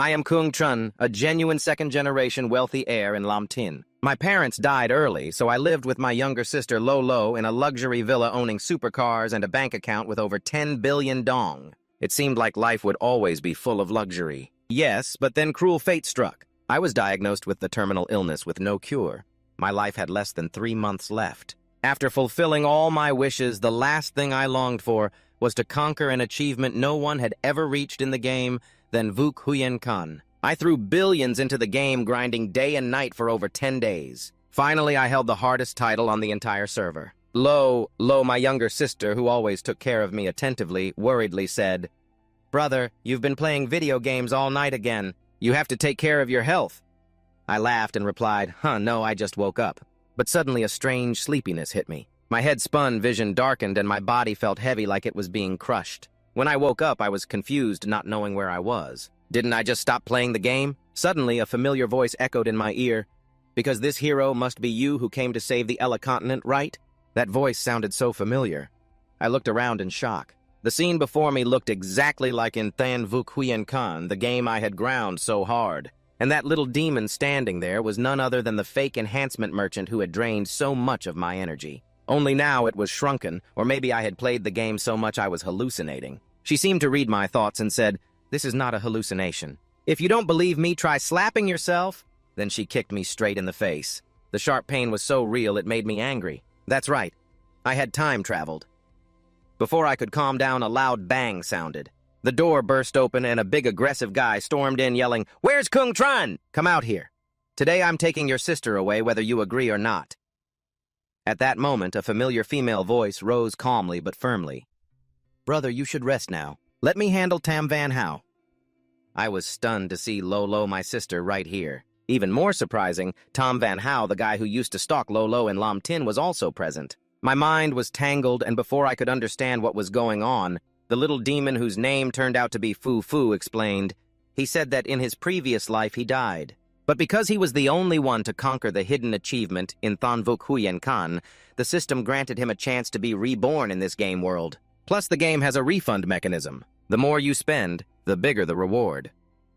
I am Kung Chun, a genuine second-generation wealthy heir in Lam Tin. My parents died early, so I lived with my younger sister Lo in a luxury villa owning supercars and a bank account with over 10 billion dong. It seemed like life would always be full of luxury. Yes, but then cruel fate struck. I was diagnosed with the terminal illness with no cure. My life had less than 3 months left. After fulfilling all my wishes, the last thing I longed for was to conquer an achievement no one had ever reached in the game, than Vuk Huyen Kan. I threw billions into the game, grinding day and night for over 10 days. Finally, I held the hardest title on the entire server. Lo, my younger sister, who always took care of me attentively, worriedly said, "Brother, you've been playing video games all night again. You have to take care of your health." I laughed and replied, no, I just woke up. But suddenly a strange sleepiness hit me. My head spun, vision darkened, and my body felt heavy like it was being crushed. When I woke up, I was confused, not knowing where I was. Didn't I just stop playing the game? Suddenly, a familiar voice echoed in my ear. "Because this hero must be you who came to save the Ella continent, right?" That voice sounded so familiar. I looked around in shock. The scene before me looked exactly like in Than Vuk Huyen Kan, the game I had ground so hard. And that little demon standing there was none other than the fake enhancement merchant who had drained so much of my energy. Only now it was shrunken, or maybe I had played the game so much I was hallucinating. She seemed to read my thoughts and said, "This is not a hallucination. If you don't believe me, try slapping yourself." Then she kicked me straight in the face. The sharp pain was so real it made me angry. That's right. I had time traveled. Before I could calm down, a loud bang sounded. The door burst open and a big aggressive guy stormed in yelling, "Where's Kung Tran? Come out here. Today I'm taking your sister away whether you agree or not." At that moment, a familiar female voice rose calmly but firmly. "Brother, you should rest now. Let me handle Tam Van Hao." I was stunned to see Lo, my sister, right here. Even more surprising, Tom Van Hao, the guy who used to stalk Lo in Lam Tin, was also present. My mind was tangled, and before I could understand what was going on, the little demon whose name turned out to be Fu explained. He said that in his previous life he died. But because he was the only one to conquer the hidden achievement in Than Vuk Huyen Kan, the system granted him a chance to be reborn in this game world. Plus, the game has a refund mechanism. The more you spend, the bigger the reward.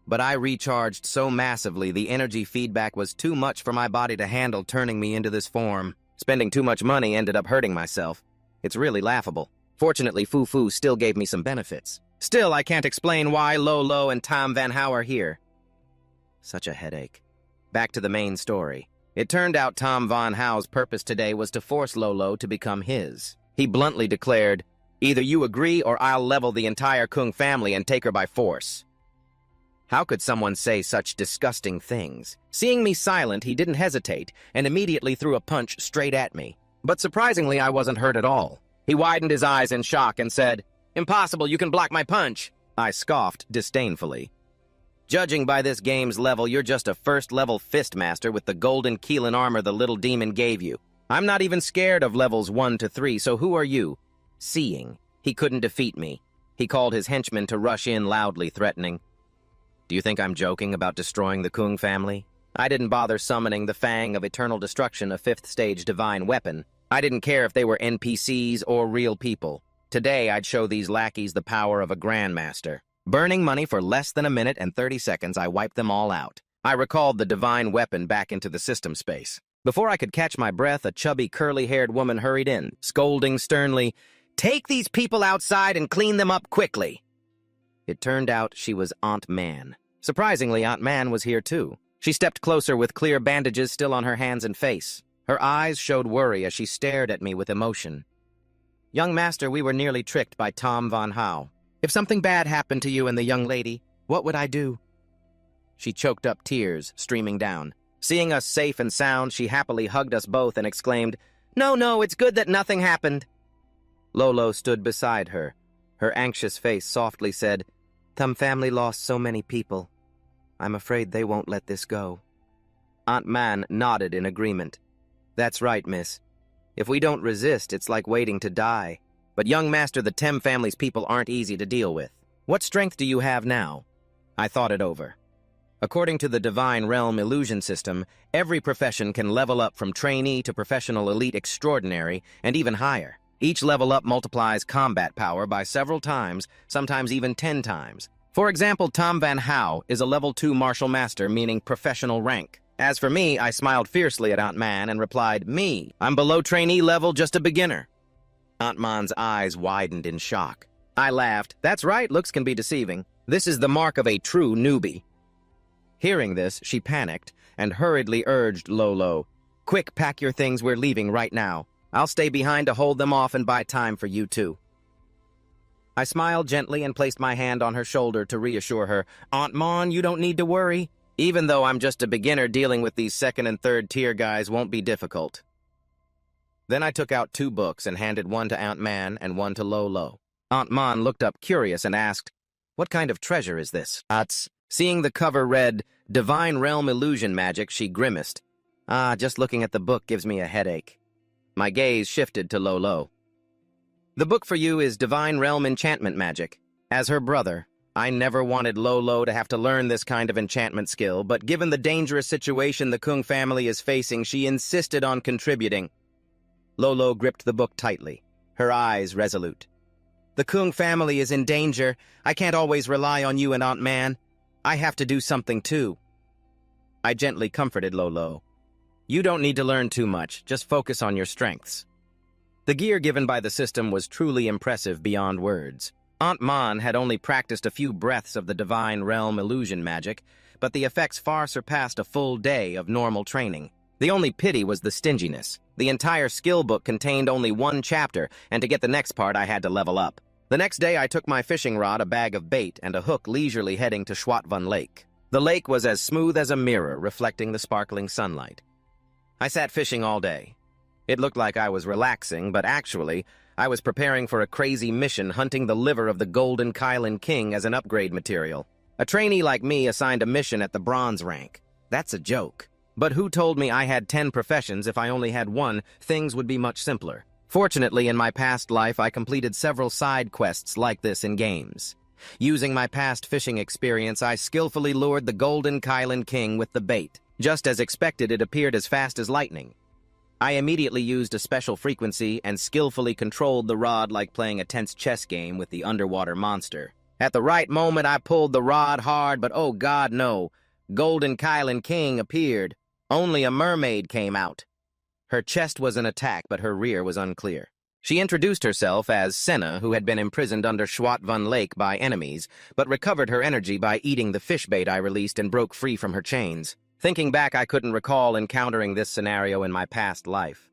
But I recharged so massively the energy feedback was too much for my body to handle, turning me into this form. Spending too much money ended up hurting myself. It's really laughable. Fortunately, Fu still gave me some benefits. Still, I can't explain why Lo and Tom Van Hao are here. Such a headache. Back to the main story. It turned out Tom Van Hao's purpose today was to force Lo to become his. He bluntly declared, "Either you agree or I'll level the entire Kung family and take her by force." How could someone say such disgusting things? Seeing me silent, he didn't hesitate and immediately threw a punch straight at me. But surprisingly, I wasn't hurt at all. He widened his eyes in shock and said, "Impossible, you can block my punch." I scoffed disdainfully. "Judging by this game's level, you're just a first-level fistmaster with the golden Keelan armor the little demon gave you. I'm not even scared of levels 1 to 3, so who are you?" Seeing. He couldn't defeat me. He called his henchmen to rush in, loudly threatening. Do you think I'm joking about destroying the Kung family? I didn't bother summoning the Fang of Eternal Destruction, a 5th-stage divine weapon. I didn't care if they were NPCs or real people. Today, I'd show these lackeys the power of a grandmaster. Burning money for less than a minute and 30 seconds, I wiped them all out. I recalled the divine weapon back into the system space. Before I could catch my breath, a chubby, curly-haired woman hurried in, scolding sternly, "Take these people outside and clean them up quickly." It turned out she was Aunt Man. Surprisingly, Aunt Man was here too. She stepped closer with clear bandages still on her hands and face. Her eyes showed worry as she stared at me with emotion. "Young master, we were nearly tricked by Tom Van Hao. If something bad happened to you and the young lady, what would I do?" She choked up tears, streaming down. Seeing us safe and sound, she happily hugged us both and exclaimed, No, it's good that nothing happened." Lo stood beside her. Her anxious face softly said, "Thum family lost so many people. I'm afraid they won't let this go." Aunt Man nodded in agreement. "That's right, miss. If we don't resist, it's like waiting to die. But young master, the Tem family's people aren't easy to deal with. What strength do you have now?" I thought it over. According to the Divine Realm Illusion System, every profession can level up from trainee to professional elite extraordinary, and even higher. Each level up multiplies combat power by several times, sometimes even 10 times. For example, Tom Van Hao is a level 2 martial master, meaning professional rank. As for me, I smiled fiercely at Aunt Man and replied, "Me, I'm below trainee level, just a beginner." Aunt Man's eyes widened in shock. I laughed. "That's right, looks can be deceiving. This is the mark of a true newbie." Hearing this, she panicked and hurriedly urged Lolo, "Quick, pack your things, we're leaving right now. I'll stay behind to hold them off and buy time for you two." I smiled gently and placed my hand on her shoulder to reassure her. "Aunt Mon, you don't need to worry. Even though I'm just a beginner, dealing with these second and third tier guys won't be difficult." Then I took out 2 books and handed one to Aunt Man and one to Lolo. Aunt Mon looked up curious and asked, "What kind of treasure is this?" Seeing the cover read, "Divine Realm Illusion Magic," she grimaced. Just looking at the book gives me a headache." My gaze shifted to Lolo. "The book for you is Divine Realm Enchantment Magic. As her brother, I never wanted Lolo to have to learn this kind of enchantment skill, but given the dangerous situation the Kung family is facing, she insisted on contributing." Lolo gripped the book tightly, her eyes resolute. "The Kung family is in danger. I can't always rely on you and Aunt Man. I have to do something too." I gently comforted Lolo. "You don't need to learn too much, just focus on your strengths." The gear given by the system was truly impressive beyond words. Aunt Mon had only practiced a few breaths of the Divine Realm illusion magic, but the effects far surpassed a full day of normal training. The only pity was the stinginess. The entire skill book contained only 1 chapter, and to get the next part I had to level up. The next day I took my fishing rod, a bag of bait, and a hook leisurely heading to Schwatvan Lake. The lake was as smooth as a mirror, reflecting the sparkling sunlight. I sat fishing all day. It looked like I was relaxing, but actually, I was preparing for a crazy mission hunting the liver of the Golden Kylan King as an upgrade material. A trainee like me assigned a mission at the bronze rank. That's a joke. But who told me I had 10 professions? If I only had one, things would be much simpler. Fortunately, in my past life, I completed several side quests like this in games. Using my past fishing experience, I skillfully lured the Golden Kylan King with the bait. Just as expected, it appeared as fast as lightning. I immediately used a special frequency and skillfully controlled the rod like playing a tense chess game with the underwater monster. At the right moment, I pulled the rod hard, but oh God, no. Golden Kylan King appeared. Only a mermaid came out. Her chest was an attack, but her rear was unclear. She introduced herself as Senna, who had been imprisoned under Schwatvan Lake by enemies, but recovered her energy by eating the fish bait I released and broke free from her chains. Thinking back, I couldn't recall encountering this scenario in my past life.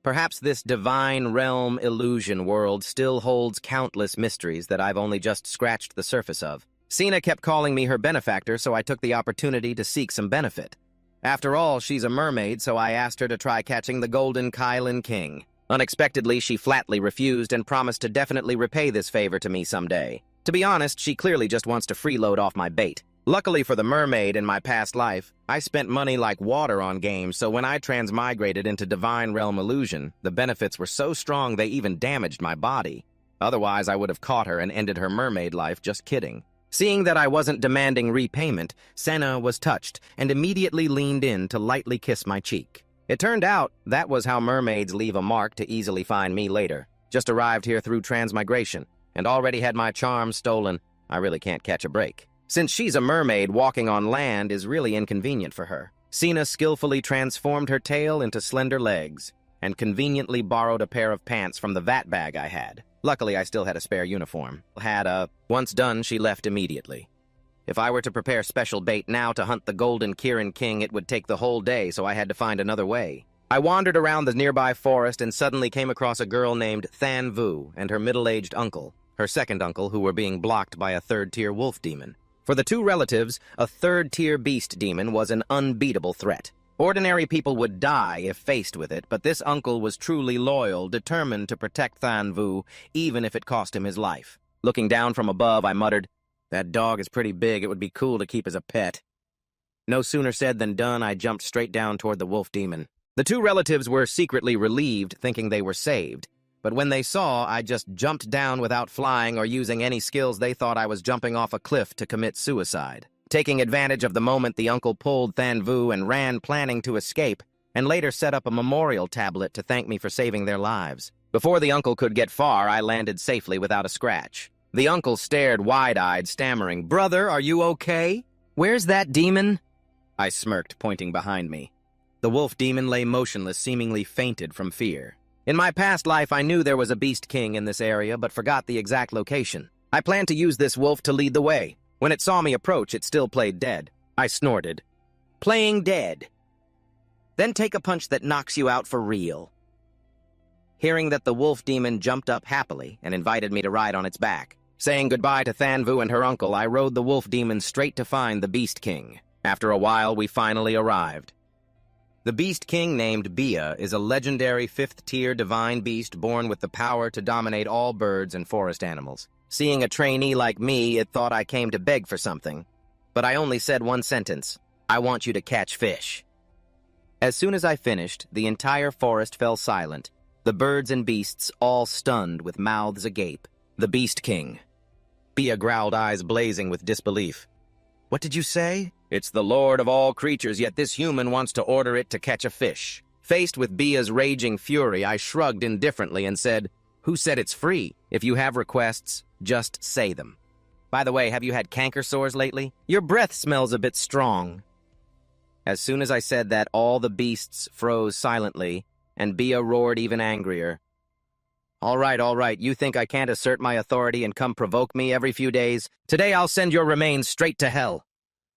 Perhaps this divine realm illusion world still holds countless mysteries that I've only just scratched the surface of. Sina kept calling me her benefactor, so I took the opportunity to seek some benefit. After all, she's a mermaid, so I asked her to try catching the Golden Kylan King. Unexpectedly, she flatly refused and promised to definitely repay this favor to me someday. To be honest, she clearly just wants to freeload off my bait. Luckily for the mermaid in my past life, I spent money like water on games, so when I transmigrated into Divine Realm Illusion, the benefits were so strong they even damaged my body. Otherwise, I would have caught her and ended her mermaid life, just kidding. Seeing that I wasn't demanding repayment, Senna was touched and immediately leaned in to lightly kiss my cheek. It turned out that was how mermaids leave a mark to easily find me later. Just arrived here through transmigration, and already had my charm stolen. I really can't catch a break. Since she's a mermaid, walking on land is really inconvenient for her. Sina skillfully transformed her tail into slender legs, and conveniently borrowed a pair of pants from the vat bag I had. Luckily, I still had a spare uniform. Once done, she left immediately. If I were to prepare special bait now to hunt the Golden Kylan King, it would take the whole day, so I had to find another way. I wandered around the nearby forest and suddenly came across a girl named Than Vu and her middle-aged uncle, her second uncle, who were being blocked by a third-tier wolf demon. For the two relatives, a third-tier beast demon was an unbeatable threat. Ordinary people would die if faced with it, but this uncle was truly loyal, determined to protect Than Vu, even if it cost him his life. Looking down from above, I muttered, "That dog is pretty big. It would be cool to keep as a pet." No sooner said than done, I jumped straight down toward the wolf demon. The two relatives were secretly relieved, thinking they were saved. But when they saw I just jumped down without flying or using any skills, they thought I was jumping off a cliff to commit suicide. Taking advantage of the moment, the uncle pulled Than Vu and ran, planning to escape, and later set up a memorial tablet to thank me for saving their lives. Before the uncle could get far, I landed safely without a scratch. The uncle stared wide-eyed, stammering, "Brother, are you okay? Where's that demon?" I smirked, pointing behind me. The wolf demon lay motionless, seemingly fainted from fear. In my past life, I knew there was a beast king in this area, but forgot the exact location. I planned to use this wolf to lead the way. When it saw me approach, it still played dead. I snorted. "Playing dead. Then take a punch that knocks you out for real." Hearing that, the wolf demon jumped up happily and invited me to ride on its back. Saying goodbye to Thanvu and her uncle, I rode the wolf demon straight to find the Beast King. After a while, we finally arrived. The Beast King, named Bia, is a legendary 5th-tier divine beast born with the power to dominate all birds and forest animals. Seeing a trainee like me, it thought I came to beg for something. But I only said one sentence: "I want you to catch fish." As soon as I finished, the entire forest fell silent, the birds and beasts all stunned with mouths agape. The Beast King. Bia growled, eyes blazing with disbelief. "What did you say?" "It's the lord of all creatures, yet this human wants to order it to catch a fish." Faced with Bia's raging fury, I shrugged indifferently and said, "Who said it's free? If you have requests, just say them. By the way, have you had canker sores lately? Your breath smells a bit strong." As soon as I said that, all the beasts froze silently, and Bia roared even angrier. All right, you think I can't assert my authority and come provoke me every few days? Today I'll send your remains straight to hell."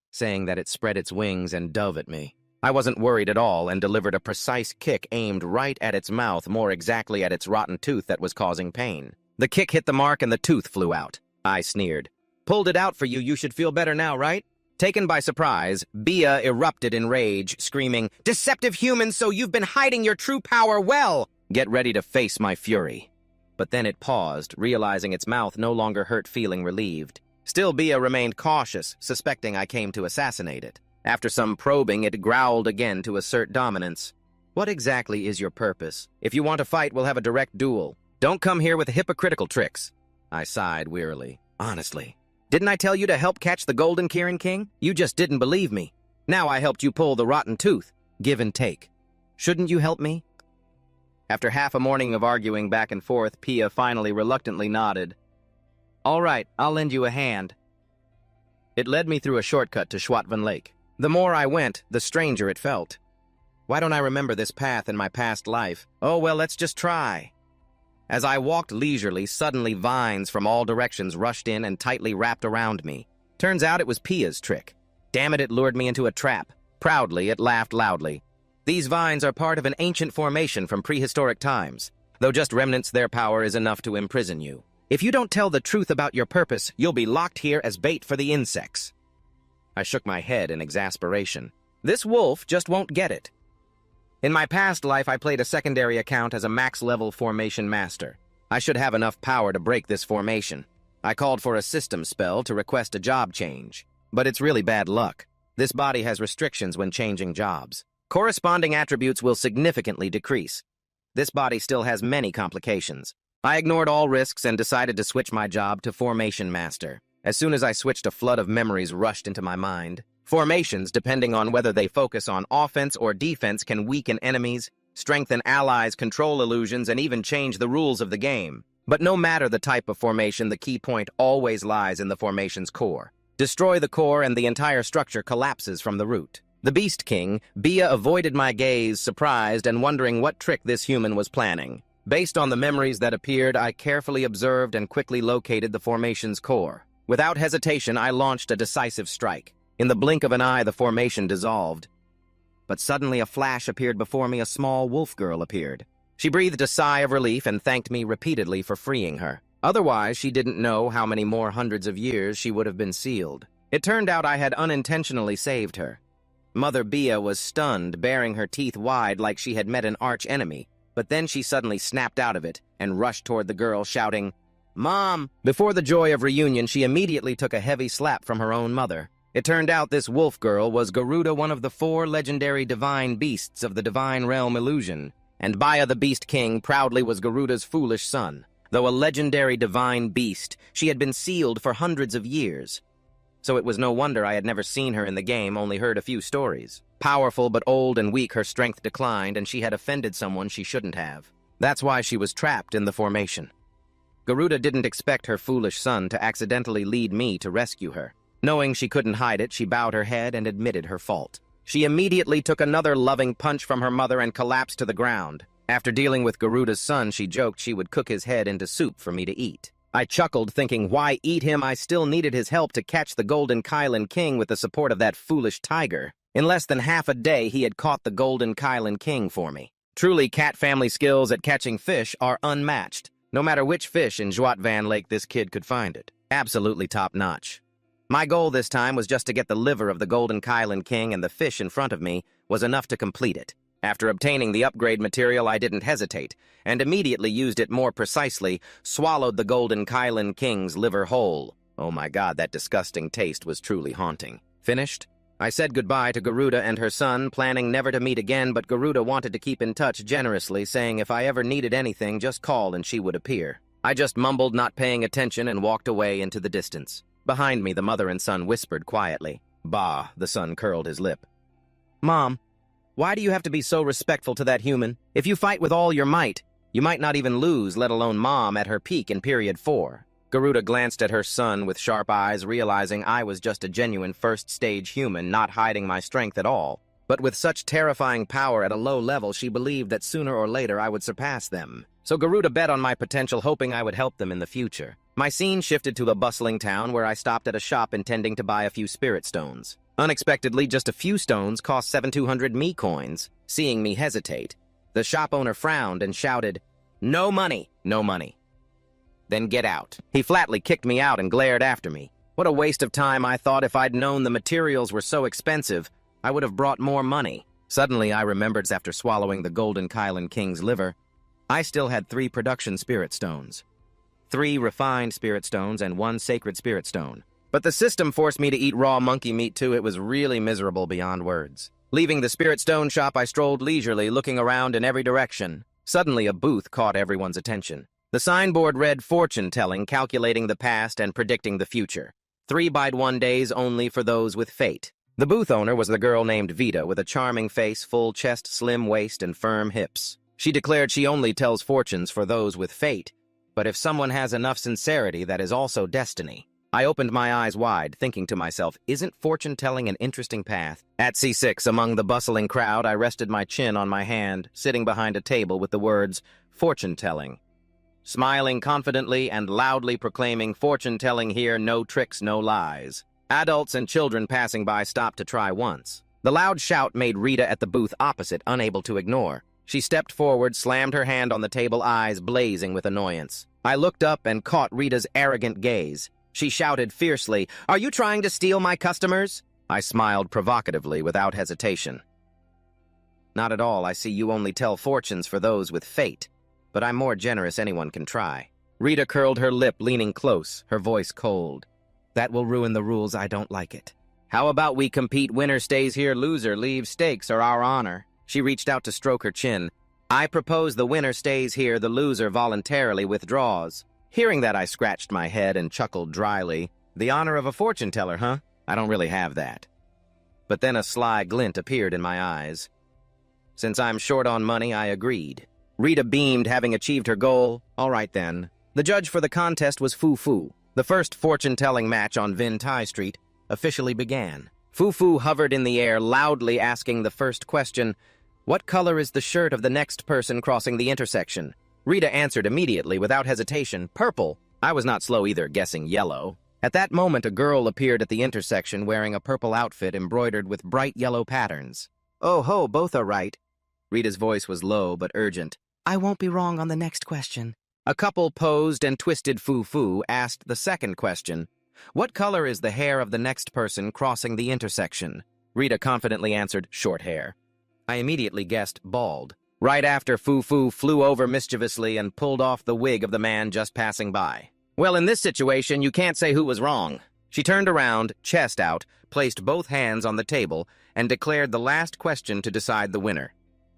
Saying that, it spread its wings and dove at me. I wasn't worried at all and delivered a precise kick aimed right at its mouth, more exactly at its rotten tooth that was causing pain. The kick hit the mark and the tooth flew out. I sneered. "Pulled it out for you, you should feel better now, right?" Taken by surprise, Bia erupted in rage, screaming, "Deceptive humans, so you've been hiding your true power well! Get ready to face my fury." But then it paused, realizing its mouth no longer hurt, feeling relieved. Still, Bia remained cautious, suspecting I came to assassinate it. After some probing, it growled again to assert dominance. "What exactly is your purpose? If you want to fight, we'll have a direct duel. Don't come here with hypocritical tricks." I sighed wearily. "Honestly, didn't I tell you to help catch the Golden Kirin King? You just didn't believe me. Now I helped you pull the rotten tooth. Give and take. Shouldn't you help me?" After half a morning of arguing back and forth, Pia finally reluctantly nodded. "All right, I'll lend you a hand." It led me through a shortcut to Schwatvan Lake. The more I went, the stranger it felt. Why don't I remember this path in my past life? Oh well, let's just try. As I walked leisurely, suddenly vines from all directions rushed in and tightly wrapped around me. Turns out it was Pia's trick. Damn it, it lured me into a trap. Proudly, it laughed loudly. These vines are part of an ancient formation from prehistoric times. Though just remnants, their power is enough to imprison you. If you don't tell the truth about your purpose, you'll be locked here as bait for the insects. I shook my head in exasperation. This wolf just won't get it. In my past life, I played a secondary account as a max-level formation master. I should have enough power to break this formation. I called for a system spell to request a job change. But it's really bad luck. This body has restrictions when changing jobs. Corresponding attributes will significantly decrease. This body still has many complications. I ignored all risks and decided to switch my job to Formation Master. As soon as I switched, a flood of memories rushed into my mind. Formations, depending on whether they focus on offense or defense, can weaken enemies, strengthen allies, control illusions, and even change the rules of the game. But no matter the type of formation, the key point always lies in the formation's core. Destroy the core and the entire structure collapses from the root. The Beast King, Bia, avoided my gaze, surprised and wondering what trick this human was planning. Based on the memories that appeared, I carefully observed and quickly located the formation's core. Without hesitation, I launched a decisive strike. In the blink of an eye, the formation dissolved. But suddenly a flash appeared before me. A small wolf girl appeared. She breathed a sigh of relief and thanked me repeatedly for freeing her. Otherwise, she didn't know how many more hundreds of years she would have been sealed. It turned out I had unintentionally saved her. Mother Bia was stunned, baring her teeth wide like she had met an arch-enemy. But then she suddenly snapped out of it and rushed toward the girl, shouting, "Mom!" Before the joy of reunion, she immediately took a heavy slap from her own mother. It turned out this wolf girl was Garuda, one of the 4 legendary divine beasts of the divine realm Illusion, and Bia the Beast King proudly was Garuda's foolish son. Though a legendary divine beast, she had been sealed for hundreds of years. So it was no wonder I had never seen her in the game, only heard a few stories. Powerful but old and weak, her strength declined, and she had offended someone she shouldn't have. That's why she was trapped in the formation. Garuda didn't expect her foolish son to accidentally lead me to rescue her. Knowing she couldn't hide it, she bowed her head and admitted her fault. She immediately took another loving punch from her mother and collapsed to the ground. After dealing with Garuda's son, she joked she would cook his head into soup for me to eat. I chuckled, thinking, why eat him? I still needed his help to catch the Golden Kylan King with the support of that foolish tiger. In less than half a day, he had caught the Golden Kylan King for me. Truly, cat family skills at catching fish are unmatched. No matter which fish in Juatvan Lake this kid could find it. Absolutely top-notch. My goal this time was just to get the liver of the Golden Kylan King, and the fish in front of me was enough to complete it. After obtaining the upgrade material, I didn't hesitate, and immediately used it more precisely, swallowed the Golden Kylan King's liver whole. Oh my god, that disgusting taste was truly haunting. Finished? I said goodbye to Garuda and her son, planning never to meet again, but Garuda wanted to keep in touch generously, saying if I ever needed anything, just call and she would appear. I just mumbled, not paying attention, and walked away into the distance. Behind me, the mother and son whispered quietly. Bah, the son curled his lip. Mom, why do you have to be so respectful to that human? If you fight with all your might, you might not even lose, let alone Mom at her peak in period 4. Garuda glanced at her son with sharp eyes, realizing I was just a genuine first-stage human, not hiding my strength at all. But with such terrifying power at a low level, she believed that sooner or later I would surpass them. So Garuda bet on my potential, hoping I would help them in the future. My scene shifted to a bustling town where I stopped at a shop intending to buy a few spirit stones. Unexpectedly, just a few stones cost 7,200 me coins. Seeing me hesitate, the shop owner frowned and shouted, "No money, no money." Then get out. He flatly kicked me out and glared after me. What a waste of time, I thought. If I'd known the materials were so expensive, I would have brought more money. Suddenly, I remembered after swallowing the Golden Kylan King's liver, I still had 3 production spirit stones. 3 refined spirit stones and 1 sacred spirit stone. But the system forced me to eat raw monkey meat too. It was really miserable beyond words. Leaving the spirit stone shop, I strolled leisurely, looking around in every direction. Suddenly, a booth caught everyone's attention. The signboard read fortune-telling, calculating the past and predicting the future. 3x1 days only for those with fate. The booth owner was the girl named Vita, with a charming face, full chest, slim waist, and firm hips. She declared she only tells fortunes for those with fate, but if someone has enough sincerity, that is also destiny. I opened my eyes wide, thinking to myself, isn't fortune-telling an interesting path? At C6, among the bustling crowd, I rested my chin on my hand, sitting behind a table with the words, fortune-telling. Smiling confidently and loudly proclaiming, fortune-telling here, no tricks, no lies. Adults and children passing by stopped to try once. The loud shout made Rita at the booth opposite unable to ignore. She stepped forward, slammed her hand on the table, eyes blazing with annoyance. I looked up and caught Rita's arrogant gaze. She shouted fiercely, "Are you trying to steal my customers?" I smiled provocatively without hesitation. Not at all. I see you only tell fortunes for those with fate. But I'm more generous anyone can try. Rita curled her lip, leaning close, her voice cold. That will ruin the rules. I don't like it. How about we compete? Winner stays here, loser leaves. Stakes are our honor. She reached out to stroke her chin. I propose the winner stays here, the loser voluntarily withdraws. Hearing that, I scratched my head and chuckled dryly. The honor of a fortune teller, huh? I don't really have that. But then a sly glint appeared in my eyes. Since I'm short on money, I agreed. Rita beamed, having achieved her goal. All right, then. The judge for the contest was Fufu. The first fortune-telling match on Vin Tai Street officially began. Fufu hovered in the air, loudly asking the first question, "What color is the shirt of the next person crossing the intersection?" Rita answered immediately, without hesitation, "Purple." I was not slow either, guessing yellow. At that moment, a girl appeared at the intersection wearing a purple outfit embroidered with bright yellow patterns. "Oh ho, both are right." Rita's voice was low but urgent. "I won't be wrong on the next question." A couple posed and twisted. Fufu asked the second question. "What color is the hair of the next person crossing the intersection?" Rita confidently answered, "Short hair." I immediately guessed bald. Right after, Fufu flew over mischievously and pulled off the wig of the man just passing by. "Well, in this situation, you can't say who was wrong." She turned around, chest out, placed both hands on the table, and declared the last question to decide the winner.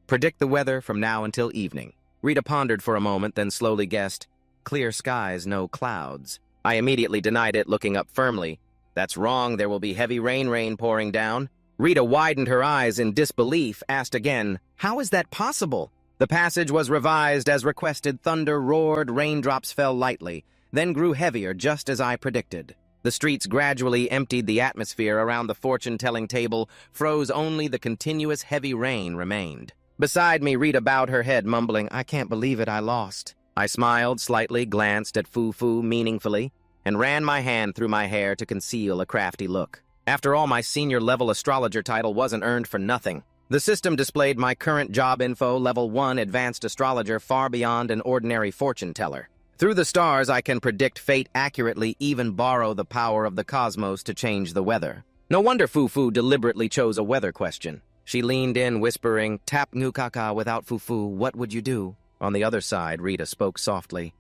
"Predict the weather from now until evening." Rita pondered for a moment, then slowly guessed, "Clear skies, no clouds." I immediately denied it, looking up firmly. "That's wrong. There will be heavy rain pouring down." Rita widened her eyes in disbelief, asked again, "How is that possible?" The passage was revised as requested. Thunder roared, raindrops fell lightly, then grew heavier just as I predicted. The streets gradually emptied, the atmosphere around the fortune-telling table froze, only the continuous heavy rain remained. Beside me, Rita bowed her head, mumbling, "I can't believe it, I lost." I smiled slightly, glanced at Fu meaningfully, and ran my hand through my hair to conceal a crafty look. After all, my senior-level astrologer title wasn't earned for nothing. The system displayed my current job info, level 1 advanced astrologer, far beyond an ordinary fortune teller. Through the stars, I can predict fate accurately, even borrow the power of the cosmos to change the weather. No wonder Fu deliberately chose a weather question. She leaned in, whispering, "Tap ngukaka without Fu, what would you do?" On the other side, Rita spoke softly.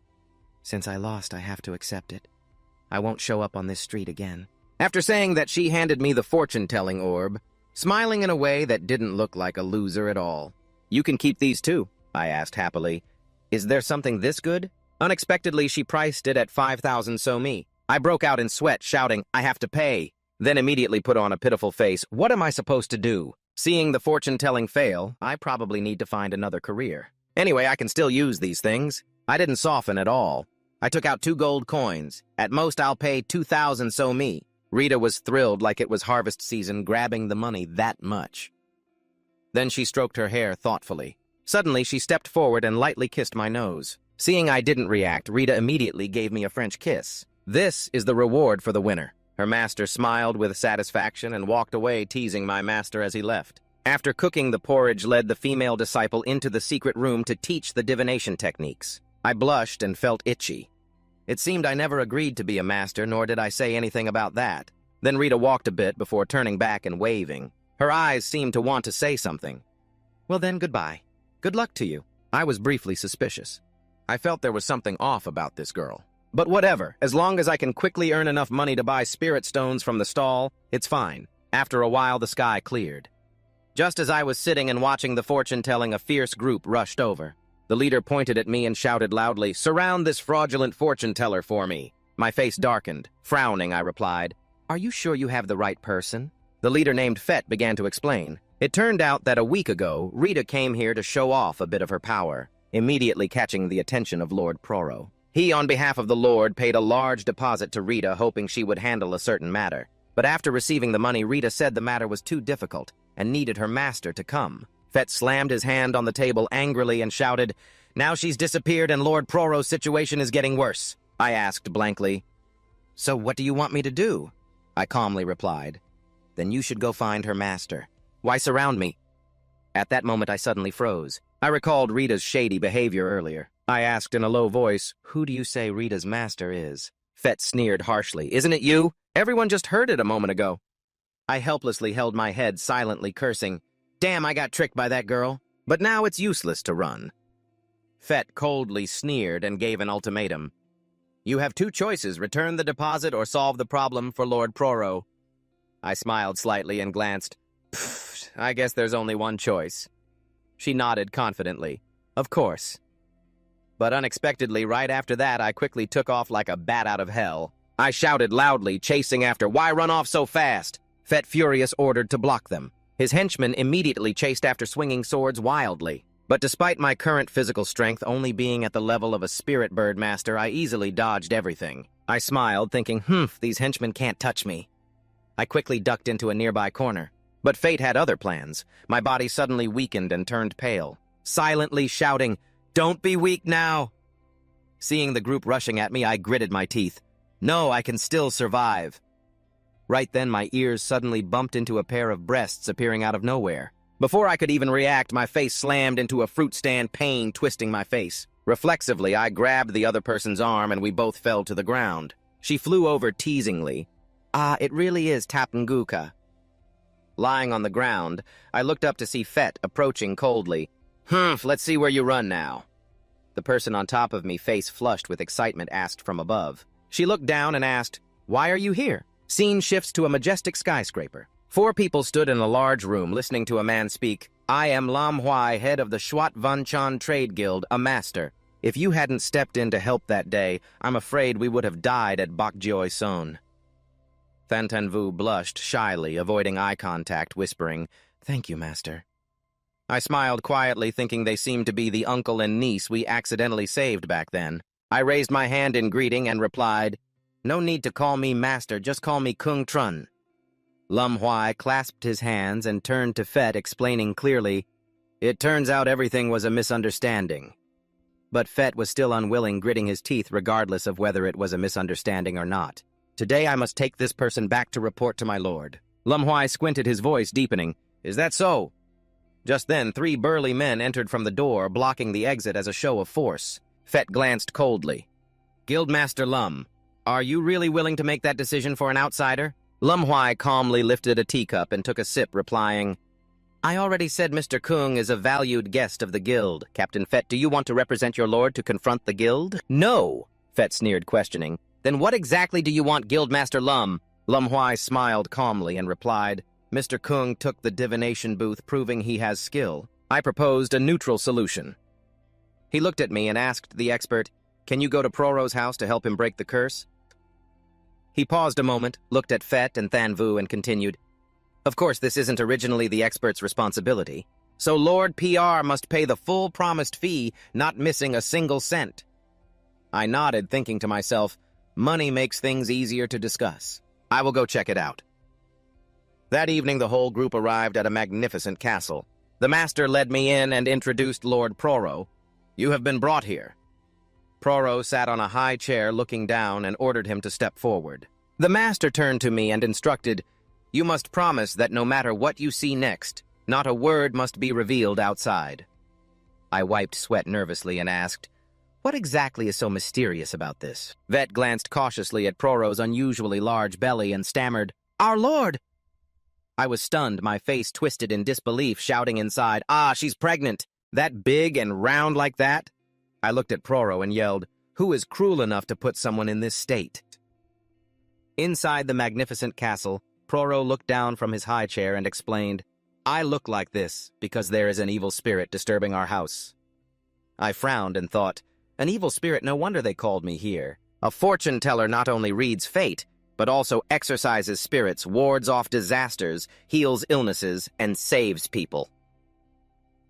"Since I lost, I have to accept it. I won't show up on this street again." After saying that, she handed me the fortune-telling orb, smiling in a way that didn't look like a loser at all. "You can keep these too," I asked happily. "Is there something this good?" Unexpectedly, she priced it at 5,000 so-me. I broke out in sweat, shouting, "I have to pay," then immediately put on a pitiful face. What am I supposed to do? Seeing the fortune-telling fail, I probably need to find another career. Anyway, I can still use these things. I didn't soften at all. I took out 2 gold coins. "At most, I'll pay 2,000 so-me." Rita was thrilled like it was harvest season, grabbing the money that much. Then she stroked her hair thoughtfully. Suddenly, she stepped forward and lightly kissed my nose. Seeing I didn't react, Rita immediately gave me a French kiss. "This is the reward for the winner." Her master smiled with satisfaction and walked away, teasing my master as he left. After cooking the porridge, led the female disciple into the secret room to teach the divination techniques. I blushed and felt itchy. It seemed I never agreed to be a master, nor did I say anything about that. Then Rita walked a bit before turning back and waving. Her eyes seemed to want to say something. "Well then, goodbye. Good luck to you." I was briefly suspicious. I felt there was something off about this girl. But whatever, as long as I can quickly earn enough money to buy spirit stones from the stall, it's fine. After a while, the sky cleared. Just as I was sitting and watching the fortune-telling, a fierce group rushed over. The leader pointed at me and shouted loudly, "Surround this fraudulent fortune-teller for me." My face darkened. Frowning, I replied, "Are you sure you have the right person?" The leader, named Fett, began to explain. It turned out that a week ago, Rita came here to show off a bit of her power, immediately catching the attention of Lord Proro. He, on behalf of the Lord, paid a large deposit to Rita, hoping she would handle a certain matter. But after receiving the money, Rita said the matter was too difficult and needed her master to come. Fett slammed his hand on the table angrily and shouted, "Now she's disappeared and Lord Proro's situation is getting worse." I asked blankly, "So what do you want me to do?" I calmly replied, "Then you should go find her master." "Why surround me?" At that moment, I suddenly froze. I recalled Rita's shady behavior earlier. I asked in a low voice, "Who do you say Rita's master is?" Fett sneered harshly. "Isn't it you? Everyone just heard it a moment ago." I helplessly held my head, silently cursing. Damn, I got tricked by that girl. But now it's useless to run. Fett coldly sneered and gave an ultimatum. "You have 2 choices, return the deposit or solve the problem for Lord Proro." I smiled slightly and glanced. "Pfft, I guess there's only one choice." She nodded confidently. "Of course." But unexpectedly, right after that, I quickly took off like a bat out of hell. I shouted loudly, chasing after, "Why run off so fast?" Fett, furious, ordered to block them. His henchmen immediately chased after, swinging swords wildly. But despite my current physical strength only being at the level of a spirit bird master, I easily dodged everything. I smiled, thinking, these henchmen can't touch me. I quickly ducked into a nearby corner. But fate had other plans. My body suddenly weakened and turned pale, silently shouting, "Don't be weak now!" Seeing the group rushing at me, I gritted my teeth. No, I can still survive. Right then, my ears suddenly bumped into a pair of breasts appearing out of nowhere. Before I could even react, my face slammed into a fruit stand, pain twisting my face. Reflexively, I grabbed the other person's arm and we both fell to the ground. She flew over teasingly. "Ah, it really is Tapanguka." Lying on the ground, I looked up to see Fett approaching coldly. Let's see where you run now." The person on top of me, face flushed with excitement, asked from above. She looked down and asked, "Why are you here?" Scene shifts to a majestic skyscraper. 4 people stood in a large room listening to a man speak. "I am Manhwa, head of the Shuat Vanchan Trade Guild, a master. If you hadn't stepped in to help that day, I'm afraid we would have died at Bokjoi Son." Thantanvu blushed shyly, avoiding eye contact, whispering, "Thank you, master." I smiled quietly, thinking they seemed to be the uncle and niece we accidentally saved back then. I raised my hand in greeting and replied, "No need to call me master, just call me Kung Trun." Lum Huai clasped his hands and turned to Fet, explaining clearly, "It turns out everything was a misunderstanding." But Fet was still unwilling, gritting his teeth regardless of whether it was a misunderstanding or not. "Today I must take this person back to report to my lord." Lum Huai squinted, his voice deepening. "Is that so?" Just then, 3 burly men entered from the door, blocking the exit as a show of force. Fet glanced coldly. "Guildmaster Lum, are you really willing to make that decision for an outsider?" Lum Huai calmly lifted a teacup and took a sip, replying, "I already said Mr. Kung is a valued guest of the guild. Captain Fet, do you want to represent your lord to confront the guild?" "No," Fet sneered, questioning. "Then what exactly do you want, Guildmaster Lum?" Lum Huai smiled calmly and replied, "Mr. Kung took the divination booth, proving he has skill. I proposed a neutral solution." He looked at me and asked the expert, "Can you go to Proro's house to help him break the curse?" He paused a moment, looked at Fet and Than Vu, and continued, "Of course, this isn't originally the expert's responsibility, so Lord PR must pay the full promised fee, not missing a single cent." I nodded, thinking to myself, money makes things easier to discuss. I will go check it out. That evening, the whole group arrived at a magnificent castle. The master led me in and introduced Lord Proro. "You have been brought here." Proro sat on a high chair looking down and ordered him to step forward. The master turned to me and instructed, "You must promise that no matter what you see next, not a word must be revealed outside." I wiped sweat nervously and asked, "What exactly is so mysterious about this?" Vet glanced cautiously at Proro's unusually large belly and stammered, "Our lord!" I was stunned, my face twisted in disbelief, shouting inside, "Ah, she's pregnant! That big and round like that?" I looked at Proro and yelled, "Who is cruel enough to put someone in this state?" Inside the magnificent castle, Proro looked down from his high chair and explained, "I look like this because there is an evil spirit disturbing our house." I frowned and thought, an evil spirit, no wonder they called me here. A fortune teller not only reads fate, but also exorcises spirits, wards off disasters, heals illnesses, and saves people.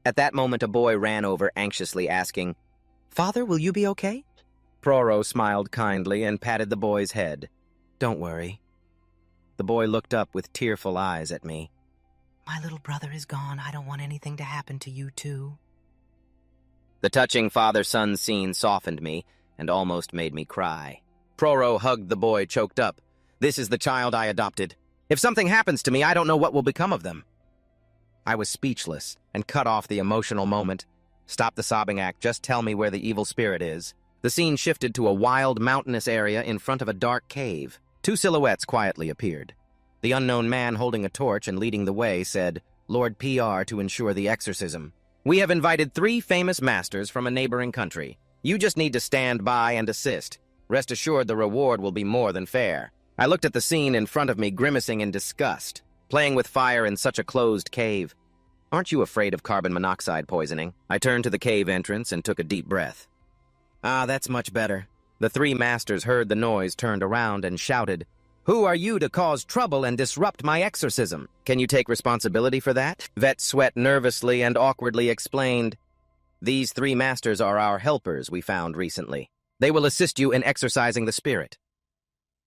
At that moment, a boy ran over anxiously, asking, "Father, will you be okay?" Proro smiled kindly and patted the boy's head. "Don't worry." The boy looked up with tearful eyes at me. "My little brother is gone. I don't want anything to happen to you, too." The touching father-son scene softened me and almost made me cry. Proro hugged the boy, choked up. "This is the child I adopted. If something happens to me, I don't know what will become of them." I was speechless and cut off the emotional moment. "Stop the sobbing act, just tell me where the evil spirit is." The scene shifted to a wild, mountainous area in front of a dark cave. 2 silhouettes quietly appeared. The unknown man holding a torch and leading the way said, "Lord PR to ensure the exorcism. We have invited 3 famous masters from a neighboring country. You just need to stand by and assist. Rest assured the reward will be more than fair." I looked at the scene in front of me, grimacing in disgust. Playing with fire in such a closed cave. Aren't you afraid of carbon monoxide poisoning? I turned to the cave entrance and took a deep breath. "Ah, that's much better." The 3 masters heard the noise, turned around, and shouted, "Who are you to cause trouble and disrupt my exorcism? Can you take responsibility for that?" Vet sweat nervously and awkwardly explained, "These 3 masters are our helpers we found recently. They will assist you in exorcising the spirit."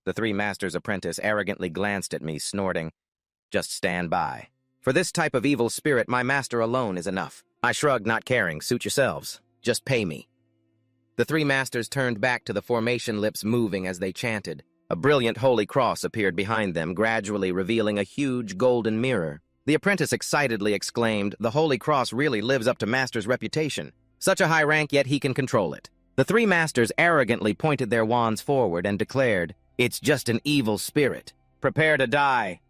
The 3 masters' apprentice arrogantly glanced at me, snorting, "Just stand by. For this type of evil spirit, my master alone is enough." I shrugged, not caring. "Suit yourselves. Just pay me." The 3 masters turned back to the formation, lips moving as they chanted. A brilliant holy cross appeared behind them, gradually revealing a huge golden mirror. The apprentice excitedly exclaimed, "The holy cross really lives up to master's reputation. Such a high rank, yet he can control it." The 3 masters arrogantly pointed their wands forward and declared, "It's just an evil spirit. Prepare to die."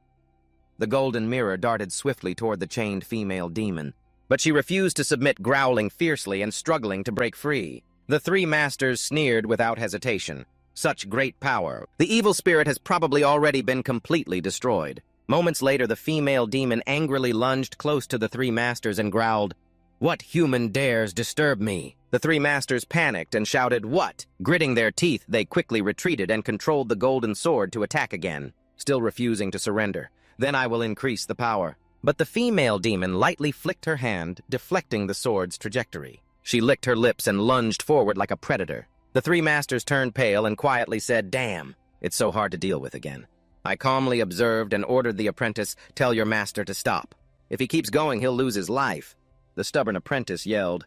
The golden mirror darted swiftly toward the chained female demon, but she refused to submit, growling fiercely and struggling to break free. The 3 masters sneered without hesitation. Such great power. The evil spirit has probably already been completely destroyed. Moments later, the female demon angrily lunged close to the 3 masters and growled, "What human dares disturb me?" The 3 masters panicked and shouted, "What?" Gritting their teeth, they quickly retreated and controlled the golden sword to attack again, still refusing to surrender. "Then I will increase the power." But the female demon lightly flicked her hand, deflecting the sword's trajectory. She licked her lips and lunged forward like a predator. The three masters turned pale and quietly said, "Damn, it's so hard to deal with again." I calmly observed and ordered the apprentice, "Tell your master to stop. If he keeps going, he'll lose his life." The stubborn apprentice yelled,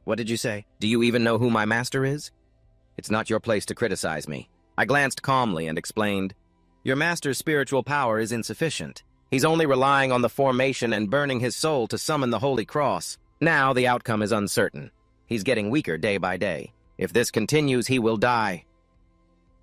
"What did you say? Do you even know who my master is?" "It's not your place to criticize me." I glanced calmly and explained, "Your master's spiritual power is insufficient. He's only relying on the formation and burning his soul to summon the Holy Cross. Now the outcome is uncertain. He's getting weaker day by day. If this continues, he will die."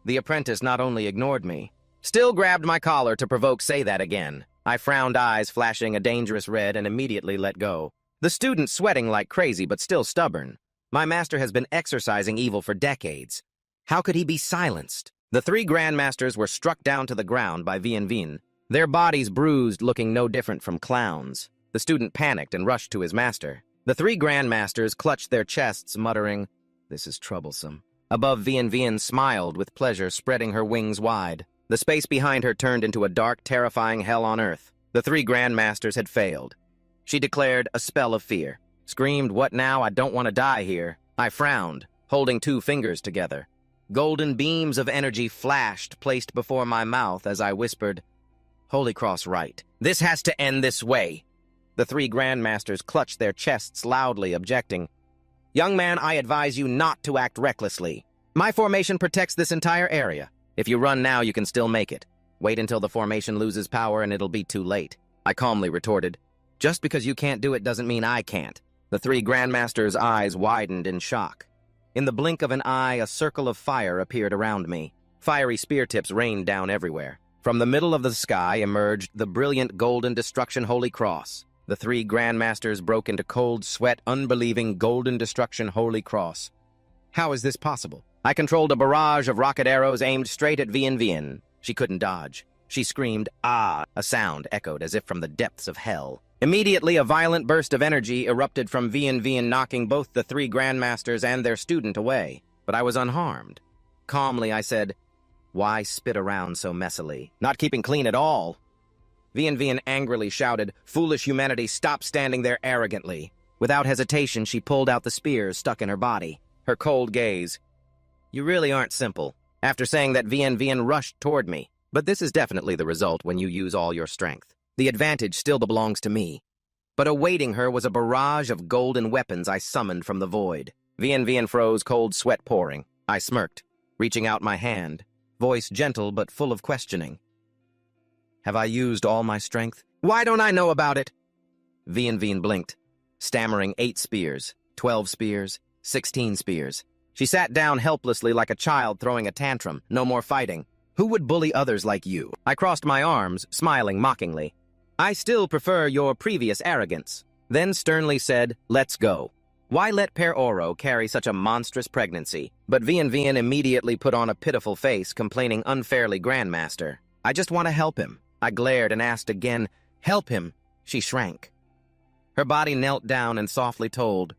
The apprentice not only ignored me, still grabbed my collar to provoke, "Say that again." I frowned, eyes flashing a dangerous red, and immediately let go. The student sweating like crazy but still stubborn. My master has been exorcising evil for decades. How could he be silenced? The three grandmasters were struck down to the ground by Vien, their bodies bruised, looking no different from clowns. The student panicked and rushed to his master. The three grandmasters clutched their chests, muttering, "This is troublesome." Above, Vien smiled with pleasure, spreading her wings wide. The space behind her turned into a dark, terrifying hell on earth. The three grandmasters had failed. She declared a spell of fear. Screamed, "What now? I don't want to die here." I frowned, holding two fingers together. Golden beams of energy flashed, placed before my mouth as I whispered, "Holy Cross right. This has to end this way." The three grandmasters clutched their chests loudly, objecting. "Young man, I advise you not to act recklessly. My formation protects this entire area. If you run now, you can still make it. Wait until the formation loses power and it'll be too late." I calmly retorted, "Just because you can't do it doesn't mean I can't." The three grandmasters' eyes widened in shock. In the blink of an eye, a circle of fire appeared around me. Fiery spear tips rained down everywhere. From the middle of the sky emerged the brilliant golden destruction Holy Cross. The three grandmasters broke into cold sweat, unbelieving golden destruction Holy Cross. How is this possible? I controlled a barrage of rocket arrows aimed straight at Vien. She couldn't dodge. She screamed, "Ah!" A sound echoed as if from the depths of hell. Immediately, a violent burst of energy erupted from Vien, knocking both the three grandmasters and their student away. But I was unharmed. Calmly, I said, "Why spit around so messily? Not keeping clean at all." Vien angrily shouted, "Foolish humanity, stop standing there arrogantly." Without hesitation, she pulled out the spears stuck in her body. Her cold gaze, "You really aren't simple." After saying that, Vien rushed toward me. But this is definitely the result when you use all your strength. The advantage still belongs to me. But awaiting her was a barrage of golden weapons I summoned from the void. Vien froze, cold sweat pouring. I smirked, reaching out my hand, voice gentle but full of questioning. "Have I used all my strength?" "Why don't I know about it?" Vien blinked, stammering 8 spears, 12 spears, 16 spears. She sat down helplessly like a child throwing a tantrum. "No more fighting. Who would bully others like you?" I crossed my arms, smiling mockingly. "I still prefer your previous arrogance." Then sternly said, "Let's go." Why let Per Oro carry such a monstrous pregnancy? But Vien immediately put on a pitiful face, complaining unfairly, "Grandmaster, I just want to help him." I glared and asked again, "Help him?" She shrank. Her body knelt down and softly told,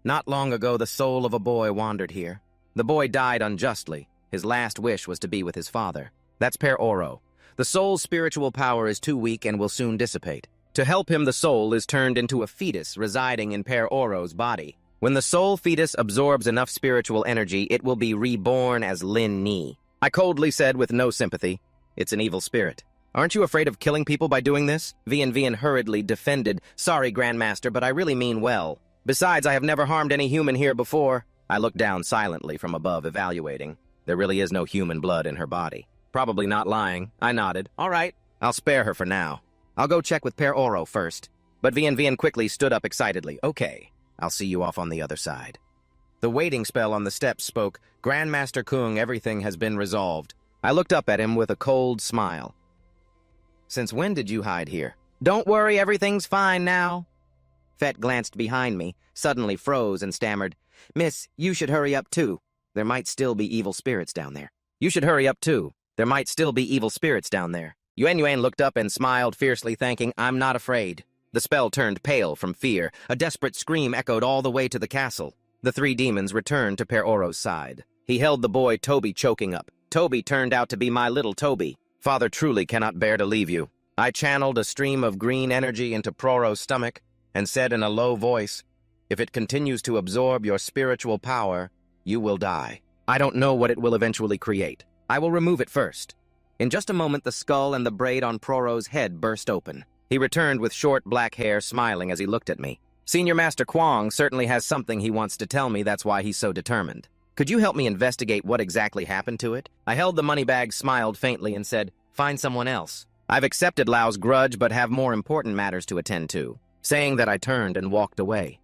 "Not long ago, the soul of a boy wandered here. The boy died unjustly. His last wish was to be with his father. That's Per Oro. The soul's spiritual power is too weak and will soon dissipate. To help him, the soul is turned into a fetus residing in Per Oro's body. When the soul fetus absorbs enough spiritual energy, it will be reborn as Lin Ni." I coldly said with no sympathy, "It's an evil spirit. Aren't you afraid of killing people by doing this?" Vien hurriedly defended, "Sorry, Grandmaster, but I really mean well. Besides, I have never harmed any human here before." I looked down silently from above, evaluating. There really is no human blood in her body. Probably not lying. I nodded. "All right, I'll spare her for now. I'll go check with Per Oro first." But Vien quickly stood up excitedly. "Okay, I'll see you off on the other side." The waiting spell on the steps spoke, "Grandmaster Kung, everything has been resolved." I looked up at him with a cold smile. "Since when did you hide here?" "Don't worry, everything's fine now." Fett glanced behind me, suddenly froze and stammered, "Miss, you should hurry up too. There might still be evil spirits down there." "You should hurry up too. There might still be evil spirits down there." Yuan looked up and smiled fiercely, thanking, "I'm not afraid." The spell turned pale from fear. A desperate scream echoed all the way to the castle. The three demons returned to Per Oro's side. He held the boy Toby choking up. Toby turned out to be my little Toby. "Father truly cannot bear to leave you." I channeled a stream of green energy into Proro's stomach and said in a low voice, "If it continues to absorb your spiritual power, you will die. I don't know what it will eventually create. I will remove it first." In just a moment, the skull and the braid on Proro's head burst open. He returned with short black hair, smiling as he looked at me. "Senior Master Kwong certainly has something he wants to tell me, that's why he's so determined. Could you help me investigate what exactly happened to it?" I held the money bag, smiled faintly, and said, "Find someone else. I've accepted Lao's grudge, but have more important matters to attend to." Saying that, I turned and walked away.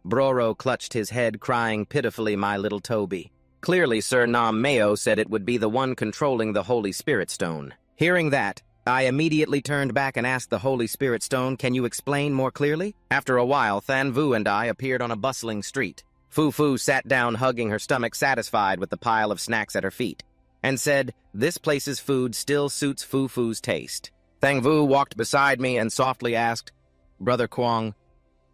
Proro clutched his head, crying pitifully, "My little Toby." Clearly, Sir Nam Meo said it would be the one controlling the Holy Spirit Stone. Hearing that, I immediately turned back and asked the Holy Spirit Stone, "Can you explain more clearly?" After a while, Than Vu and I appeared on a bustling street. Fu Fu sat down, hugging her stomach, satisfied with the pile of snacks at her feet, and said, "This place's food still suits Fu Fu's taste." Thang Vu walked beside me and softly asked, "Brother Kwong,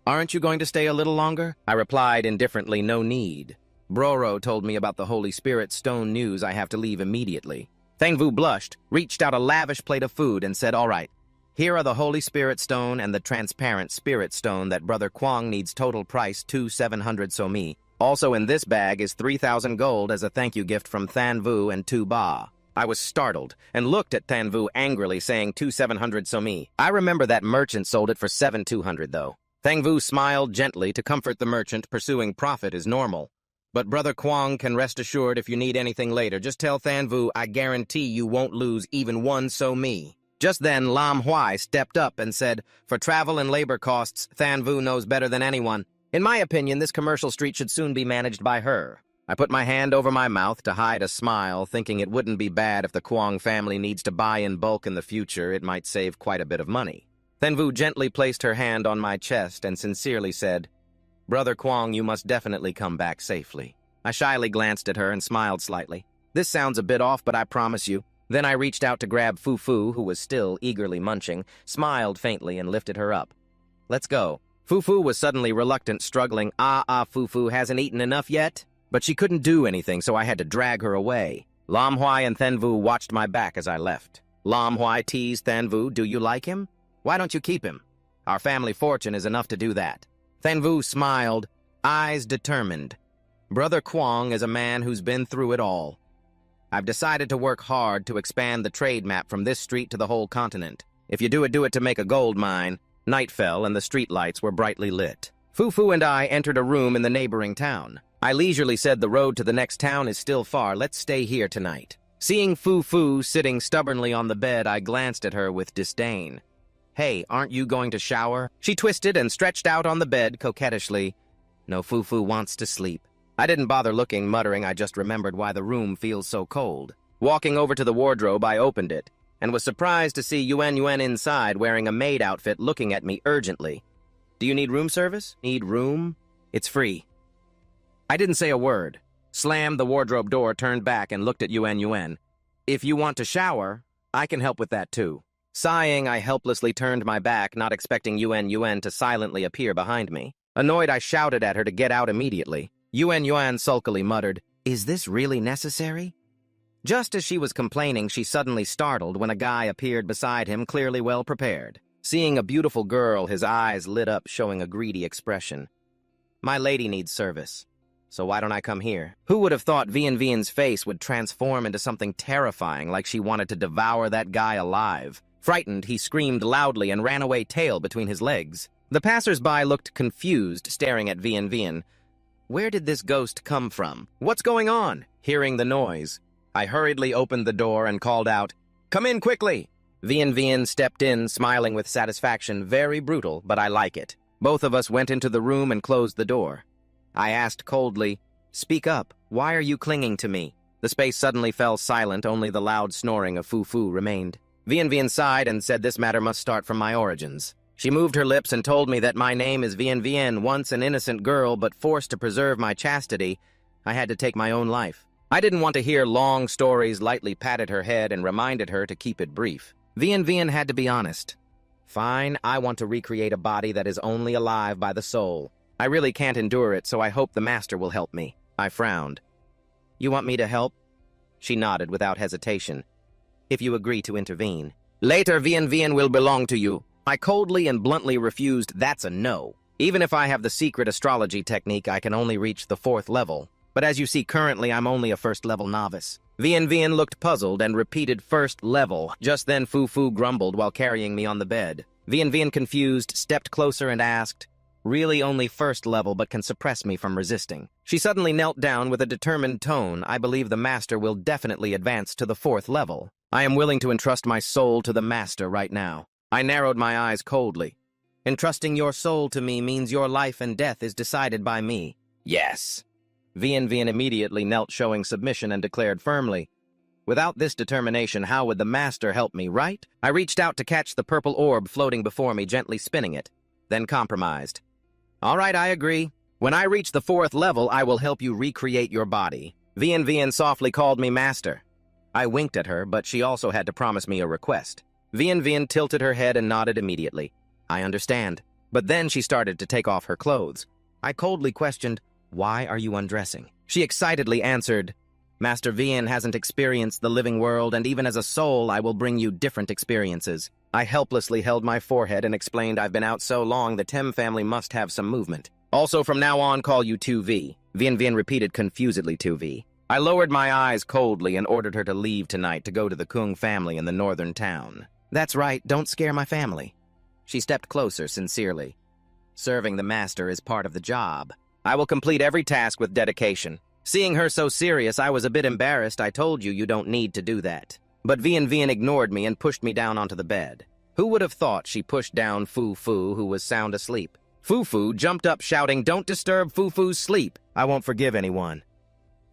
aren't you going to stay a little longer?" I replied indifferently, "No need. Proro told me about the Holy Spirit Stone news. I have to leave immediately." Thang Vu blushed, reached out a lavish plate of food, and said, "All right, here are the Holy Spirit Stone and the transparent Spirit Stone that Brother Kwong needs, total price 2,700 somi. Also in this bag is 3,000 gold as a thank you gift from Than Vu and Tu Ba." I was startled and looked at Than Vu angrily, saying 2,700 somi. I remember that merchant sold it for 7,200 though. Thang Vu smiled gently to comfort the merchant. Pursuing profit is normal. But Brother Kwong can rest assured, if you need anything later, just tell Than Vu I guarantee you won't lose even one somi. Just then, Lam Huai stepped up and said, "For travel and labor costs, Than Vu knows better than anyone. In my opinion, this commercial street should soon be managed by her." I put my hand over my mouth to hide a smile, thinking it wouldn't be bad if the Kwong family needs to buy in bulk in the future. It might save quite a bit of money. Than Vu gently placed her hand on my chest and sincerely said, "Brother Kwong, you must definitely come back safely." I shyly glanced at her and smiled slightly. "This sounds a bit off, but I promise you." Then I reached out to grab Fu Fu, who was still eagerly munching, smiled faintly, and lifted her up. "Let's go." Fu Fu was suddenly reluctant, struggling. Fu Fu hasn't eaten enough yet?" But she couldn't do anything, so I had to drag her away. Lam Huai and Than Vu watched my back as I left. Lam Huai teased Than Vu, "Do you like him? Why don't you keep him? Our family fortune is enough to do that." Than Vu smiled, eyes determined. "Brother Kwong is a man who's been through it all. I've decided to work hard to expand the trade map from this street to the whole continent. If you do it to make a gold mine." Night fell and the street lights were brightly lit. Fu Fu and I entered a room in the neighboring town. I leisurely said, "The road to the next town is still far. Let's stay here tonight." Seeing Fu Fu sitting stubbornly on the bed, I glanced at her with disdain. "Hey, aren't you going to shower?" She twisted and stretched out on the bed coquettishly. "No, Fu Fu wants to sleep." I didn't bother looking, muttering I just remembered why the room feels so cold. Walking over to the wardrobe, I opened it, and was surprised to see Yuan Yuan inside wearing a maid outfit, looking at me urgently. "Do you need room service?" "Need room? It's free." I didn't say a word, slammed the wardrobe door, turned back, and looked at Yuan Yuan. "If you want to shower, I can help with that too." Sighing, I helplessly turned my back, not expecting Yuan Yuan to silently appear behind me. Annoyed, I shouted at her to get out immediately. Yuan Yuan sulkily muttered, "Is this really necessary?" Just as she was complaining, she suddenly startled when a guy appeared beside him, clearly well prepared. Seeing a beautiful girl, his eyes lit up, showing a greedy expression. "My lady needs service, so why don't I come here?" Who would have thought Vian's face would transform into something terrifying, like she wanted to devour that guy alive? Frightened, he screamed loudly and ran away, tail between his legs. The passers-by looked confused, staring at Vian. Where did this ghost come from? What's going on? Hearing the noise, I hurriedly opened the door and called out, "Come in quickly!" Vian stepped in, smiling with satisfaction. Very brutal, but I like it. Both of us went into the room and closed the door. I asked coldly, "Speak up. Why are you clinging to me?" The space suddenly fell silent. Only the loud snoring of Fu Fu remained. Vian sighed and said this matter must start from my origins. She moved her lips and told me that my name is Vian, once an innocent girl, but forced to preserve my chastity, I had to take my own life. I didn't want to hear long stories, lightly patted her head and reminded her to keep it brief. Vian had to be honest. "Fine, I want to recreate a body that is only alive by the soul. I really can't endure it, so I hope the master will help me." I frowned. "You want me to help?" She nodded without hesitation. "If you agree to intervene." Later, Vian will belong to you. I coldly and bluntly refused. That's a no. Even if I have the secret astrology technique, I can only reach the 4th level. But as you see, currently I'm only a 1st level novice. Vian looked puzzled and repeated 1st level. Just then Fu grumbled while carrying me on the bed. Vian confused, stepped closer and asked, really only 1st level but can suppress me from resisting. She suddenly knelt down with a determined tone. I believe the master will definitely advance to the 4th level. I am willing to entrust my soul to the master right now. I narrowed my eyes coldly. Entrusting your soul to me means your life and death is decided by me. Yes. Vian immediately knelt, showing submission, and declared firmly, without this determination, how would the master help me, right? I reached out to catch the purple orb floating before me, gently spinning it, then compromised. All right, I agree. When I reach the 4th level, I will help you recreate your body. Vian softly called me master. I winked at her, but she also had to promise me a request. Vian tilted her head and nodded immediately. I understand. But then she started to take off her clothes. I coldly questioned, why are you undressing? She excitedly answered, Master Vian hasn't experienced the living world, and even as a soul, I will bring you different experiences. I helplessly held my forehead and explained I've been out so long the Tem family must have some movement. Also, from now on, call you 2V. Vian repeated confusedly 2V. I lowered my eyes coldly and ordered her to leave tonight to go to the Kung family in the northern town. That's right, don't scare my family. She stepped closer sincerely. Serving the master is part of the job. I will complete every task with dedication. Seeing her so serious, I was a bit embarrassed. I told you don't need to do that. But Vian ignored me and pushed me down onto the bed. Who would have thought she pushed down Fu, who was sound asleep? Fu jumped up shouting, don't disturb Fu's sleep. I won't forgive anyone.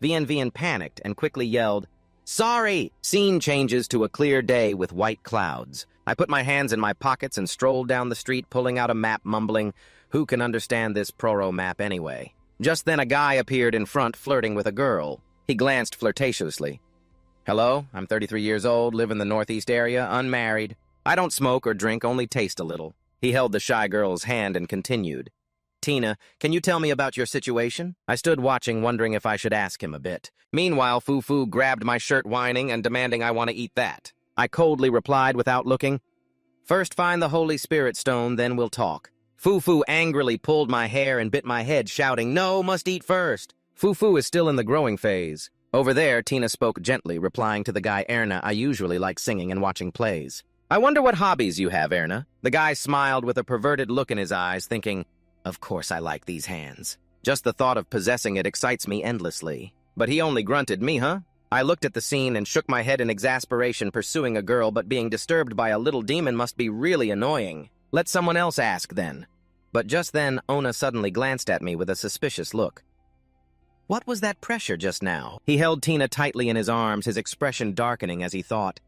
Vian panicked and quickly yelled, sorry! Scene changes to a clear day with white clouds. I put my hands in my pockets and strolled down the street, pulling out a map, mumbling, who can understand this Proro map anyway? Just then a guy appeared in front, flirting with a girl. He glanced flirtatiously. Hello, I'm 33 years old, live in the northeast area, unmarried. I don't smoke or drink, only taste a little. He held the shy girl's hand and continued. Tina, can you tell me about your situation? I stood watching, wondering if I should ask him a bit. Meanwhile, Fu grabbed my shirt, whining and demanding I want to eat that. I coldly replied without looking, first find the Holy Spirit stone, then we'll talk. Fu angrily pulled my hair and bit my head, shouting, no, must eat first. Fu is still in the growing phase. Over there, Tina spoke gently, replying to the guy, Erna, I usually like singing and watching plays. I wonder what hobbies you have, Erna. The guy smiled with a perverted look in his eyes, thinking, of course I like these hands. Just the thought of possessing it excites me endlessly. But he only grunted, me, huh? I looked at the scene and shook my head in exasperation. Pursuing a girl but being disturbed by a little demon must be really annoying. Let someone else ask, then. But just then, Ona suddenly glanced at me with a suspicious look. What was that pressure just now? He held Tina tightly in his arms, his expression darkening as he thought.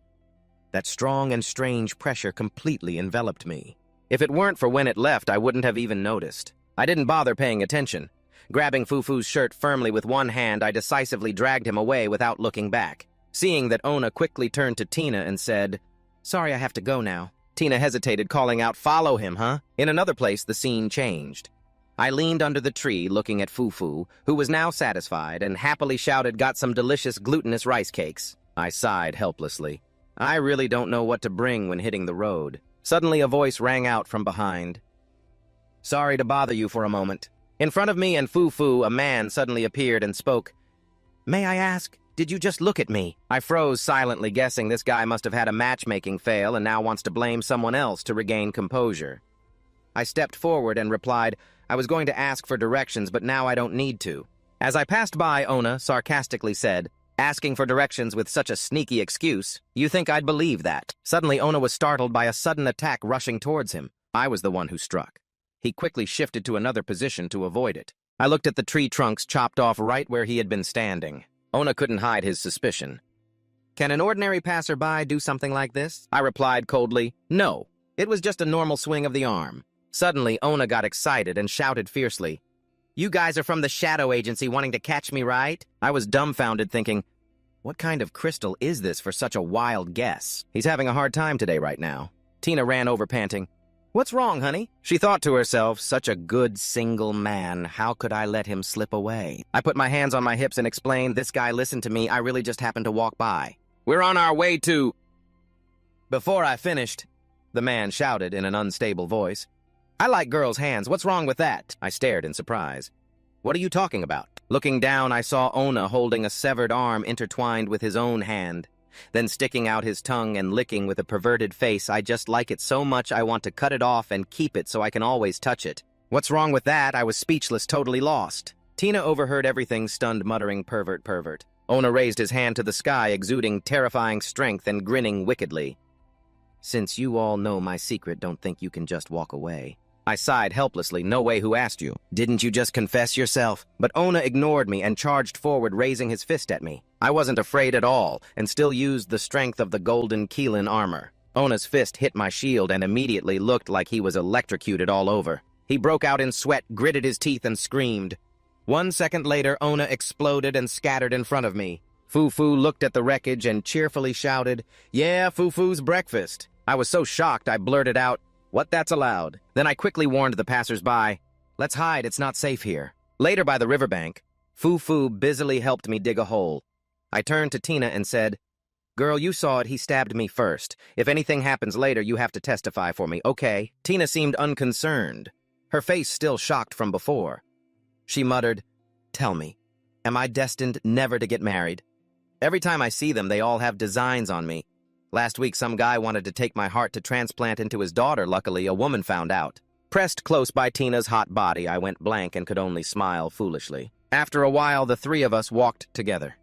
That strong and strange pressure completely enveloped me. If it weren't for when it left, I wouldn't have even noticed. I didn't bother paying attention. Grabbing Fu's shirt firmly with one hand, I decisively dragged him away without looking back. Seeing that, Ona quickly turned to Tina and said, sorry, I have to go now. Tina hesitated, calling out, follow him, huh? In another place, the scene changed. I leaned under the tree, looking at Fu, who was now satisfied, and happily shouted, got some delicious glutinous rice cakes. I sighed helplessly. I really don't know what to bring when hitting the road. Suddenly a voice rang out from behind. Sorry to bother you for a moment. In front of me and Fu, a man suddenly appeared and spoke. May I ask, did you just look at me? I froze silently, guessing this guy must have had a matchmaking fail and now wants to blame someone else to regain composure. I stepped forward and replied, I was going to ask for directions, but now I don't need to. As I passed by, Ona sarcastically said, asking for directions with such a sneaky excuse, you think I'd believe that? Suddenly, Ona was startled by a sudden attack rushing towards him. I was the one who struck. He quickly shifted to another position to avoid it. I looked at the tree trunks chopped off right where he had been standing. Ona couldn't hide his suspicion. Can an ordinary passerby do something like this? I replied coldly, no. It was just a normal swing of the arm. Suddenly, Ona got excited and shouted fiercely, you guys are from the Shadow Agency wanting to catch me, right? I was dumbfounded, thinking, what kind of crystal is this for such a wild guess? He's having a hard time today right now. Tina ran over panting. What's wrong, honey? She thought to herself, such a good single man, how could I let him slip away? I put my hands on my hips and explained, this guy listened to me, I really just happened to walk by. We're on our way to... Before I finished, the man shouted in an unstable voice. I like girls' hands. What's wrong with that? I stared in surprise. What are you talking about? Looking down, I saw Ona holding a severed arm intertwined with his own hand, then sticking out his tongue and licking with a perverted face. I just like it so much I want to cut it off and keep it so I can always touch it. What's wrong with that? I was speechless, totally lost. Tina overheard everything, stunned, muttering, "Pervert, pervert." Ona raised his hand to the sky, exuding terrifying strength and grinning wickedly. Since you all know my secret, don't think you can just walk away. I sighed helplessly. No way, who asked you? Didn't you just confess yourself? But Ona ignored me and charged forward, raising his fist at me. I wasn't afraid at all, and still used the strength of the golden Keelan armor. Ona's fist hit my shield and immediately looked like he was electrocuted all over. He broke out in sweat, gritted his teeth, and screamed. 1 second later, Ona exploded and scattered in front of me. Fufu looked at the wreckage and cheerfully shouted, "Yeah, Fufu's breakfast." I was so shocked I blurted out, "What, that's allowed?" Then I quickly warned the passers-by, "Let's hide, it's not safe here." Later by the riverbank, Fufu busily helped me dig a hole. I turned to Tina and said, "Girl, you saw it, he stabbed me first. If anything happens later, you have to testify for me, okay?" Tina seemed unconcerned, her face still shocked from before. She muttered, "Tell me, am I destined never to get married? Every time I see them, they all have designs on me. Last week, some guy wanted to take my heart to transplant into his daughter. Luckily, a woman found out." Pressed close by Tina's hot body, I went blank and could only smile foolishly. After a while, the three of us walked together.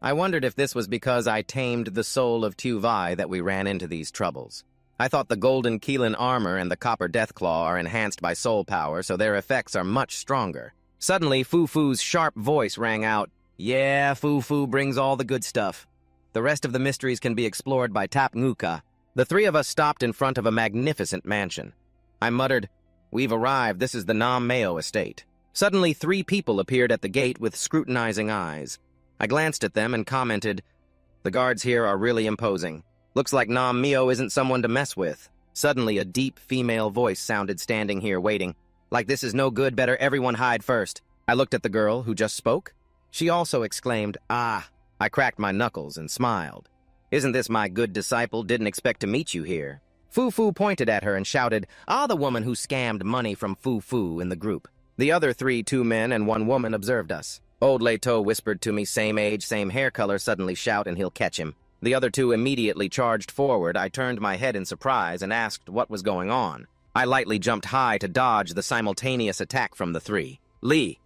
I wondered if this was because I tamed the soul of Tu Vai that we ran into these troubles. I thought the golden Keelan armor and the copper Deathclaw are enhanced by soul power, so their effects are much stronger. Suddenly, Fufu's sharp voice rang out, "Yeah, Fufu brings all the good stuff. The rest of the mysteries can be explored by Tap Nguka." The three of us stopped in front of a magnificent mansion. I muttered, "We've arrived. This is the Nam Meo estate." Suddenly, 3 people appeared at the gate with scrutinizing eyes. I glanced at them and commented, "The guards here are really imposing. Looks like Nam Meo isn't someone to mess with." Suddenly, a deep female voice sounded standing here waiting. "Like this is no good, better everyone hide first." I looked at the girl who just spoke. She also exclaimed, "Ah." I cracked my knuckles and smiled. "Isn't this my good disciple? Didn't expect to meet you here." Fufu pointed at her and shouted, "Ah, the woman who scammed money from Fufu in the group." The other 3, 2 men and 1 woman, observed us. Old Leto whispered to me, "Same age, same hair color, suddenly shout and he'll catch him." The other 2 immediately charged forward. I turned my head in surprise and asked what was going on. I lightly jumped high to dodge the simultaneous attack from the 3. Lee.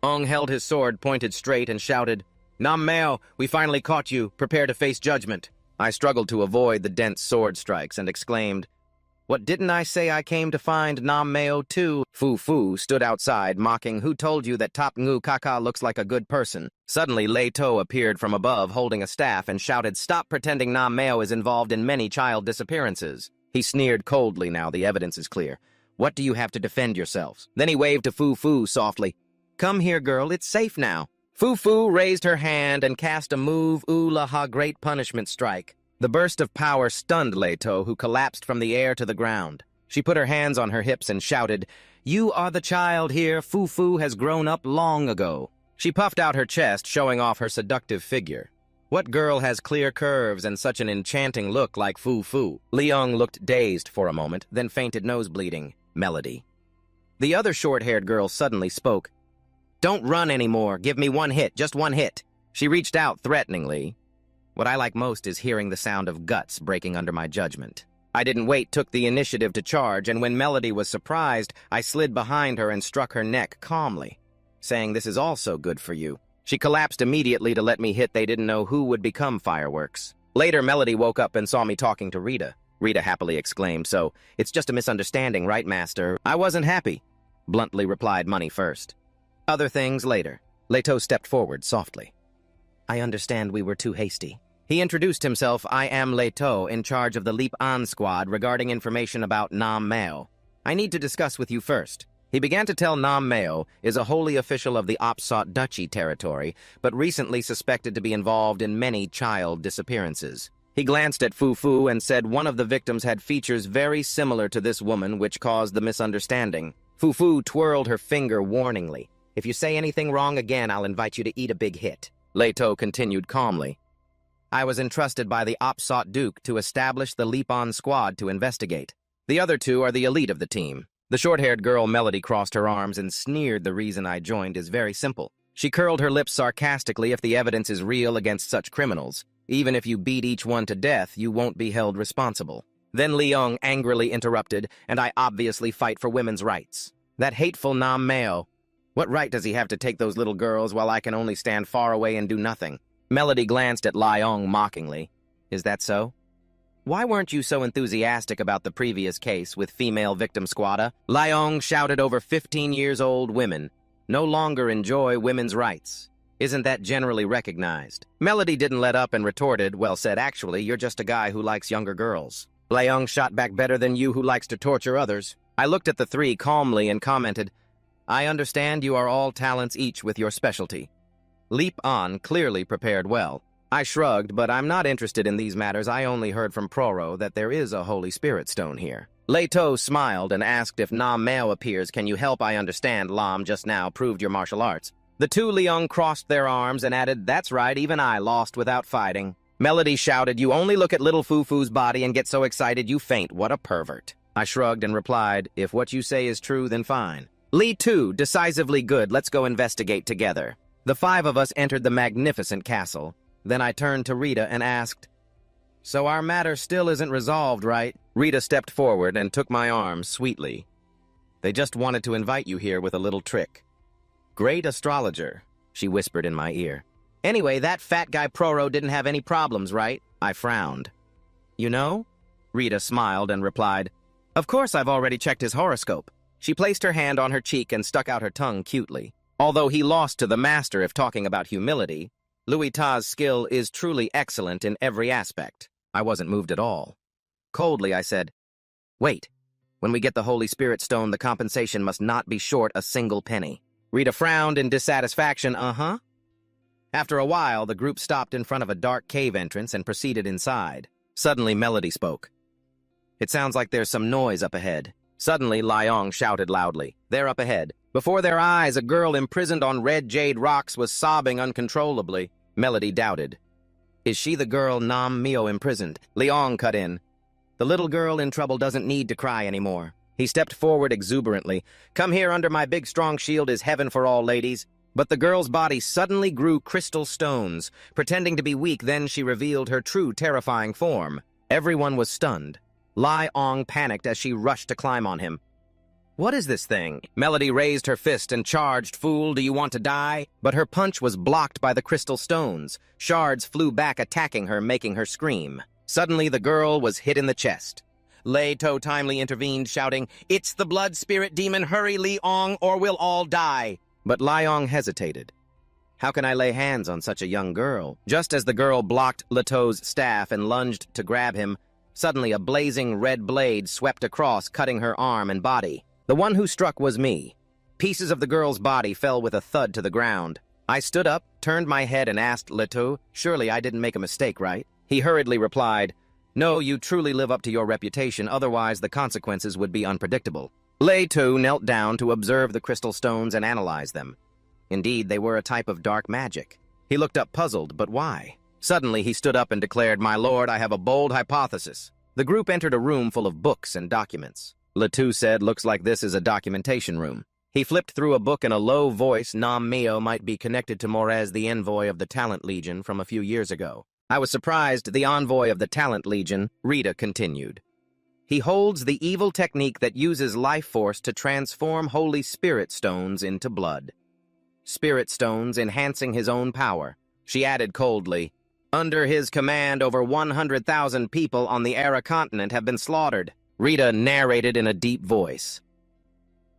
Ong held his sword pointed straight and shouted, "Nam Meo, we finally caught you. Prepare to face judgment." I struggled to avoid the dense sword strikes and exclaimed, "What, didn't I say I came to find Nam Meo too?" Fufu stood outside, mocking, "Who told you that Top Ngu Kaka looks like a good person?" Suddenly, Leto appeared from above holding a staff and shouted, "Stop pretending Nam Meo is involved in many child disappearances." He sneered coldly. "Now the evidence is clear. What do you have to defend yourselves?" Then he waved to Fufu softly. "Come here, girl. It's safe now." Fufu raised her hand and cast a move, Ulaha Great Punishment Strike. The burst of power stunned Leto, who collapsed from the air to the ground. She put her hands on her hips and shouted, "You are the child here. Fufu has grown up long ago." She puffed out her chest, showing off her seductive figure. What girl has clear curves and such an enchanting look like Fufu? Leong looked dazed for a moment, then fainted, nose bleeding. Melody. The other short-haired girl suddenly spoke. "Don't run anymore. Give me 1 hit, just 1 hit." She reached out threateningly. What I like most is hearing the sound of guts breaking under my judgment. I didn't wait, took the initiative to charge, and when Melody was surprised, I slid behind her and struck her neck calmly, saying, "This is also good for you." She collapsed immediately to let me hit. They didn't know who would become fireworks. Later, Melody woke up and saw me talking to Rita. Rita happily exclaimed, "So, it's just a misunderstanding, right, Master?" I wasn't happy, bluntly replied, "Money first. Other things later." Leto stepped forward softly. "I understand we were too hasty." He introduced himself. "I am Leto, in charge of the Leap On squad regarding information about Nam Meo. I need to discuss with you first." He began to tell Nam Meo is a holy official of the Opsot Duchy territory, but recently suspected to be involved in many child disappearances. He glanced at Fufu and said one of the victims had features very similar to this woman, which caused the misunderstanding. Fufu twirled her finger warningly. "If you say anything wrong again, I'll invite you to eat a big hit." Leto continued calmly. I was entrusted by the Opsot Duke to establish the Leap-On Squad to investigate. The other two are the elite of the team. The short-haired girl Melody crossed her arms and sneered. The reason I joined is very simple. She curled her lips sarcastically. If the evidence is real against such criminals, even if you beat each one to death, you won't be held responsible. Then Leong angrily interrupted, and I obviously fight for women's rights. That hateful Nam Meo. What right does he have to take those little girls while I can only stand far away and do nothing? Melody glanced at Leong mockingly. Is that so? Why weren't you so enthusiastic about the previous case with female victim squatter? Leong shouted. Over 15-years-old women no longer enjoy women's rights. Isn't that generally recognized? Melody didn't let up and retorted, well said, actually, you're just a guy who likes younger girls. Leong shot back, better than you who likes to torture others. I looked at the three calmly and commented, I understand you are all talents each with your specialty. Leap On clearly prepared well. I shrugged, but I'm not interested in these matters. I only heard from Proro that there is a Holy Spirit stone here. Leto smiled and asked if Nam Meo appears. Can you help? I understand Lam just now proved your martial arts. The two Leong crossed their arms and added, that's right, even I lost without fighting. Melody shouted, you only look at little Fufu's body and get so excited you faint. What a pervert. I shrugged and replied, if what you say is true, then fine. Li too, decisively good. Let's go investigate together. The five of us entered the magnificent castle. Then I turned to Rita and asked, so our matter still isn't resolved, right? Rita stepped forward and took my arm sweetly. They just wanted to invite you here with a little trick. Great astrologer, she whispered in my ear. Anyway, that fat guy Proro didn't have any problems, right? I frowned. You know? Rita smiled and replied, of course I've already checked his horoscope. She placed her hand on her cheek and stuck out her tongue cutely. Although he lost to the master if talking about humility, Louis Ta's skill is truly excellent in every aspect. I wasn't moved at all. Coldly, I said, wait. When we get the Holy Spirit stone, the compensation must not be short a single penny. Rita frowned in dissatisfaction. After a while, the group stopped in front of a dark cave entrance and proceeded inside. Suddenly, Melody spoke. It sounds like there's some noise up ahead. Suddenly, Leong shouted loudly. They're up ahead. Before their eyes, a girl imprisoned on red jade rocks was sobbing uncontrollably. Melody doubted. Is she the girl Nam Meo imprisoned? Leong cut in. The little girl in trouble doesn't need to cry anymore. He stepped forward exuberantly. Come here under my big strong shield is heaven for all ladies. But the girl's body suddenly grew crystal stones. Pretending to be weak, then she revealed her true terrifying form. Everyone was stunned. Leong panicked as she rushed to climb on him. What is this thing? Melody raised her fist and charged. Fool, do you want to die? But her punch was blocked by the crystal stones. Shards flew back, attacking her, making her scream. Suddenly, the girl was hit in the chest. Leto timely intervened, shouting, it's the blood spirit demon, hurry Leong, or we'll all die. But Leong hesitated. How can I lay hands on such a young girl? Just as the girl blocked Leto's staff and lunged to grab him, suddenly a blazing red blade swept across, cutting her arm and body. The one who struck was me. Pieces of the girl's body fell with a thud to the ground. I stood up, turned my head, and asked Leto, surely I didn't make a mistake, right? He hurriedly replied, no, you truly live up to your reputation, otherwise the consequences would be unpredictable. Leto knelt down to observe the crystal stones and analyze them. Indeed, they were a type of dark magic. He looked up puzzled, but why? Suddenly he stood up and declared, my lord, I have a bold hypothesis. The group entered a room full of books and documents. Leto said, looks like this is a documentation room. He flipped through a book in a low voice. Nam Meo might be connected to Morez, the envoy of the Talent Legion from a few years ago. I was surprised. The envoy of the Talent Legion, Rita continued. He holds the evil technique that uses life force to transform Holy Spirit stones into blood. Spirit stones enhancing his own power. She added coldly, under his command, over 100,000 people on the Era continent have been slaughtered. Rita narrated in a deep voice.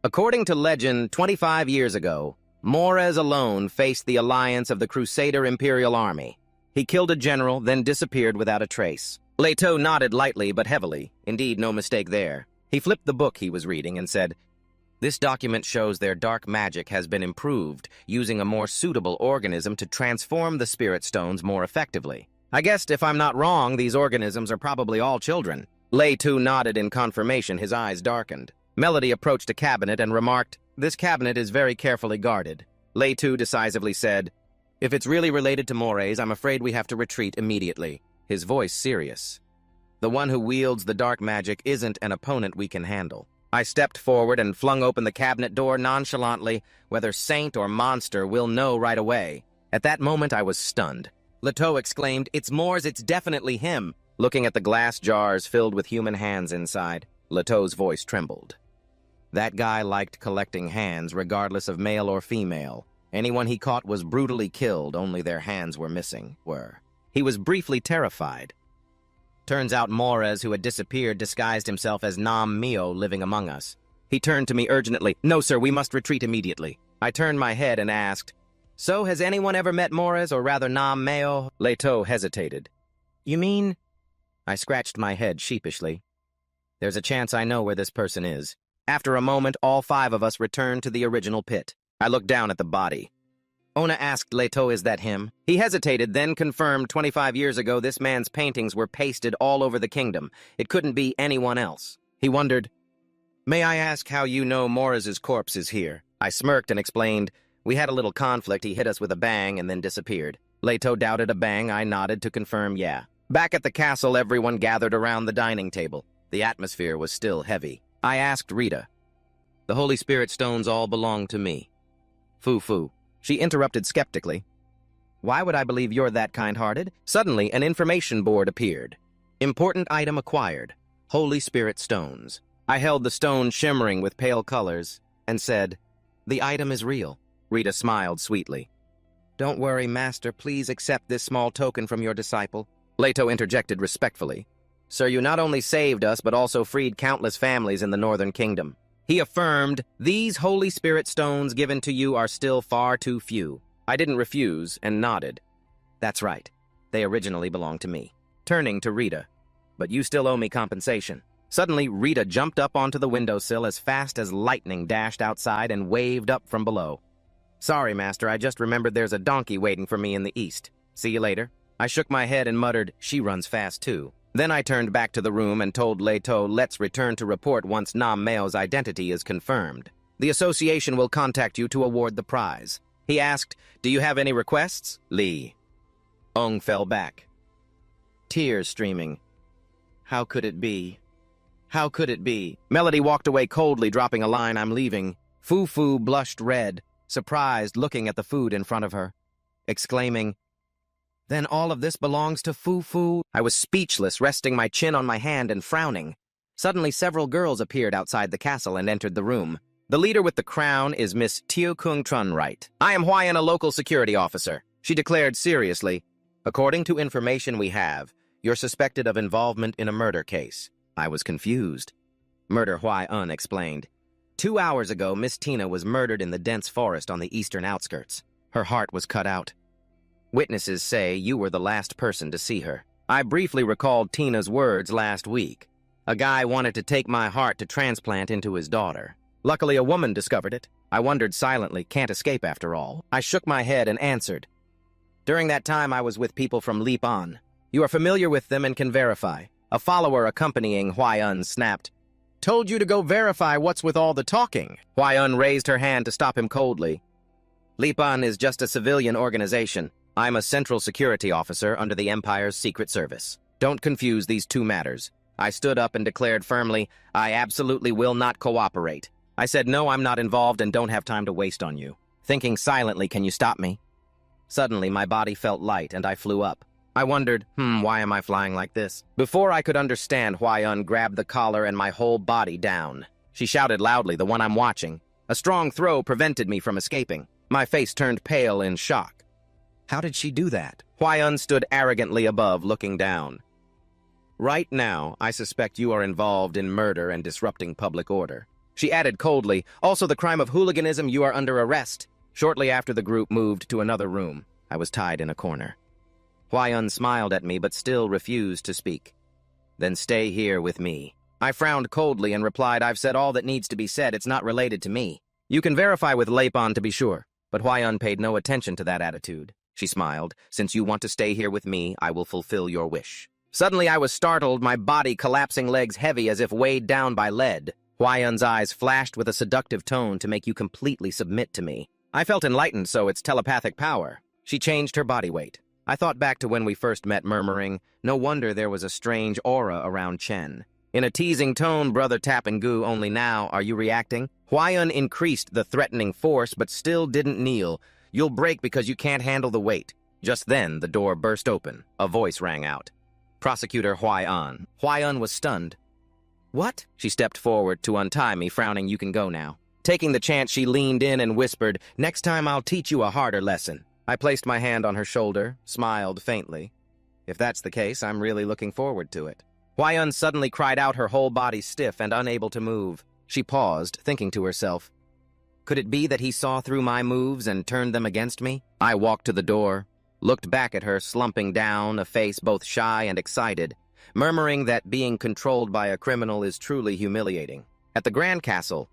According to legend, 25 years ago, Morez alone faced the alliance of the Crusader Imperial Army. He killed a general, then disappeared without a trace. Leto nodded lightly but heavily. Indeed, no mistake there. He flipped the book he was reading and said, this document shows their dark magic has been improved, using a more suitable organism to transform the spirit stones more effectively. I guessed if I'm not wrong, these organisms are probably all children. Leto nodded in confirmation, his eyes darkened. Melody approached a cabinet and remarked, this cabinet is very carefully guarded. Leto decisively said, If it's really related to mores, I'm afraid we have to retreat immediately. His voice serious. The one who wields the dark magic isn't an opponent we can handle. I stepped forward and flung open the cabinet door nonchalantly. Whether saint or monster, we'll know right away. At that moment, I was stunned. Leto exclaimed, "It's Mors, it's definitely him!" Looking at the glass jars filled with human hands inside, Leto's voice trembled. That guy liked collecting hands, regardless of male or female. Anyone he caught was brutally killed, only their hands were missing. He was briefly terrified. Turns out Mores, who had disappeared, disguised himself as Nam Mio living among us. He turned to me urgently. "No, sir, we must retreat immediately." I turned my head and asked, "So, has anyone ever met Mores, or rather Nam Meo?" Leto hesitated. "You mean?" I scratched my head sheepishly. "There's a chance I know where this person is." After a moment, all 5 of us returned to the original pit. I looked down at the body. Ona asked Leto, "Is that him?" He hesitated, then confirmed 25 years ago this man's paintings were pasted all over the kingdom. It couldn't be anyone else. He wondered, "May I ask how you know Morris's corpse is here?" I smirked and explained, "We had a little conflict. He hit us with a bang and then disappeared." Leto doubted a bang. I nodded to confirm yeah. Back at the castle, everyone gathered around the dining table. The atmosphere was still heavy. I asked Rita. "The Holy Spirit stones all belong to me." "Foo-foo." She interrupted skeptically. "Why would I believe you're that kind-hearted?" Suddenly, an information board appeared. Important item acquired. Holy Spirit stones. I held the stone shimmering with pale colors and said, "The item is real." Rita smiled sweetly. "Don't worry, Master. Please accept this small token from your disciple." Leto interjected respectfully. "Sir, you not only saved us, but also freed countless families in the Northern Kingdom." He affirmed, "These Holy Spirit stones given to you are still far too few." I didn't refuse and nodded. "That's right. They originally belonged to me." Turning to Rita. "But you still owe me compensation." Suddenly, Rita jumped up onto the windowsill as fast as lightning dashed outside and waved up from below. "Sorry, Master, I just remembered there's a donkey waiting for me in the east. See you later." I shook my head and muttered, "She runs fast too." Then I turned back to the room and told Leto, "Let's return to report once Nam Meo's identity is confirmed. The association will contact you to award the prize." He asked, "Do you have any requests?" Lee. Ong fell back, tears streaming. "How could it be? How could it be?" Melody walked away coldly, dropping a line, "I'm leaving." Foo-Foo blushed red, surprised, looking at the food in front of her, exclaiming, "Then all of this belongs to Foo-Foo?" I was speechless, resting my chin on my hand and frowning. Suddenly, several girls appeared outside the castle and entered the room. The leader with the crown is Miss Teo Kung Trun Wright. "I am Hwaian, a local security officer," she declared seriously. "According to information we have, you're suspected of involvement in a murder case." I was confused. Murder Hwaian explained. 2 hours ago, Miss Tina was murdered in the dense forest on the eastern outskirts. Her heart was cut out. Witnesses say you were the last person to see her. I briefly recalled Tina's words last week. A guy wanted to take my heart to transplant into his daughter. Luckily, a woman discovered it. I wondered silently, can't escape after all. I shook my head and answered. "During that time, I was with people from Lipan. You are familiar with them and can verify." A follower accompanying Hwaian snapped, "Told you to go verify what's with all the talking." Hwaian raised her hand to stop him coldly. "Lipan is just a civilian organization. I'm a central security officer under the Empire's Secret Service. Don't confuse these two matters." I stood up and declared firmly, "I absolutely will not cooperate." I said, "No, I'm not involved and don't have time to waste on you." Thinking silently, "Can you stop me?" Suddenly, my body felt light and I flew up. I wondered, why am I flying like this? Before I could understand, Hwaian grabbed the collar and my whole body down. She shouted loudly, "The one I'm watching." A strong throw prevented me from escaping. My face turned pale in shock. How did she do that? Hwaian stood arrogantly above, looking down. "Right now, I suspect you are involved in murder and disrupting public order." She added coldly, "Also the crime of hooliganism, you are under arrest." Shortly after, the group moved to another room. I was tied in a corner. Hwaian smiled at me but still refused to speak. "Then stay here with me." I frowned coldly and replied, "I've said all that needs to be said. It's not related to me. You can verify with Leipan to be sure." But Hwaian paid no attention to that attitude. She smiled. "Since you want to stay here with me, I will fulfill your wish." Suddenly I was startled, my body collapsing, legs heavy as if weighed down by lead. Hwaian's eyes flashed with a seductive tone to make you completely submit to me. I felt enlightened, so it's telepathic power. She changed her body weight. I thought back to when we first met, murmuring, no wonder there was a strange aura around Chen. In a teasing tone, Brother Tap and Goo, only now are you reacting? Huayan increased the threatening force, but still didn't kneel. You'll break because you can't handle the weight. Just then, the door burst open. A voice rang out. Prosecutor Huayan. Huayan was stunned. What? She stepped forward to untie me, frowning, you can go now. Taking the chance, she leaned in and whispered, next time I'll teach you a harder lesson. I placed my hand on her shoulder, smiled faintly. If that's the case, I'm really looking forward to it. Huayan suddenly cried out, her whole body stiff and unable to move. She paused, thinking to herself, could it be that he saw through my moves and turned them against me? I walked to the door, looked back at her, slumping down, a face both shy and excited, murmuring that being controlled by a criminal is truly humiliating. At the Grand Castle,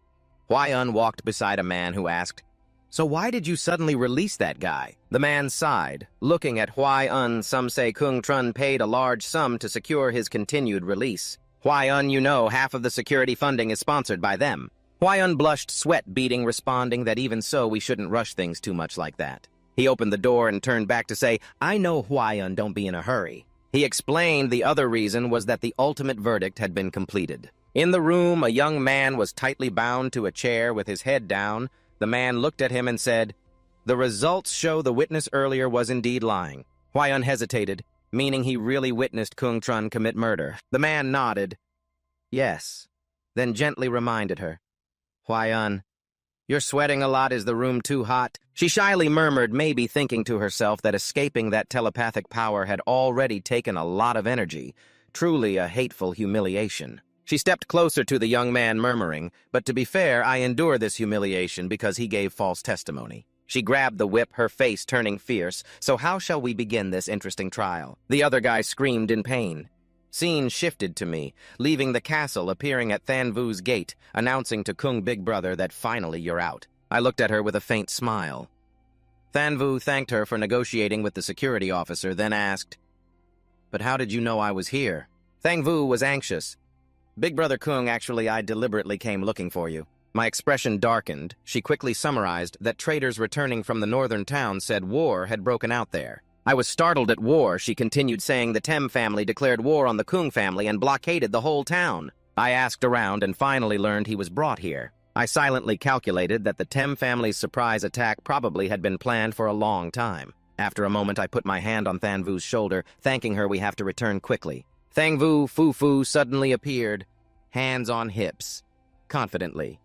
Huayan walked beside a man who asked, so why did you suddenly release that guy? The man sighed. Looking at Huayan, some say Kung Trun paid a large sum to secure his continued release. Huayan, you know, half of the security funding is sponsored by them. Huayan blushed, sweat beading, responding that even so we shouldn't rush things too much like that. He opened the door and turned back to say, I know, Huayan, don't be in a hurry. He explained the other reason was that the ultimate verdict had been completed. In the room, a young man was tightly bound to a chair with his head down. The man looked at him and said, the results show the witness earlier was indeed lying. Huayan hesitated, meaning he really witnessed Kung Trun commit murder. The man nodded. Yes. Then gently reminded her, Huayan, you're sweating a lot. Is the room too hot? She shyly murmured, maybe thinking to herself that escaping that telepathic power had already taken a lot of energy. Truly a hateful humiliation. She stepped closer to the young man, murmuring, but to be fair, I endure this humiliation because he gave false testimony. She grabbed the whip, her face turning fierce. So how shall we begin this interesting trial? The other guy screamed in pain. Scene shifted to me, leaving the castle, appearing at Thanvu's gate, announcing to Kung Big Brother that finally you're out. I looked at her with a faint smile. Thanvu thanked her for negotiating with the security officer, then asked, but how did you know I was here? Thanvu was anxious. Big Brother Kung, actually, I deliberately came looking for you. My expression darkened. She quickly summarized that traders returning from the northern town said war had broken out there. I was startled at war, she continued, saying the Tem family declared war on the Kung family and blockaded the whole town. I asked around and finally learned he was brought here. I silently calculated that the Tem family's surprise attack probably had been planned for a long time. After a moment, I put my hand on Thanvu's shoulder, thanking her we have to return quickly. Thangvu Fufu suddenly appeared, hands on hips, confidently.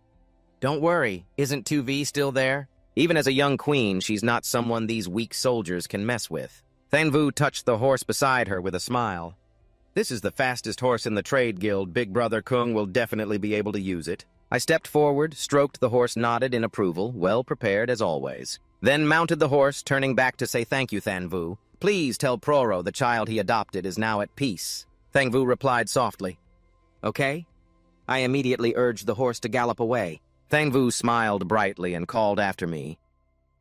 Don't worry, isn't 2V still there? Even as a young queen, she's not someone these weak soldiers can mess with. Thanvu touched the horse beside her with a smile. This is the fastest horse in the trade guild. Big Brother Kung will definitely be able to use it. I stepped forward, stroked the horse, nodded in approval, well prepared as always. Then mounted the horse, turning back to say thank you, Thanvu. Please tell Proro the child he adopted is now at peace. Thanvu replied softly. Okay? I immediately urged the horse to gallop away. Thanvu smiled brightly and called after me.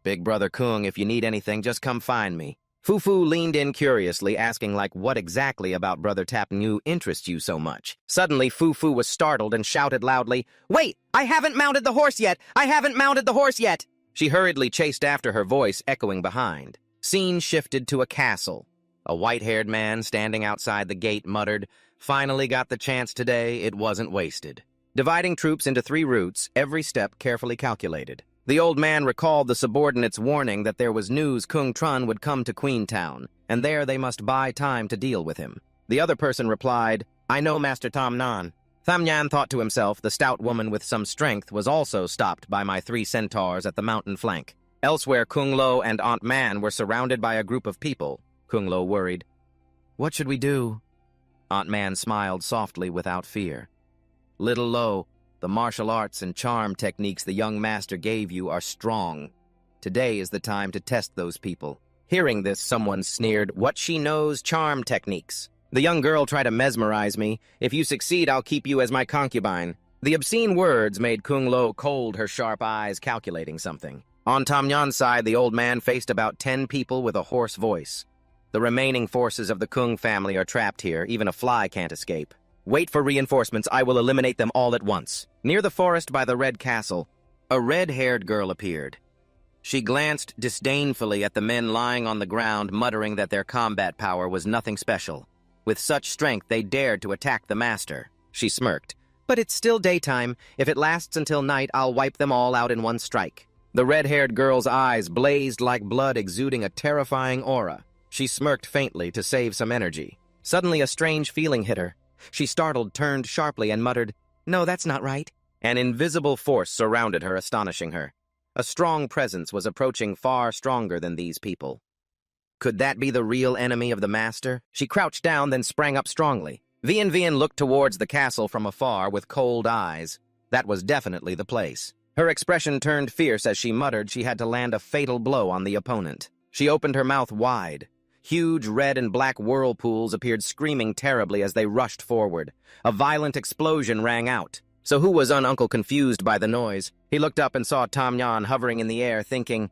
Big Brother Kung, if you need anything, just come find me. Fufu leaned in curiously, asking like what exactly about Brother Tap Ngu interests you so much. Suddenly, Fufu was startled and shouted loudly, Wait! I haven't mounted the horse yet! I haven't mounted the horse yet! She hurriedly chased after her, voice echoing behind. Scene shifted to a castle. A white-haired man standing outside the gate muttered, Finally got the chance today, it wasn't wasted. Dividing troops into 3 routes, every step carefully calculated. The old man recalled the subordinates' warning that there was news Kung Trun would come to Queentown, and there they must buy time to deal with him. The other person replied, I know, Master Tam Nan. Tham Nhan thought to himself, the stout woman with some strength was also stopped by my 3 centaurs at the mountain flank. Elsewhere, Kung Lo and Aunt Man were surrounded by a group of people. Kung Lo worried. What should we do? Aunt Man smiled softly without fear. Little Lo, the martial arts and charm techniques the young master gave you are strong. Today is the time to test those people. Hearing this, someone sneered, What she knows, charm techniques. The young girl tried to mesmerize me. If you succeed, I'll keep you as my concubine. The obscene words made Kung Lo cold, her sharp eyes calculating something. On Tam Nhan's side, the old man faced about 10 people with a hoarse voice. The remaining forces of the Kung family are trapped here. Even a fly can't escape. Wait for reinforcements. I will eliminate them all at once. Near the forest by the Red Castle, a red-haired girl appeared. She glanced disdainfully at the men lying on the ground, muttering that their combat power was nothing special. With such strength, they dared to attack the master. She smirked. But it's still daytime. If it lasts until night, I'll wipe them all out in one strike. The red-haired girl's eyes blazed like blood, exuding a terrifying aura. She smirked faintly to save some energy. Suddenly, a strange feeling hit her. She startled, turned sharply, and muttered, "No, that's not right." An invisible force surrounded her, astonishing her. A strong presence was approaching, far stronger than these people. Could that be the real enemy of the master? She crouched down, then sprang up strongly. Vian looked towards the castle from afar with cold eyes. That was definitely the place. Her expression turned fierce as she muttered she had to land a fatal blow on the opponent. She opened her mouth wide. Huge red and black whirlpools appeared, screaming terribly as they rushed forward. A violent explosion rang out. So who was Uncle confused by the noise? He looked up and saw Tam Nhan hovering in the air, thinking,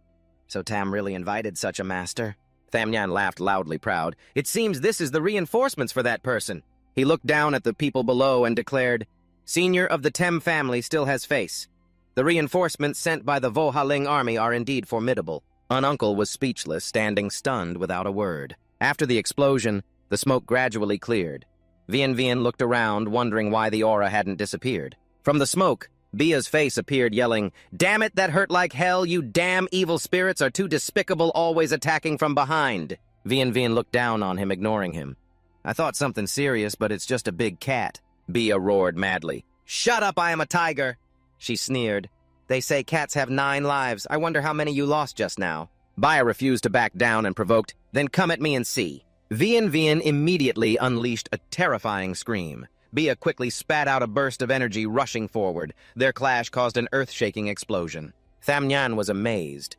"So Tam really invited such a master?" Tam Nhan laughed loudly, proud. "It seems this is the reinforcements for that person." He looked down at the people below and declared, "Senior of the Tem family still has face. The reinforcements sent by the Vohaling army are indeed formidable." Uncle was speechless, standing stunned without a word. After the explosion, the smoke gradually cleared. Vian looked around, wondering why the aura hadn't disappeared. From the smoke, Bia's face appeared, yelling, "Damn it, that hurt like hell! You damn evil spirits are too despicable, always attacking from behind!" Vian looked down on him, ignoring him. "I thought something serious, but it's just a big cat." Bia roared madly. "Shut up, I am a tiger!" She sneered. "They say cats have 9 lives. I wonder how many you lost just now." Bia refused to back down and provoked, "Then come at me and see." Vian immediately unleashed a terrifying scream. Bia quickly spat out a burst of energy, rushing forward. Their clash caused an earth-shaking explosion. Tam Nhan was amazed.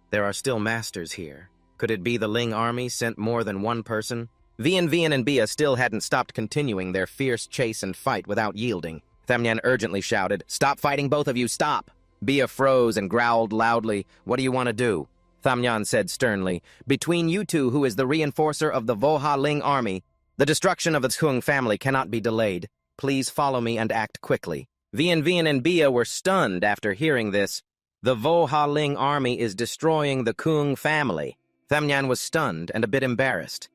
There are still masters here. Could it be the Ling army sent more than one person? Vian and Bia still hadn't stopped continuing their fierce chase and fight without yielding. Tam Nhan urgently shouted, "Stop fighting, both of you, stop!" Bia froze and growled loudly, "What do you want to do?" Tam Nhan said sternly, "Between you two, who is the reinforcer of the Vohaling army, the destruction of the Kung family cannot be delayed. Please follow me and act quickly." Vian and Bia were stunned after hearing this. The Vohaling army is destroying the Kung family. Tam Nhan was stunned and a bit embarrassed.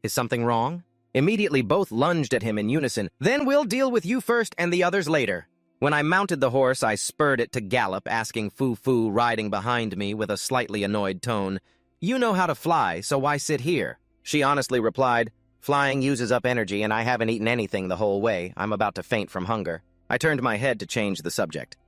Is something wrong? Immediately both lunged at him in unison. "Then we'll deal with you first and the others later." When I mounted the horse, I spurred it to gallop, asking Fu riding behind me with a slightly annoyed tone, "You know how to fly, so why sit here?" She honestly replied, "Flying uses up energy, and I haven't eaten anything the whole way. I'm about to faint from hunger." I turned my head to change the subject.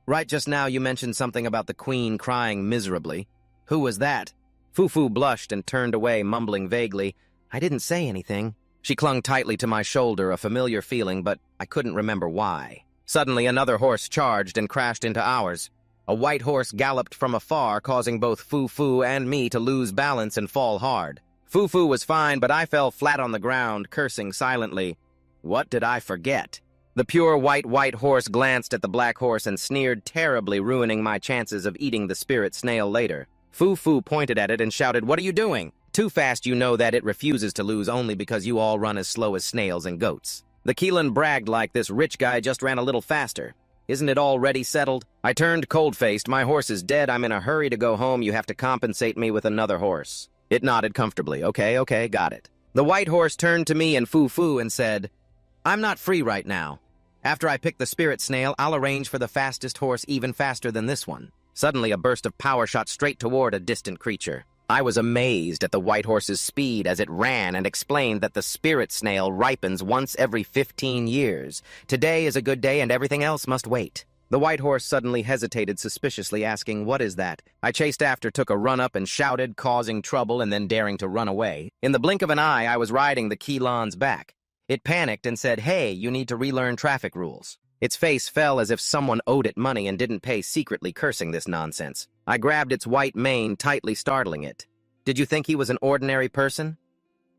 "Right just now you mentioned something about the queen crying miserably. Who was that?" Fu blushed and turned away, mumbling vaguely, "I didn't say anything." She clung tightly to my shoulder, a familiar feeling, but I couldn't remember why. Suddenly, another horse charged and crashed into ours. A white horse galloped from afar, causing both Fu and me to lose balance and fall hard. Fu was fine, but I fell flat on the ground, cursing silently. What did I forget? The pure white horse glanced at the black horse and sneered terribly, ruining my chances of eating the spirit snail later. Fu pointed at it and shouted, "What are you doing? Too fast, you know that it refuses to lose only because you all run as slow as snails and goats." The Keelan bragged like this rich guy just ran a little faster. Isn't it already settled? I turned cold-faced. "My horse is dead. I'm in a hurry to go home. You have to compensate me with another horse." It nodded comfortably. Okay, got it. The white horse turned to me and Fu and said, "I'm not free right now. After I pick the spirit snail, I'll arrange for the fastest horse even faster than this one." Suddenly, a burst of power shot straight toward a distant creature. I was amazed at the white horse's speed as it ran and explained that the spirit snail ripens once every 15 years. Today is a good day and everything else must wait. The white horse suddenly hesitated suspiciously, asking, "What is that?" I chased after, took a run up and shouted, causing trouble and then daring to run away. In the blink of an eye, I was riding the Keelan's back. It panicked and said, "Hey, you need to relearn traffic rules." Its face fell as if someone owed it money and didn't pay, secretly cursing this nonsense. I grabbed its white mane, tightly startling it. "Did you think he was an ordinary person?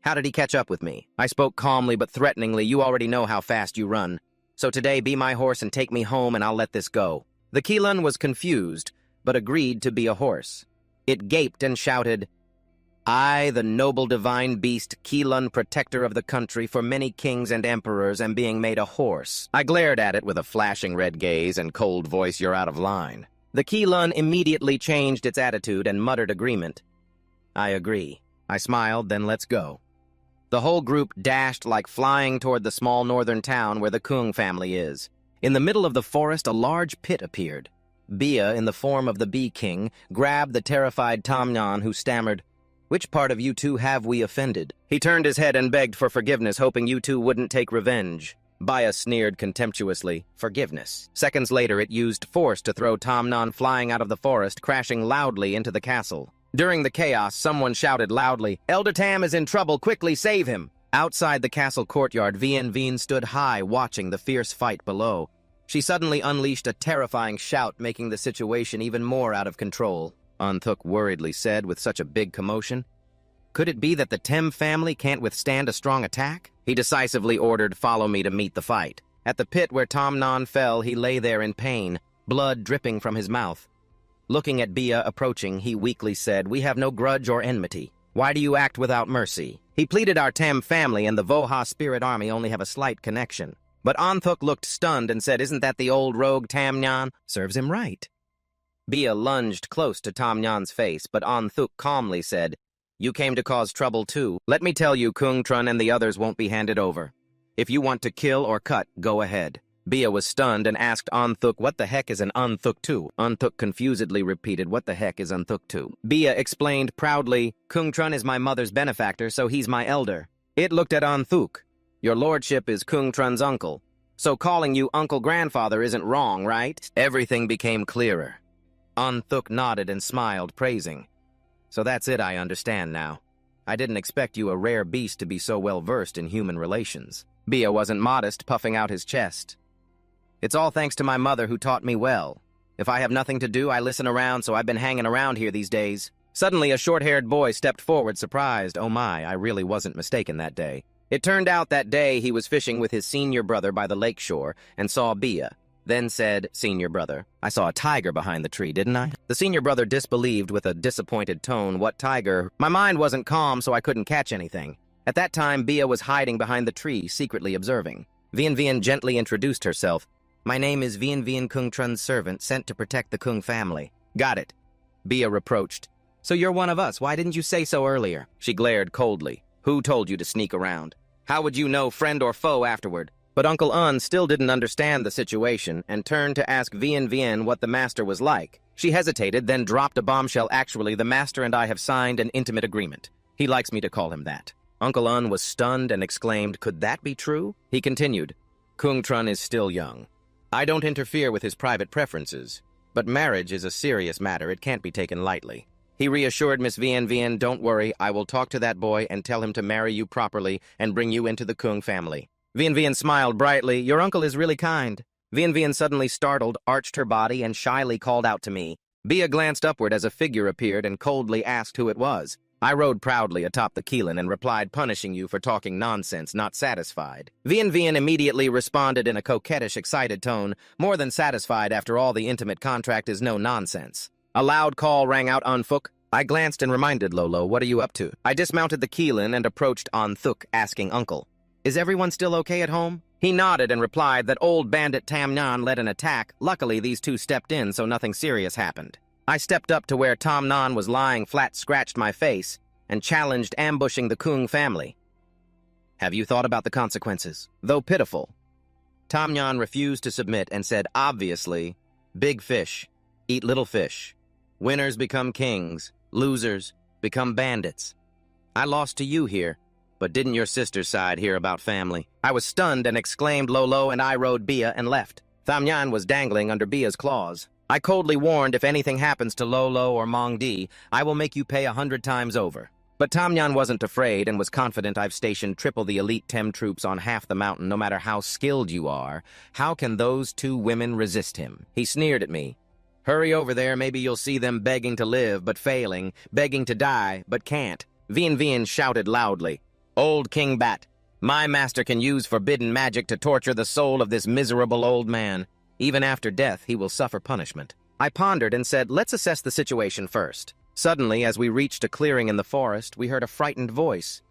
How did he catch up with me?" I spoke calmly but threateningly. "You already know how fast you run. So today, be my horse and take me home and I'll let this go." The Keelan was confused, but agreed to be a horse. It gaped and shouted, "I, the noble divine beast, Keelan, protector of the country for many kings and emperors, am being made a horse." I glared at it with a flashing red gaze and cold voice. "You're out of line." The Keelun immediately changed its attitude and muttered agreement. I agree. I smiled, then let's go. The whole group dashed like flying toward the small northern town where the Kung family is. In the middle of the forest, a large pit appeared. Bia, in the form of the Bee King, grabbed the terrified Tamnyan, who stammered, "Which part of you two have we offended?" He turned his head and begged for forgiveness, hoping you two wouldn't take revenge. Bia sneered contemptuously. Forgiveness. Seconds later, it used force to throw Tamnyan flying out of the forest, crashing loudly into the castle. During the chaos, someone shouted loudly, "Elder Tam is in trouble, quickly save him!" Outside the castle courtyard, Vian Vien stood high, watching the fierce fight below. She suddenly unleashed a terrifying shout, making the situation even more out of control. Anthuk worriedly said with such a big commotion. Could it be that the Tem family can't withstand a strong attack? He decisively ordered, "Follow me to meet the fight." At the pit where Tamnan fell, he lay there in pain, blood dripping from his mouth. Looking at Bia approaching, he weakly said, "We have no grudge or enmity. Why do you act without mercy?" He pleaded our Tem family and the Voha spirit army only have a slight connection. But Anthuk looked stunned and said, "Isn't that the old rogue Tamnyan? Serves him right." Bia lunged close to Tamnyan's face, but Anthuk calmly said, "You came to cause trouble too. Let me tell you, Kung Trun and the others won't be handed over. If you want to kill or cut, go ahead." Bia was stunned and asked Anthuk, "What the heck is an Anthuk tu?" Anthuk confusedly repeated, "What the heck is Anthuk tu?" Bia explained proudly, "Kung Trun is my mother's benefactor, so he's my elder." It looked at Anthuk. "Your lordship is Kung Trun's uncle, so calling you uncle grandfather isn't wrong, right?" Everything became clearer. Anthuk nodded and smiled, praising. "So that's it, I understand now. I didn't expect you, a rare beast, to be so well versed in human relations." Bia wasn't modest, puffing out his chest. "It's all thanks to my mother who taught me well. If I have nothing to do, I listen around, so I've been hanging around here these days." Suddenly, a short-haired boy stepped forward, surprised. Oh my, I really wasn't mistaken that day. It turned out that day he was fishing with his senior brother by the lakeshore and saw Bia, then said, "Senior brother, I saw a tiger behind the tree, didn't I?" The senior brother disbelieved with a disappointed tone. "What tiger?" My mind wasn't calm, so I couldn't catch anything. At that time, Bia was hiding behind the tree, secretly observing. Vian Vian gently introduced herself. "My name is Vian Vian Kung Trun's servant, sent to protect the Kung family." "Got it." Bia reproached. "So you're one of us. Why didn't you say so earlier?" She glared coldly. "Who told you to sneak around? How would you know, friend or foe, afterward?" But Uncle Un still didn't understand the situation and turned to ask Vian Vian what the master was like. She hesitated, then dropped a bombshell. "Actually, the master and I have signed an intimate agreement. He likes me to call him that." Uncle Un was stunned and exclaimed, "Could that be true?" He continued, "Kung Trun is still young. I don't interfere with his private preferences, but marriage is a serious matter. It can't be taken lightly." He reassured Miss Vian Vian, "Don't worry, I will talk to that boy and tell him to marry you properly and bring you into the Kung family." Vian Vian smiled brightly. "Your uncle is really kind." Vian Vian, suddenly startled, arched her body and shyly called out to me. Bia glanced upward as a figure appeared and coldly asked who it was. I rode proudly atop the Keelan and replied, "Punishing you for talking nonsense, not satisfied." Vian Vian immediately responded in a coquettish, excited tone, "More than satisfied, after all, the intimate contract is no nonsense." A loud call rang out, "Anthuk." I glanced and reminded Lolo, "What are you up to?" I dismounted the Keelan and approached Anthuk, asking, "Uncle, is everyone still okay at home?" He nodded and replied that old bandit Tamnan led an attack. Luckily, these two stepped in, so nothing serious happened. I stepped up to where Tamnan was lying flat, scratched my face, and challenged ambushing the Kung family. "Have you thought about the consequences?" Though pitiful, Tamnan refused to submit and said, "Obviously, big fish eat little fish. Winners become kings, losers become bandits. I lost to you here, but didn't your sister's side hear about family?" I was stunned and exclaimed, "Lolo," and I rode Bia and left. Tamnan was dangling under Bia's claws. I coldly warned, "If anything happens to Lolo or Mong Di, I will make you pay 100 times over." But Tamyan wasn't afraid and was confident. "I've stationed triple the elite Tem troops on half the mountain. No matter how skilled you are, how can those two women resist him?" He sneered at me. "Hurry over there, maybe you'll see them begging to live but failing, begging to die but can't." Vian Vian shouted loudly, "Old King Bat, my master can use forbidden magic to torture the soul of this miserable old man. Even after death, he will suffer punishment." I pondered and said, "Let's assess the situation first." Suddenly, as we reached a clearing in the forest, we heard a frightened voice.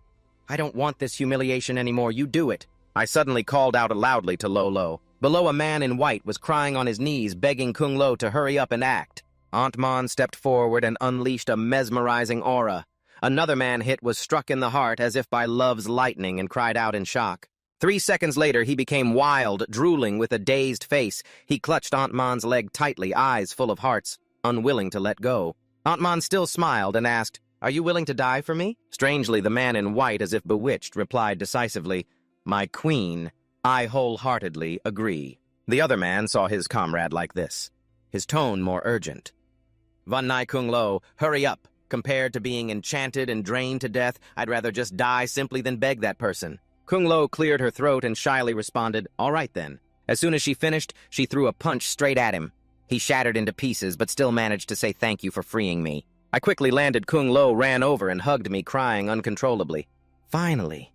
"I don't want this humiliation anymore, you do it." I suddenly called out loudly to Lolo, Below, a man in white was crying on his knees, begging Kung Lo to hurry up and act. Aunt Mon stepped forward and unleashed a mesmerizing aura. Another man hit was struck in the heart as if by love's lightning and cried out in shock. 3 seconds later, he became wild, drooling with a dazed face. He clutched Aunt Mon's leg tightly, eyes full of hearts, unwilling to let go. Aunt Mon still smiled and asked, "Are you willing to die for me?" Strangely, the man in white, as if bewitched, replied decisively, "My queen, I wholeheartedly agree." The other man saw his comrade like this, his tone more urgent. "Van Nai Kung Lo, hurry up. Compared to being enchanted and drained to death, I'd rather just die simply than beg that person." Kung Lo cleared her throat and shyly responded, "All right then." As soon as she finished, she threw a punch straight at him. He shattered into pieces, but still managed to say thank you for freeing me. I quickly landed. Kung Lo ran over and hugged me, crying uncontrollably. "Finally.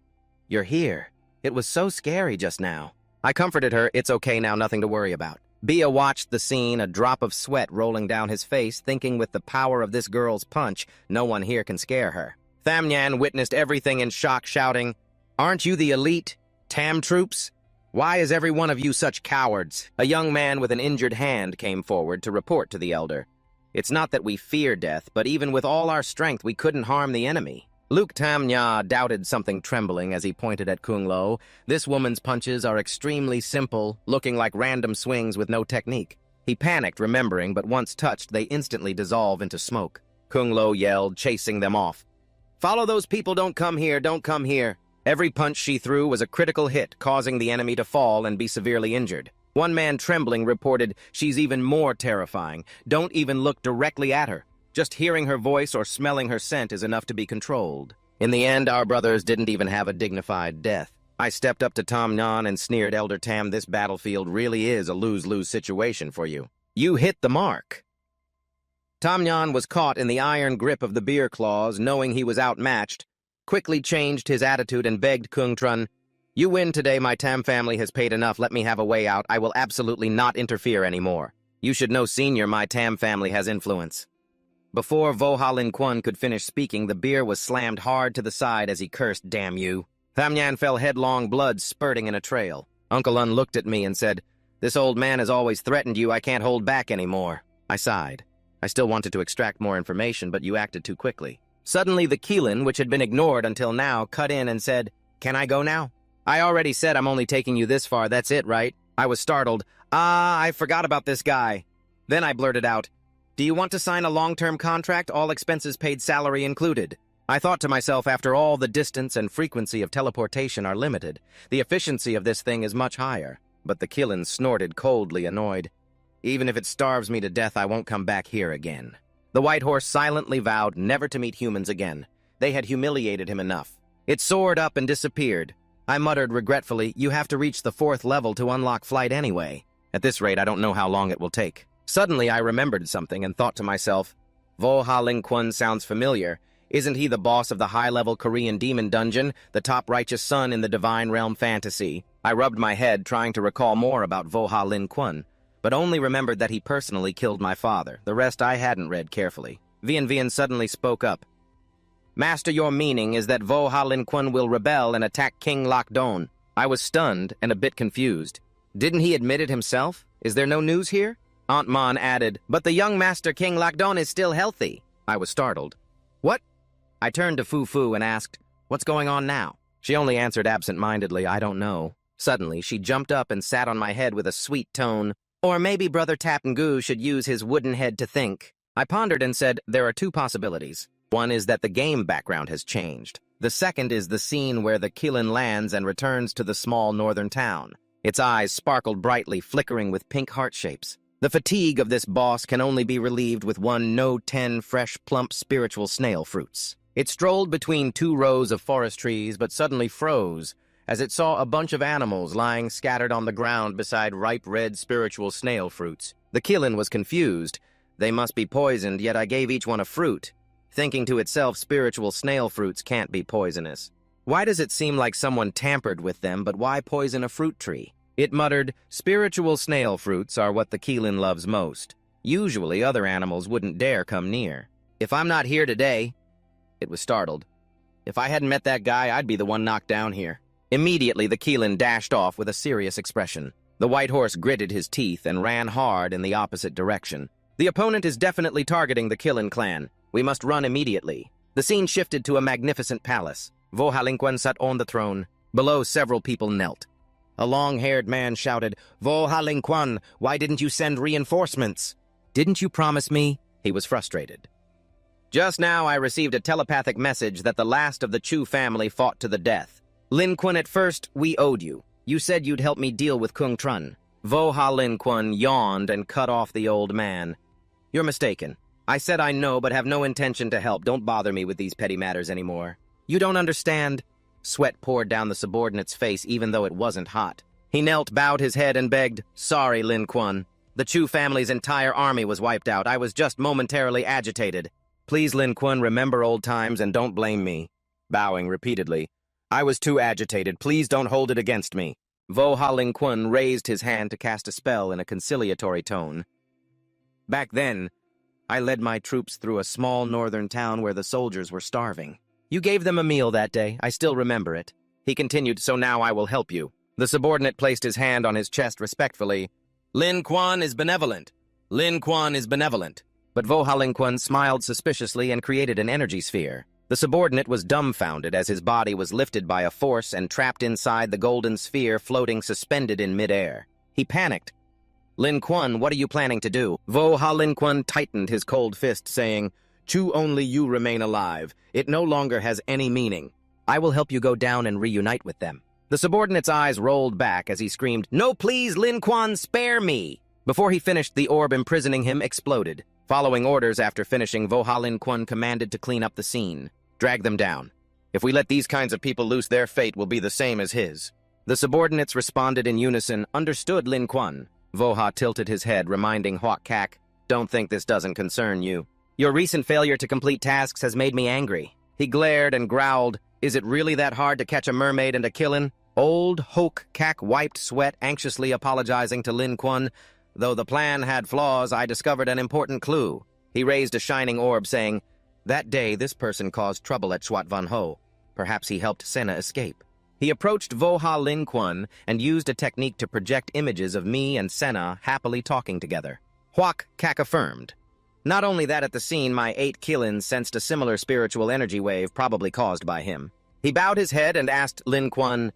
You're here. It was so scary just now." I comforted her. "It's okay now, nothing to worry about." Bia watched the scene, a drop of sweat rolling down his face, thinking with the power of this girl's punch, no one here can scare her. Tham Nhan witnessed everything in shock, shouting, "Aren't you the elite Tam troops? Why is every one of you such cowards?" A young man with an injured hand came forward to report to the elder. "It's not that we fear death, but even with all our strength, we couldn't harm the enemy." Luke Tam Nha doubted something, trembling as he pointed at Kung Lo. "This woman's punches are extremely simple, looking like random swings with no technique." He panicked, remembering, but once touched, they instantly dissolve into smoke. Kung Lo yelled, chasing them off. "Follow those people, don't come here, don't come here." Every punch she threw was a critical hit, causing the enemy to fall and be severely injured. One man, trembling, reported, "She's even more terrifying. Don't even look directly at her. Just hearing her voice or smelling her scent is enough to be controlled." In the end, our brothers didn't even have a dignified death. I stepped up to Tam Nhan and sneered, "Elder Tam, this battlefield really is a lose-lose situation for you. You hit the mark." Tam Nhan was caught in the iron grip of the beer claws, knowing he was outmatched, quickly changed his attitude and begged Kung Trun, "You win today, my Tam family has paid enough, let me have a way out, I will absolutely not interfere anymore. You should know, senior, my Tam family has influence." Before Vo Ha Lin Kwun could finish speaking, the beer was slammed hard to the side as he cursed, "Damn you." Tham Nhan fell headlong, blood spurting in a trail. Uncle Un looked at me and said, "This old man has always threatened you, I can't hold back anymore." I sighed. I still wanted to extract more information, but you acted too quickly. Suddenly, the Keelan, which had been ignored until now, cut in and said, "Can I go now?" "I already said I'm only taking you this far, that's it, right?" I was startled. I forgot about this guy." Then I blurted out, "Do you want to sign a long-term contract, all expenses paid, salary included?" I thought to myself, after all, the distance and frequency of teleportation are limited. The efficiency of this thing is much higher. But the Keelan snorted, coldly annoyed. "Even if it starves me to death, I won't come back here again." The white horse silently vowed never to meet humans again. They had humiliated him enough. It soared up and disappeared. I muttered regretfully, "You have to reach the 4th level to unlock flight anyway. At this rate, I don't know how long it will take." Suddenly, I remembered something and thought to myself, Vo Ha Lin Kwun sounds familiar. Isn't he the boss of the high-level Korean demon dungeon, the top righteous son in the divine realm fantasy? I rubbed my head, trying to recall more about Vo Ha Lin Kwun, but only remembered that he personally killed my father. The rest I hadn't read carefully. Vian Vian suddenly spoke up. "Master, your meaning is that Vo Ha Lin Kwun will rebel and attack King Lak Don." I was stunned and a bit confused. Didn't he admit it himself? Is there no news here? Aunt Mon added, "But the young Master King Lak Don is still healthy." I was startled. "What?" I turned to Fu Fu and asked, "What's going on now?" She only answered absent-mindedly, "I don't know." Suddenly, she jumped up and sat on my head with a sweet tone. "Or maybe Brother Tapangu should use his wooden head to think." I pondered and said, "There are 2 possibilities. One is that the game background has changed. The second is the scene where the Keelan lands and returns to the small northern town. Its eyes sparkled brightly, flickering with pink heart shapes. The fatigue of this boss can only be relieved with 1 No-10 fresh, plump spiritual snail fruits." It strolled between 2 rows of forest trees, but suddenly froze as it saw a bunch of animals lying scattered on the ground beside ripe red spiritual snail fruits. The Keelan was confused. They must be poisoned, yet I gave each one a fruit, thinking to itself, spiritual snail fruits can't be poisonous. Why does it seem like someone tampered with them, but why poison a fruit tree? It muttered, "Spiritual snail fruits are what the Keelan loves most. Usually other animals wouldn't dare come near. If I'm not here today..." It was startled. "If I hadn't met that guy, I'd be the one knocked down here." Immediately, the Keelan dashed off with a serious expression. The white horse gritted his teeth and ran hard in the opposite direction. The opponent is definitely targeting the Killen clan. We must run immediately. The scene shifted to a magnificent palace. Vo Halinquan sat on the throne. Below, several people knelt. A long-haired man shouted, "Vo Halinquan, why didn't you send reinforcements? Didn't you promise me?" He was frustrated. Just now I received a telepathic message that the last of the Chu family fought to the death. Lin Quan, at first, we owed you. You said you'd help me deal with Kung Trun. Vo Halinquan yawned and cut off the old man. You're mistaken. I said I know, but have no intention to help. Don't bother me with these petty matters anymore. You don't understand. Sweat poured down the subordinate's face, even though it wasn't hot. He knelt, bowed his head, and begged, "Sorry, Lin Quan. The Chu family's entire army was wiped out. I was just momentarily agitated. Please, Lin Quan, remember old times and don't blame me." Bowing repeatedly, "I was too agitated. Please don't hold it against me." Vo Halinquan raised his hand to cast a spell in a conciliatory tone. Back then, I led my troops through a small northern town where the soldiers were starving. You gave them a meal that day. I still remember it. He continued, "So now I will help you." The subordinate placed his hand on his chest respectfully. "Lin Quan is benevolent. Lin Quan is benevolent." But Vo Halinquan smiled suspiciously and created an energy sphere. The subordinate was dumbfounded as his body was lifted by a force and trapped inside the golden sphere floating suspended in midair. He panicked. "Lin Quan, what are you planning to do?" Vo Halinquan tightened his cold fist, saying, "Chu, only you remain alive. It no longer has any meaning. I will help you go down and reunite with them." The subordinate's eyes rolled back as he screamed, "No, please, Lin Quan, spare me!" Before he finished, the orb imprisoning him exploded. Following orders after finishing, Vo Halinquan commanded to clean up the scene. "Drag them down. If we let these kinds of people loose, their fate will be the same as his." The subordinates responded in unison, "Understood, Lin Quan." Voha tilted his head, reminding Huak Kak, "Don't think this doesn't concern you. Your recent failure to complete tasks has made me angry." He glared and growled, "Is it really that hard to catch a mermaid and a Killen?" Old Huak Kak wiped sweat, anxiously apologizing to Lin Quan. "Though the plan had flaws, I discovered an important clue." He raised a shining orb, saying, "That day, this person caused trouble at Shuat Van Ho. Perhaps he helped Senna escape." He approached Voha Lin Quan and used a technique to project images of me and Senna happily talking together. Huak Kak affirmed. Not only that, at the scene, my 8 Killins sensed a similar spiritual energy wave probably caused by him. He bowed his head and asked Lin Quan,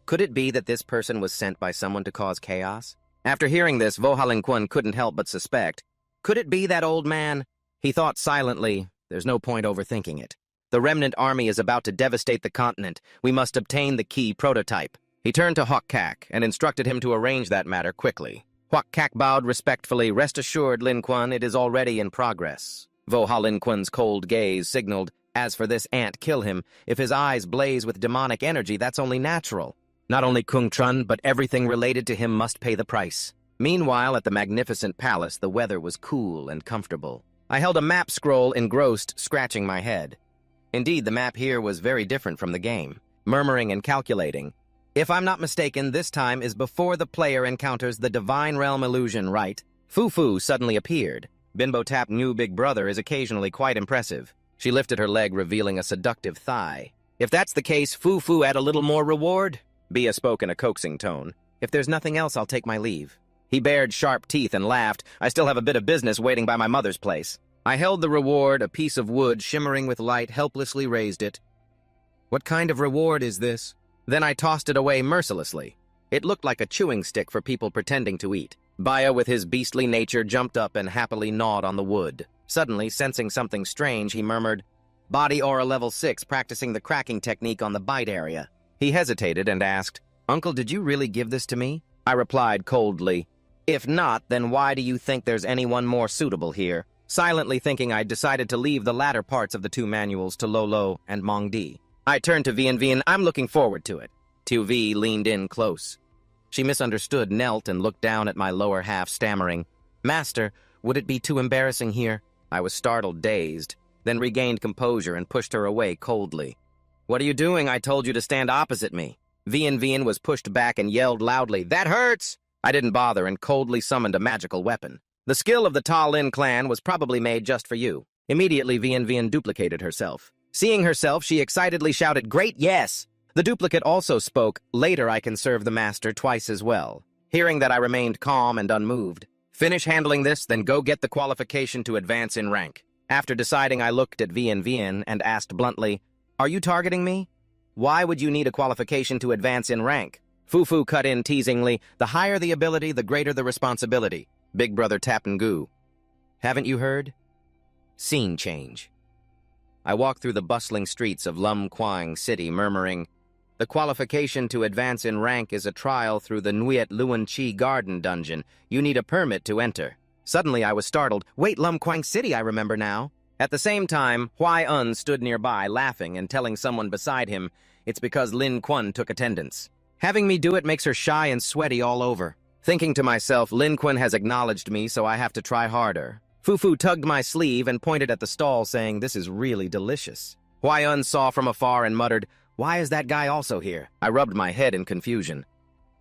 "Could it be that this person was sent by someone to cause chaos?" After hearing this, Voha Lin Quan couldn't help but suspect. Could it be that old man? He thought silently, "There's no point overthinking it. The remnant army is about to devastate the continent. We must obtain the key prototype." He turned to Huak Kak and instructed him to arrange that matter quickly. Huak Kak bowed respectfully. "Rest assured, Lin Quan, it is already in progress." Voha Lin Quan's cold gaze signaled, "As for this ant, kill him. If his eyes blaze with demonic energy, that's only natural. Not only Kung Trun, but everything related to him must pay the price." Meanwhile, at the magnificent palace, the weather was cool and comfortable. I held a map scroll engrossed, scratching my head. Indeed, the map here was very different from the game. Murmuring and calculating. If I'm not mistaken, this time is before the player encounters the Divine Realm illusion, right? Fufu suddenly appeared. Binbo Tap new big brother is occasionally quite impressive. She lifted her leg, revealing a seductive thigh. "If that's the case, Fufu add a little more reward?" Bia spoke in a coaxing tone. "If there's nothing else, I'll take my leave." He bared sharp teeth and laughed. "I still have a bit of business waiting by my mother's place." I held the reward, a piece of wood shimmering with light, helplessly raised it. "What kind of reward is this?" Then I tossed it away mercilessly. It looked like a chewing stick for people pretending to eat. Baya, with his beastly nature, jumped up and happily gnawed on the wood. Suddenly, sensing something strange, he murmured, "Body aura level 6, practicing the cracking technique on the bite area." He hesitated and asked, "Uncle, did you really give this to me?" I replied coldly, "If not, then why do you think there's anyone more suitable here?" Silently thinking, I decided to leave the latter parts of the 2 manuals to Lolo and Mongdi. I turned to Vian Vian. "I'm looking forward to it." Tu Vi leaned in close. She misunderstood, knelt, and looked down at my lower half, stammering, "Master, would it be too embarrassing here?" I was startled, dazed, then regained composure and pushed her away coldly. "What are you doing? I told you to stand opposite me." Vian Vian was pushed back and yelled loudly, "That hurts!" I didn't bother and coldly summoned a magical weapon. "The skill of the Ta Lin clan was probably made just for you." Immediately, Vian Vian duplicated herself. Seeing herself, she excitedly shouted, "Great, yes!" The duplicate also spoke, "Later I can serve the master twice as well." Hearing that, I remained calm and unmoved. Finish handling this, then go get the qualification to advance in rank. After deciding, I looked at Vian and asked bluntly, "Are you targeting me? Why would you need a qualification to advance in rank?" Fufu cut in teasingly, "The higher the ability, the greater the responsibility." Big brother Tapangu. Haven't you heard? Scene change. I walked through the bustling streets of Lum Quang City, murmuring, "The qualification to advance in rank is a trial through the Nuiet Luan Chi Garden Dungeon. You need a permit to enter." Suddenly, I was startled. Wait, Lum Quang City, I remember now. At the same time, Huai Un stood nearby, laughing and telling someone beside him, "It's because Lin Quan took attendance." Having me do it makes her shy and sweaty all over. Thinking to myself, Lin Quan has acknowledged me, so I have to try harder. Fufu tugged my sleeve and pointed at the stall, saying, "This is really delicious." Huai Un saw from afar and muttered, "Why is that guy also here?" I rubbed my head in confusion.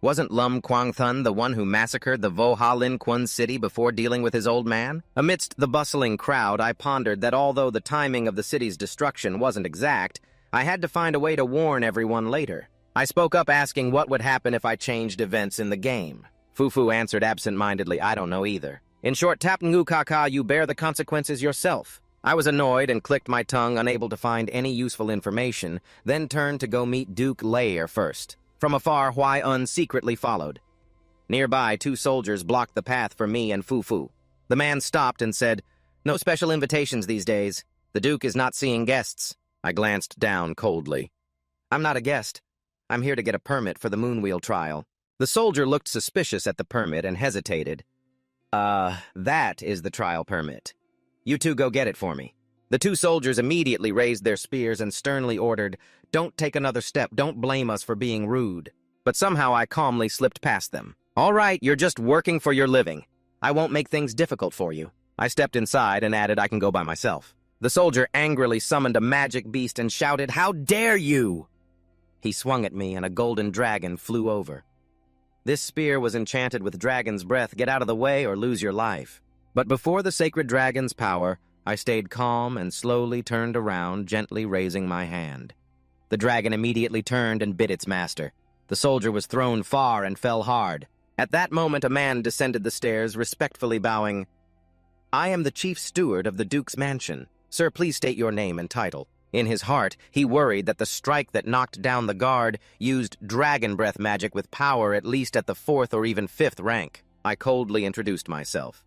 Wasn't Lum Quang Thun the one who massacred the Voha Lin Quan city before dealing with his old man? Amidst the bustling crowd, I pondered that although the timing of the city's destruction wasn't exact, I had to find a way to warn everyone later. I spoke up asking what would happen if I changed events in the game. Fufu answered absent-mindedly, "I don't know either." In short, Tapangu Kaka, you bear the consequences yourself. I was annoyed and clicked my tongue, unable to find any useful information, then turned to go meet Duke Lair first. From afar, Huai Un secretly followed. Nearby, 2 soldiers blocked the path for me and Fufu. The man stopped and said, "No special invitations these days. The Duke is not seeing guests." I glanced down coldly. "I'm not a guest. I'm here to get a permit for the Moonwheel trial." The soldier looked suspicious at the permit and hesitated. That is the trial permit. You two go get it for me." The 2 soldiers immediately raised their spears and sternly ordered, "Don't take another step, don't blame us for being rude." But somehow I calmly slipped past them. "All right, you're just working for your living. I won't make things difficult for you." I stepped inside and added, "I can go by myself." The soldier angrily summoned a magic beast and shouted, "How dare you!" He swung at me and a golden dragon flew over. This spear was enchanted with dragon's breath. Get out of the way or lose your life. But before the sacred dragon's power, I stayed calm and slowly turned around, gently raising my hand. The dragon immediately turned and bit its master. The soldier was thrown far and fell hard. At that moment, a man descended the stairs, respectfully bowing. "I am the chief steward of the Duke's mansion. Sir, please state your name and title." In his heart, he worried that the strike that knocked down the guard used dragon breath magic with power at least at the 4th or even 5th rank. I coldly introduced myself.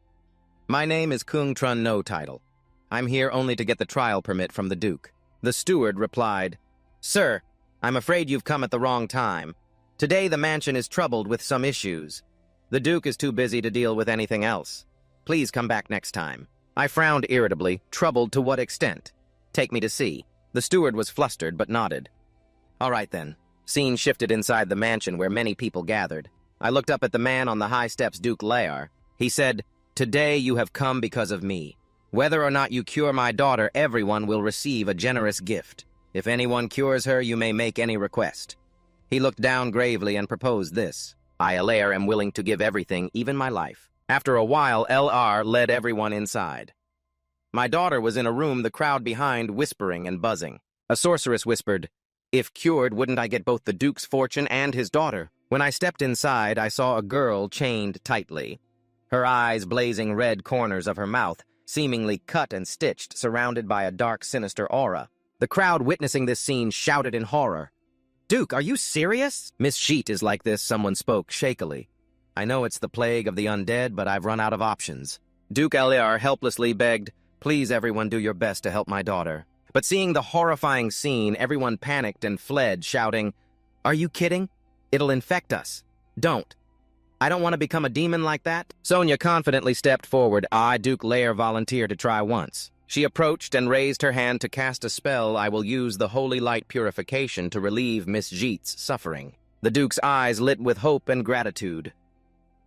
"My name is Kung Trun No Title. I'm here only to get the trial permit from the Duke." The steward replied, "Sir, I'm afraid you've come at the wrong time. Today the mansion is troubled with some issues. The Duke is too busy to deal with anything else. Please come back next time." I frowned irritably, troubled to what extent. "Take me to see." The steward was flustered but nodded. "All right then." Scene shifted inside the mansion where many people gathered. I looked up at the man on the high steps, Duke Lair. He said, "Today you have come because of me. Whether or not you cure my daughter, everyone will receive a generous gift. If anyone cures her, you may make any request." He looked down gravely and proposed this. "I, Lair, am willing to give everything, even my life." After a while, LR led everyone inside. My daughter was in a room, the crowd behind whispering and buzzing. A sorceress whispered, "If cured, wouldn't I get both the Duke's fortune and his daughter?" When I stepped inside, I saw a girl chained tightly. Her eyes blazing red, corners of her mouth, seemingly cut and stitched, surrounded by a dark, sinister aura. The crowd witnessing this scene shouted in horror. "Duke, are you serious?" "Miss Sheet is like this," someone spoke shakily. "I know it's the plague of the undead, but I've run out of options." Duke LR helplessly begged, "Please, everyone, do your best to help my daughter." But seeing the horrifying scene, everyone panicked and fled, shouting, "Are you kidding? It'll infect us. Don't. I don't want to become a demon like that." Sonia confidently stepped forward. I, Duke Lair, volunteered to try once. She approached and raised her hand to cast a spell. "I will use the holy light purification to relieve Miss Jeet's suffering." The Duke's eyes lit with hope and gratitude.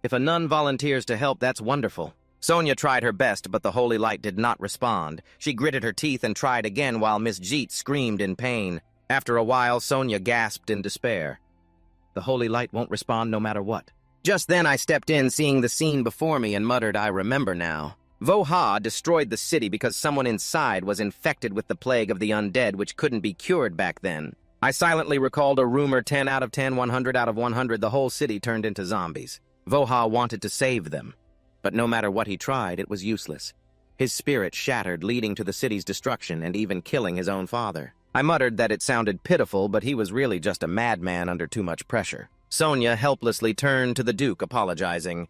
"If a nun volunteers to help, that's wonderful." Sonia tried her best, but the holy light did not respond. She gritted her teeth and tried again while Miss Jeet screamed in pain. After a while, Sonia gasped in despair. "The holy light won't respond no matter what." Just then I stepped in, seeing the scene before me, and muttered, "I remember now." Voha destroyed the city because someone inside was infected with the plague of the undead, which couldn't be cured back then. I silently recalled a rumor 10 out of 10, 100 out of 100, the whole city turned into zombies. Voha wanted to save them, but no matter what he tried, it was useless. His spirit shattered, leading to the city's destruction and even killing his own father. I muttered that it sounded pitiful, but he was really just a madman under too much pressure. Sonia helplessly turned to the Duke, apologizing.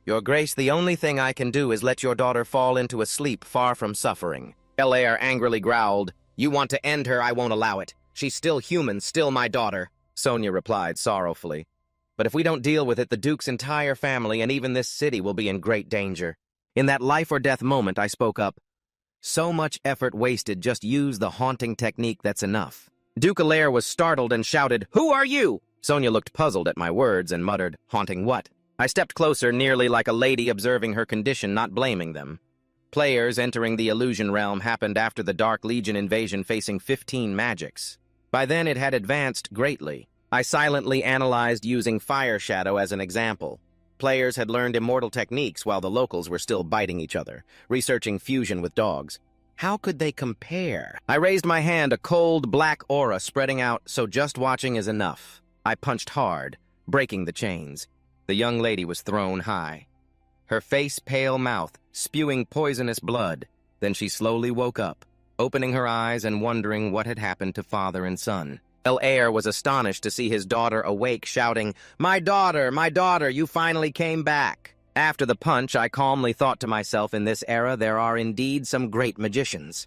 "Your Grace, the only thing I can do is let your daughter fall into a sleep far from suffering." Elaire angrily growled. "You want to end her, I won't allow it. She's still human, still my daughter," Sonia replied sorrowfully. "But if we don't deal with it, the Duke's entire family and even this city will be in great danger." In that life-or-death moment, I spoke up. "So much effort wasted, just use the haunting technique, that's enough." Duke Elaire was startled and shouted, "Who are you?" Sonia looked puzzled at my words and muttered, "Haunting what?" I stepped closer, nearly like a lady observing her condition, not blaming them. Players entering the illusion realm happened after the Dark Legion invasion, facing 15 magics. By then it had advanced greatly. I silently analyzed using Fire Shadow as an example. Players had learned immortal techniques while the locals were still biting each other, researching fusion with dogs. How could they compare? I raised my hand, a cold, black aura spreading out, so just watching is enough. I punched hard, breaking the chains. The young lady was thrown high. Her face pale mouth, spewing poisonous blood. Then she slowly woke up, opening her eyes and wondering what had happened to father and son. Elaire was astonished to see his daughter awake, shouting, my daughter, you finally came back." After the punch, I calmly thought to myself, in this era there are indeed some great magicians.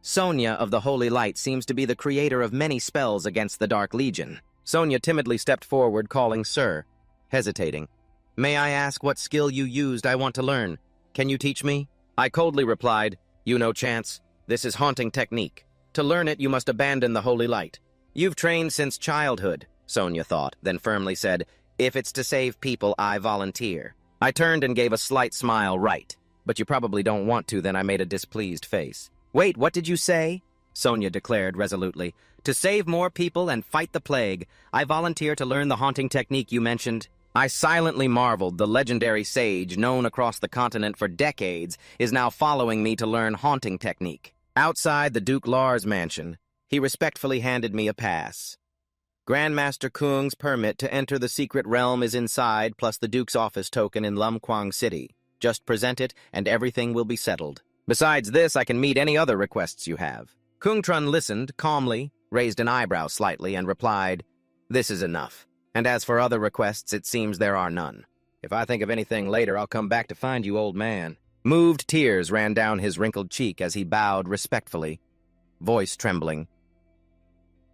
Sonia of the Holy Light seems to be the creator of many spells against the Dark Legion. Sonia timidly stepped forward, calling Sir, hesitating. "May I ask what skill you used? I want to learn. Can you teach me?" I coldly replied, "You no chance. This is haunting technique. To learn it, you must abandon the Holy Light." "You've trained since childhood," Sonia thought, then firmly said, "If it's to save people, I volunteer." I turned and gave a slight smile. "Right. But you probably don't want to." Then I made a displeased face. "Wait, what did you say?" Sonia declared resolutely. "To save more people and fight the plague, I volunteer to learn the haunting technique you mentioned." I silently marveled. The legendary sage, known across the continent for decades, is now following me to learn haunting technique. Outside the Duke Lars mansion, he respectfully handed me a pass. Grandmaster Kung's permit to enter the secret realm is inside, plus the Duke's office token in Lumquang City. Just present it, and everything will be settled. Besides this, I can meet any other requests you have. Kung Trun listened calmly, raised an eyebrow slightly, and replied, "This is enough. And as for other requests, it seems there are none. If I think of anything later, I'll come back to find you, old man." Moved tears ran down his wrinkled cheek as he bowed respectfully, voice trembling.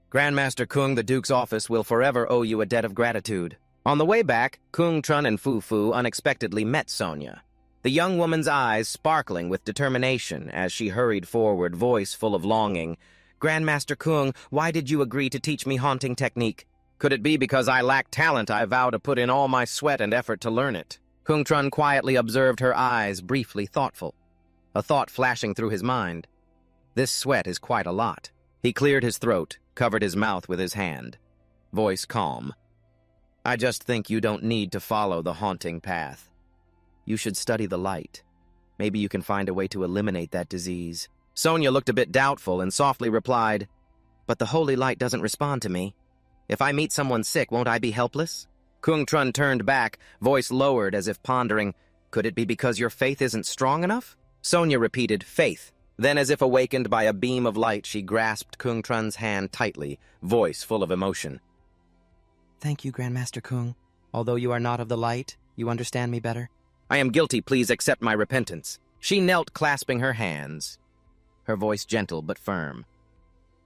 "Grandmaster Kung, the Duke's office will forever owe you a debt of gratitude." On the way back, Kung Trun and Fu Fu unexpectedly met Sonia, the young woman's eyes sparkling with determination as she hurried forward, voice full of longing. "Grandmaster Kung, why did you agree to teach me haunting technique?" "Could it be because I lack talent? I vow to put in all my sweat and effort to learn it." Kung Trun quietly observed her eyes, briefly thoughtful. A thought flashing through his mind. This sweat is quite a lot. He cleared his throat, covered his mouth with his hand. Voice calm. "I just think you don't need to follow the haunting path. You should study the light. Maybe you can find a way to eliminate that disease." Sonia looked a bit doubtful and softly replied, "But the Holy Light doesn't respond to me. If I meet someone sick, won't I be helpless?" Kung Trun turned back, voice lowered as if pondering. "Could it be because your faith isn't strong enough?" Sonia repeated, "Faith." Then, as if awakened by a beam of light, she grasped Kung Trun's hand tightly, voice full of emotion. "Thank you, Grandmaster Kung. Although you are not of the light, you understand me better." "I am guilty. Please accept my repentance." She knelt, clasping her hands, her voice gentle but firm.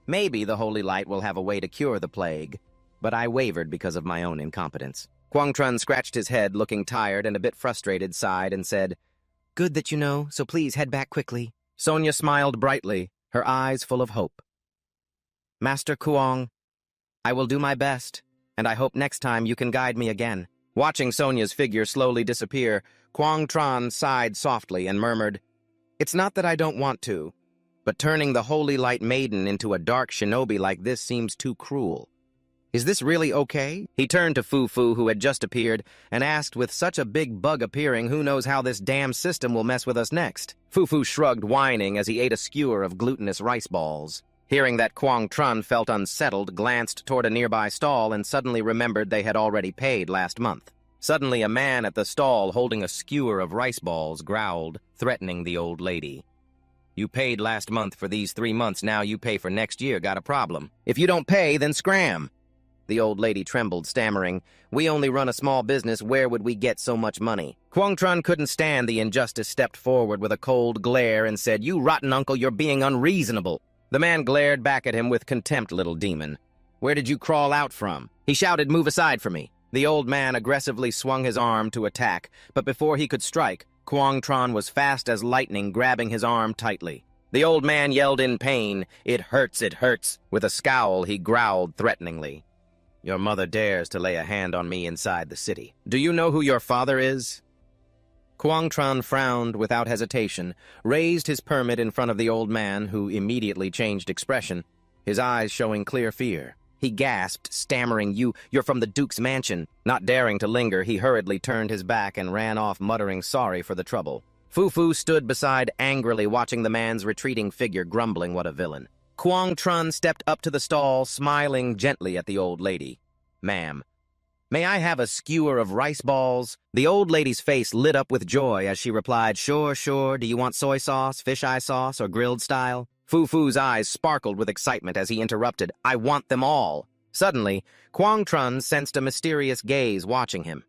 "Maybe the Holy Light will have a way to cure the plague." But I wavered because of my own incompetence. Kwang Trun scratched his head, looking tired and a bit frustrated, sighed, and said, "Good that you know, so please head back quickly." Sonia smiled brightly, her eyes full of hope. "Master Kuong, I will do my best, and I hope next time you can guide me again." Watching Sonia's figure slowly disappear, Kwang Tran sighed softly and murmured, "It's not that I don't want to, but turning the Holy Light Maiden into a dark shinobi like this seems too cruel. Is this really okay?" He turned to Fu Fu, who had just appeared, and asked, with such a big bug appearing, who knows how this damn system will mess with us next? Fu Fu shrugged, whining, as he ate a skewer of glutinous rice balls. Hearing that, Kwang Trun felt unsettled, glanced toward a nearby stall, and suddenly remembered they had already paid last month. Suddenly, a man at the stall holding a skewer of rice balls growled, threatening the old lady. You paid last month for these 3 months, now you pay for next year, got a problem. If you don't pay, then scram. The old lady trembled, stammering, We only run a small business, where would we get so much money? Kwang Trun couldn't stand the injustice, stepped forward with a cold glare and said, You rotten uncle, you're being unreasonable. The man glared back at him with contempt, little demon. Where did you crawl out from? He shouted, Move aside from me. The old man aggressively swung his arm to attack, but before he could strike, Kwang Tron was fast as lightning, grabbing his arm tightly. The old man yelled in pain, It hurts, it hurts. With a scowl, he growled threateningly. Your mother dares to lay a hand on me inside the city. Do you know who your father is? Kwang Tron frowned without hesitation, raised his permit in front of the old man, who immediately changed expression, his eyes showing clear fear. He gasped, stammering, You're from the Duke's mansion. Not daring to linger, he hurriedly turned his back and ran off, muttering sorry for the trouble. Fu stood beside, angrily watching the man's retreating figure, grumbling what a villain. Kwang Trun stepped up to the stall, smiling gently at the old lady. Ma'am, may I have a skewer of rice balls? The old lady's face lit up with joy as she replied, Sure, sure. Do you want soy sauce, fisheye sauce, or grilled style? Fu's eyes sparkled with excitement as he interrupted, I want them all. Suddenly, Kwang Trun sensed a mysterious gaze watching him.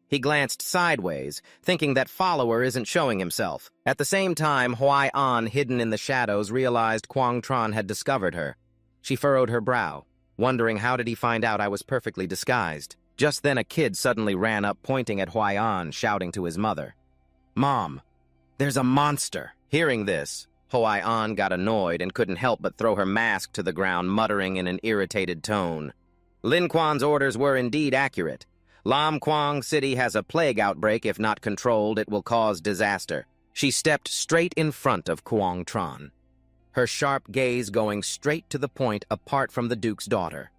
He glanced sideways, thinking that follower isn't showing himself. At the same time, Huai An, hidden in the shadows, realized Kwang Tron had discovered her. She furrowed her brow, wondering how did he find out I was perfectly disguised. Just then a kid suddenly ran up, pointing at Huai An, shouting to his mother. Mom, there's a monster. Hearing this, Huai An got annoyed and couldn't help but throw her mask to the ground, muttering in an irritated tone. Lin Quan's orders were indeed accurate. Lam Quang City has a plague outbreak. If not controlled, it will cause disaster. She stepped straight in front of Kwang Tron, her sharp gaze going straight to the point, apart from the Duke's daughter.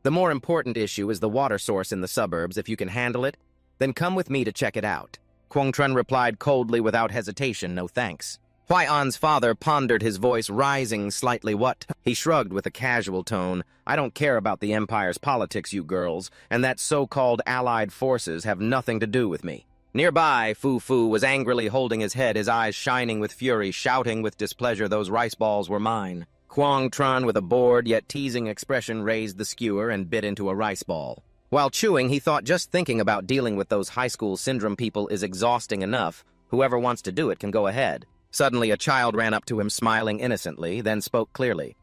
The more important issue is the water source in the suburbs. If you can handle it, then come with me to check it out. Kwang Tron replied coldly without hesitation, No thanks. Huai An's father pondered, his voice rising slightly. What? He shrugged with a casual tone. I don't care about the Empire's politics, you girls, and that so-called allied forces have nothing to do with me. Nearby, Fu was angrily holding his head, his eyes shining with fury, shouting with displeasure, Those rice balls were mine. Kwang Tron, with a bored yet teasing expression, raised the skewer and bit into a rice ball. While chewing, he thought just thinking about dealing with those high school syndrome people is exhausting enough. Whoever wants to do it can go ahead. Suddenly, a child ran up to him, smiling innocently, then spoke clearly.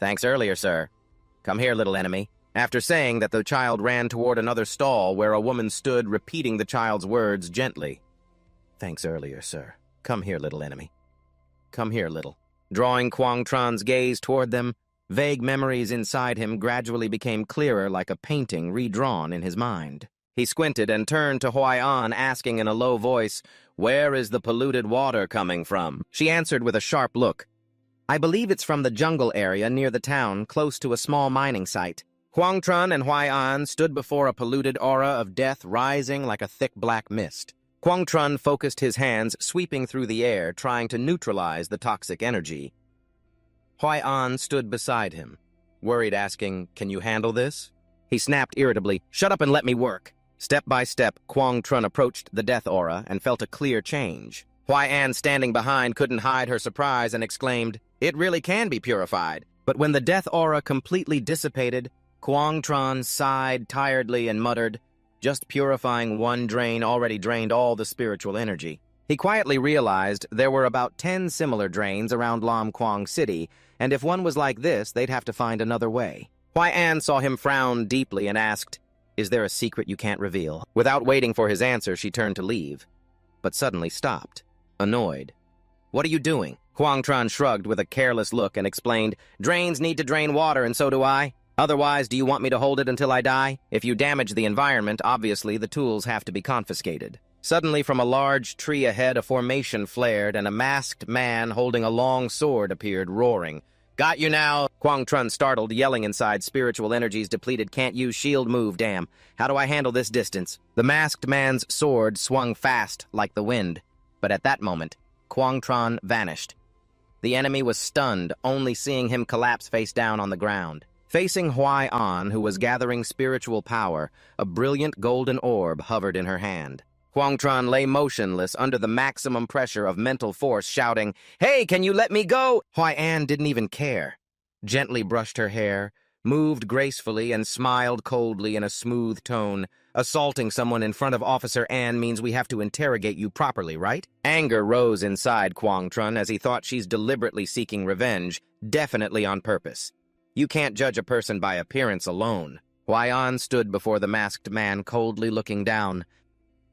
Thanks earlier, sir. Come here, little enemy. After saying that, the child ran toward another stall where a woman stood, repeating the child's words gently. Thanks earlier, sir. Come here, little enemy. Come here, little. Drawing Kwang Tron's gaze toward them, vague memories inside him gradually became clearer, like a painting redrawn in his mind. He squinted and turned to Huai An, asking in a low voice, Where is the polluted water coming from? She answered with a sharp look. I believe it's from the jungle area near the town, close to a small mining site. Kwang Tron and Huai An stood before a polluted aura of death rising like a thick black mist. Kwang Tron focused his hands, sweeping through the air, trying to neutralize the toxic energy. Huai An stood beside him, worried, asking, Can you handle this? He snapped irritably, Shut up and let me work. Step by step, Kwang Tron approached the death aura and felt a clear change. Huai An, standing behind, couldn't hide her surprise and exclaimed, It really can be purified. But when the death aura completely dissipated, Kwang Tron sighed tiredly and muttered, Just purifying one drain already drained all the spiritual energy. He quietly realized there were about 10 similar drains around Lam Quang City, and if one was like this, they'd have to find another way. Huai An saw him frown deeply and asked, Is there a secret you can't reveal? Without waiting for his answer, she turned to leave, but suddenly stopped, annoyed. What are you doing? Kwang Tron shrugged with a careless look and explained, Drains need to drain water, and so do I. Otherwise, do you want me to hold it until I die? If you damage the environment, obviously the tools have to be confiscated. Suddenly, from a large tree ahead, a formation flared, and a masked man holding a long sword appeared, roaring. Got you now! Kwang Tron startled, yelling inside, Spiritual energies depleted, can't use shield move, damn. How do I handle this distance? The masked man's sword swung fast like the wind, but at that moment, Kwang Tron vanished. The enemy was stunned, only seeing him collapse face down on the ground. Facing Huai An, who was gathering spiritual power, a brilliant golden orb hovered in her hand. Quang Tran lay motionless under the maximum pressure of mental force, shouting, "Hey, can you let me go?" Huai An didn't even care. Gently brushed her hair, moved gracefully, and smiled coldly in a smooth tone. "Assaulting someone in front of Officer An means we have to interrogate you properly, right?" Anger rose inside Quang Tran as he thought she's deliberately seeking revenge, definitely on purpose. You can't judge a person by appearance alone. Huai An stood before the masked man, coldly looking down.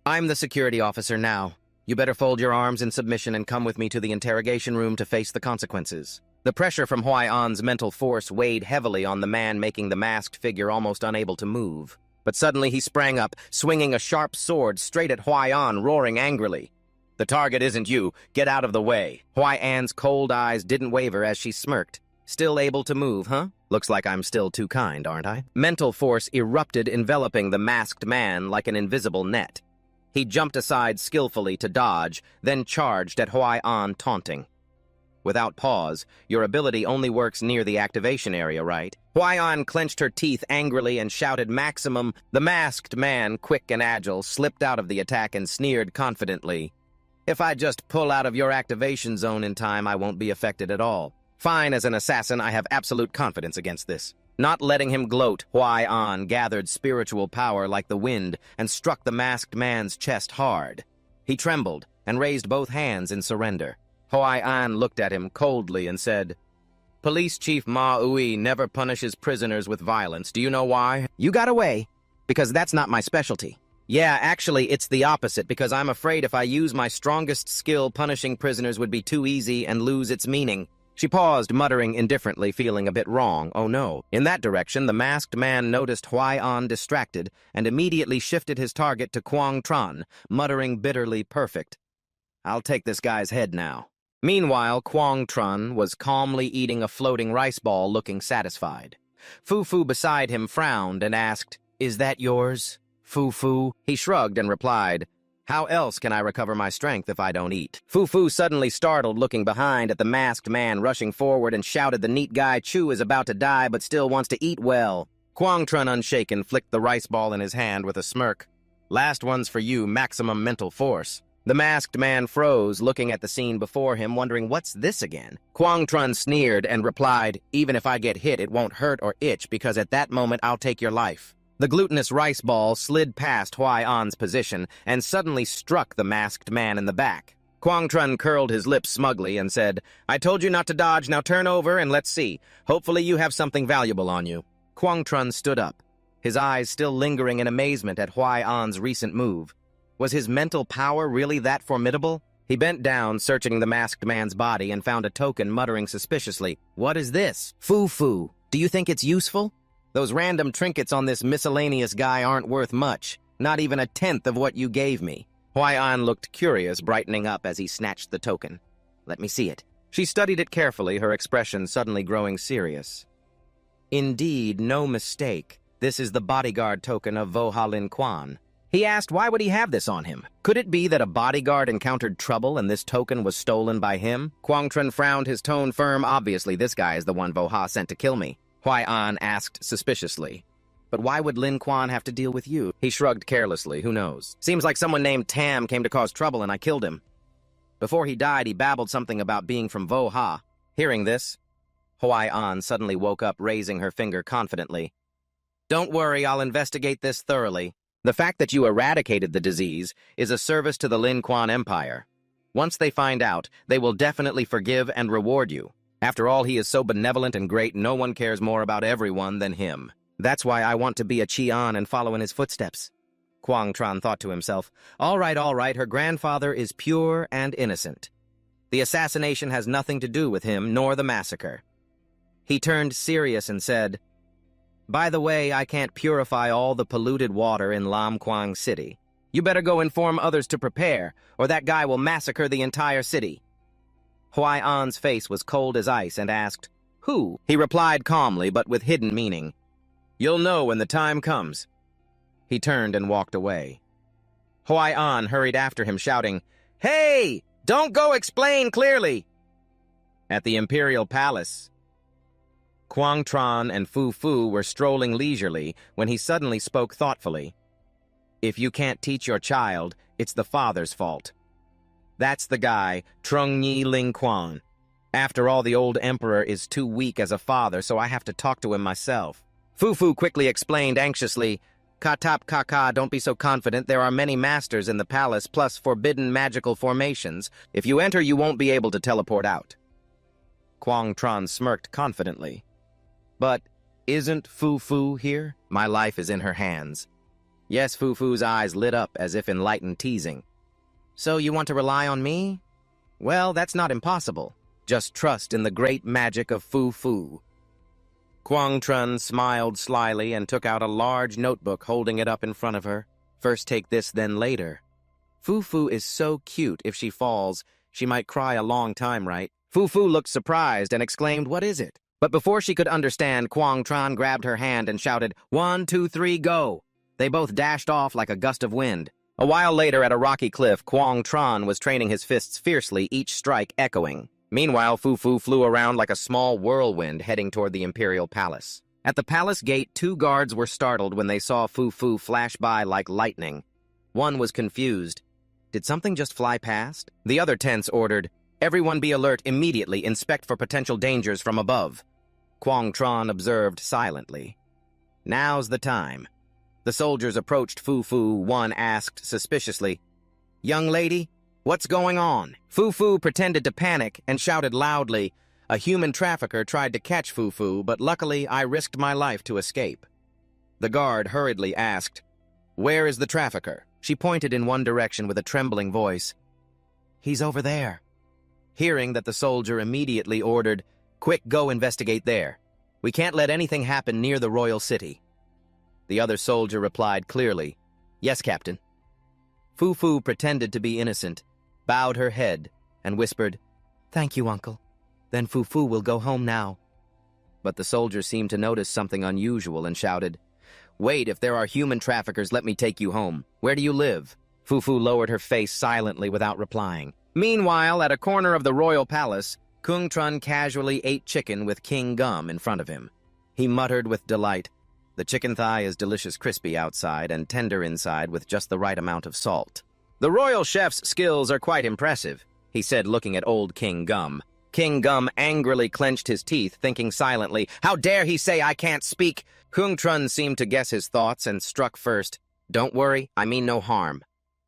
"I'm the security officer now. You better fold your arms in submission and come with me to the interrogation room to face the consequences." The pressure from Huai An's mental force weighed heavily on the man, making the masked figure almost unable to move. But suddenly he sprang up, swinging a sharp sword straight at Huai An, roaring angrily. "The target isn't you. Get out of the way." Huai An's cold eyes didn't waver as she smirked. "Still able to move, huh? Looks like I'm still too kind, aren't I?" Mental force erupted, enveloping the masked man like an invisible net. He jumped aside skillfully to dodge, then charged at Huai An, taunting. Without pause, your ability only works near the activation area, right? Huai An clenched her teeth angrily and shouted maximum. The masked man, quick and agile, slipped out of the attack and sneered confidently. "If I just pull out of your activation zone in time, I won't be affected at all. Fine, as an assassin, I have absolute confidence against this." Not letting him gloat, Huai An gathered spiritual power like the wind and struck the masked man's chest hard. He trembled and raised both hands in surrender. Huai An looked at him coldly and said, "Police Chief Ma Ui never punishes prisoners with violence. Do you know why?" "You got away, because that's not my specialty." "Yeah, actually, it's the opposite, because I'm afraid if I use my strongest skill, punishing prisoners would be too easy and lose its meaning." She paused, muttering indifferently, feeling a bit wrong. Oh no. In that direction, the masked man noticed Huai An distracted and immediately shifted his target to Quang Tran, muttering bitterly, "Perfect. I'll take this guy's head now." Meanwhile, Quang Tran was calmly eating a floating rice ball, looking satisfied. Fu Fu beside him frowned and asked, "Is that yours, Fu Fu?" He shrugged and replied, "How else can I recover my strength if I don't eat?" Fu Fu, suddenly startled, looking behind at the masked man rushing forward, and shouted, "The neat guy Chu is about to die but still wants to eat well." Quang Tran, unshaken, flicked the rice ball in his hand with a smirk. "Last one's for you, maximum mental force." The masked man froze, looking at the scene before him, wondering, what's this again? Quang Tran sneered and replied, "Even if I get hit, it won't hurt or itch, because at that moment I'll take your life." The glutinous rice ball slid past Huai An's position and suddenly struck the masked man in the back. Quang Tran curled his lips smugly and said, "I told you not to dodge, now turn over and let's see. Hopefully you have something valuable on you." Quang Tran stood up, his eyes still lingering in amazement at Huai An's recent move. Was his mental power really that formidable? He bent down, searching the masked man's body, and found a token, muttering suspiciously, "What is this?" "Fu Fu, do you think it's useful? Those random trinkets on this miscellaneous guy aren't worth much, not even a tenth of what you gave me." Huai An looked curious, brightening up as he snatched the token. "Let me see it." She studied it carefully, her expression suddenly growing serious. Indeed, no mistake. This is the bodyguard token of Voha Lin Quan. He asked why would he have this on him? Could it be that a bodyguard encountered trouble and this token was stolen by him? Quang Tran frowned, his tone firm. "Obviously, this guy is the one Voha sent to kill me." Huai An asked suspiciously, "But why would Lin Quan have to deal with you?" He shrugged carelessly. "Who knows? Seems like someone named Tam came to cause trouble and I killed him. Before he died, he babbled something about being from Voha." Hearing this, Huai An suddenly woke up, raising her finger confidently. "Don't worry, I'll investigate this thoroughly. The fact that you eradicated the disease is a service to the Lin Quan Empire. Once they find out, they will definitely forgive and reward you. After all, he is so benevolent and great, no one cares more about everyone than him. That's why I want to be a Qian and follow in his footsteps." Quang Tran thought to himself, all right, her grandfather is pure and innocent. The assassination has nothing to do with him, nor the massacre." He turned serious and said, "By the way, I can't purify all the polluted water in Lam Quang City. You better go inform others to prepare, or that guy will massacre the entire city." Huai An's face was cold as ice and asked, "Who?" He replied calmly, but with hidden meaning, "You'll know when the time comes." He turned and walked away. Huai An hurried after him, shouting, "Hey! Don't go, explain clearly!" At the Imperial Palace, Quang Tran and Fu Fu were strolling leisurely when he suddenly spoke thoughtfully. If you can't teach your child, it's the father's fault. That's the guy, Trung Nhi Ling Quan. After all, the old emperor is too weak as a father, so I have to talk to him myself. Fu Fu quickly explained anxiously, Katap Kaka, don't be so confident. There are many masters in the palace, plus forbidden magical formations. If you enter, you won't be able to teleport out. Quang Tran smirked confidently. But isn't Fu Fu here? My life is in her hands. Yes, Fu Fu's eyes lit up as if enlightened teasing. So you want to rely on me? Well, that's not impossible. Just trust in the great magic of Fu Fu. Quang Tran smiled slyly and took out a large notebook, holding it up in front of her. First take this, then later. Fu Fu is so cute. If she falls, she might cry a long time, right? Fu Fu looked surprised and exclaimed, "What is it?" But before she could understand, Quang Tran grabbed her hand and shouted, 1, 2, 3, go! They both dashed off like a gust of wind. A while later, at a rocky cliff, Quang Tran was training his fists fiercely, each strike echoing. Meanwhile, Fu Fu flew around like a small whirlwind heading toward the imperial palace. At the palace gate, 2 guards were startled when they saw Fu Fu flash by like lightning. One was confused. Did something just fly past? The other tense ordered, everyone be alert immediately, inspect for potential dangers from above. Quang Tran observed silently. Now's the time. The soldiers approached Fu Fu. One asked suspiciously, Young lady, what's going on? Fu Fu pretended to panic and shouted loudly, a human trafficker tried to catch Fu Fu, but luckily I risked my life to escape. The guard hurriedly asked, Where is the trafficker? She pointed in one direction with a trembling voice. He's over there. Hearing that, the soldier immediately ordered, Quick, go investigate there. We can't let anything happen near the royal city. The other soldier replied clearly, Yes, Captain. Fu Fu pretended to be innocent, bowed her head, and whispered, Thank you, Uncle. Then Fu Fu will go home now. But the soldier seemed to notice something unusual and shouted, Wait, if there are human traffickers, let me take you home. Where do you live? Fu Fu lowered her face silently without replying. Meanwhile, at a corner of the royal palace, Quang Tran casually ate chicken with King Gum in front of him. He muttered with delight, The chicken thigh is delicious, crispy outside and tender inside with just the right amount of salt. The royal chef's skills are quite impressive, he said, looking at old King Gum. King Gum angrily clenched his teeth, thinking silently, How dare he say I can't speak? Quang Tran seemed to guess his thoughts and struck first, Don't worry, I mean no harm.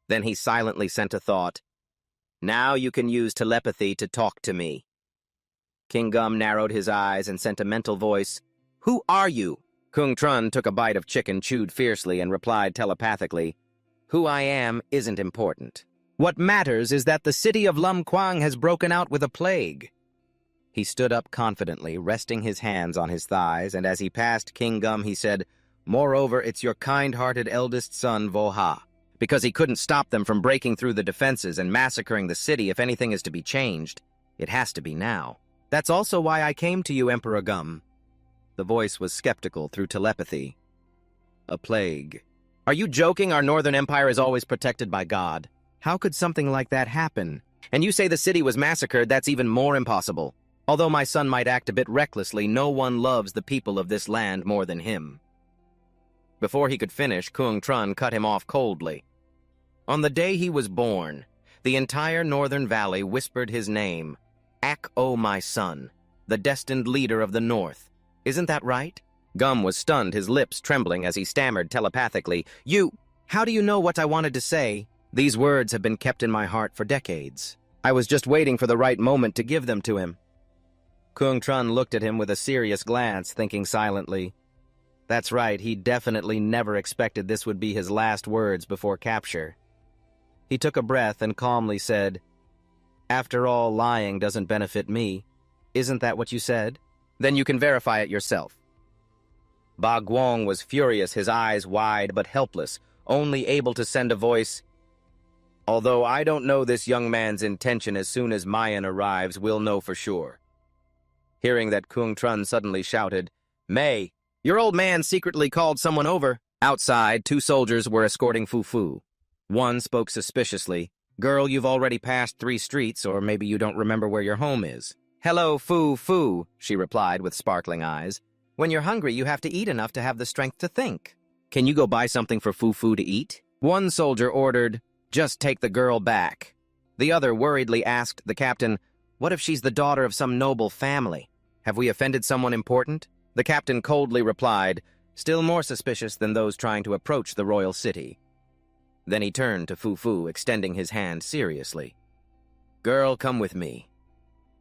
Then he silently sent a thought, Now you can use telepathy to talk to me. King Gum narrowed his eyes and sent a mental voice, Who are you? Quang Tran took a bite of chicken, chewed fiercely, and replied telepathically, Who I am isn't important. What matters is that the city of Lum Quang has broken out with a plague. He stood up confidently, resting his hands on his thighs, and as he passed King Gum, he said, Moreover, it's your kind-hearted eldest son, Voha, because he couldn't stop them from breaking through the defenses and massacring the city. If anything is to be changed, it has to be now. That's also why I came to you, Emperor Gum. The voice was skeptical through telepathy. A plague. Are you joking? Our northern empire is always protected by God. How could something like that happen? And you say the city was massacred, that's even more impossible. Although my son might act a bit recklessly, no one loves the people of this land more than him. Before he could finish, Quang Tran cut him off coldly. On the day he was born, the entire northern valley whispered his name. Ak-O, my son, the destined leader of the North. Isn't that right? Gum was stunned, his lips trembling as he stammered telepathically, How do you know what I wanted to say? These words have been kept in my heart for decades. I was just waiting for the right moment to give them to him. Quang Tran looked at him with a serious glance, thinking silently. That's right, he definitely never expected this would be his last words before capture. He took a breath and calmly said, After all, lying doesn't benefit me. Isn't that what you said? Then you can verify it yourself. Ba Guang was furious, his eyes wide but helpless, only able to send a voice, Although I don't know this young man's intention, as soon as Mayan arrives, we'll know for sure. Hearing that, Quang Tran suddenly shouted, May, your old man secretly called someone over. Outside, 2 soldiers were escorting Fu Fu. One spoke suspiciously, Girl, you've already passed 3 streets, or maybe you don't remember where your home is. "Hello, Fu Fu," she replied with sparkling eyes. "When you're hungry, you have to eat enough to have the strength to think. Can you go buy something for Fu Fu to eat?" One soldier ordered, "Just take the girl back." The other worriedly asked the captain, "What if she's the daughter of some noble family? Have we offended someone important?" The captain coldly replied, still more suspicious than those trying to approach the royal city. Then he turned to Fu Fu, extending his hand seriously. "Girl, come with me."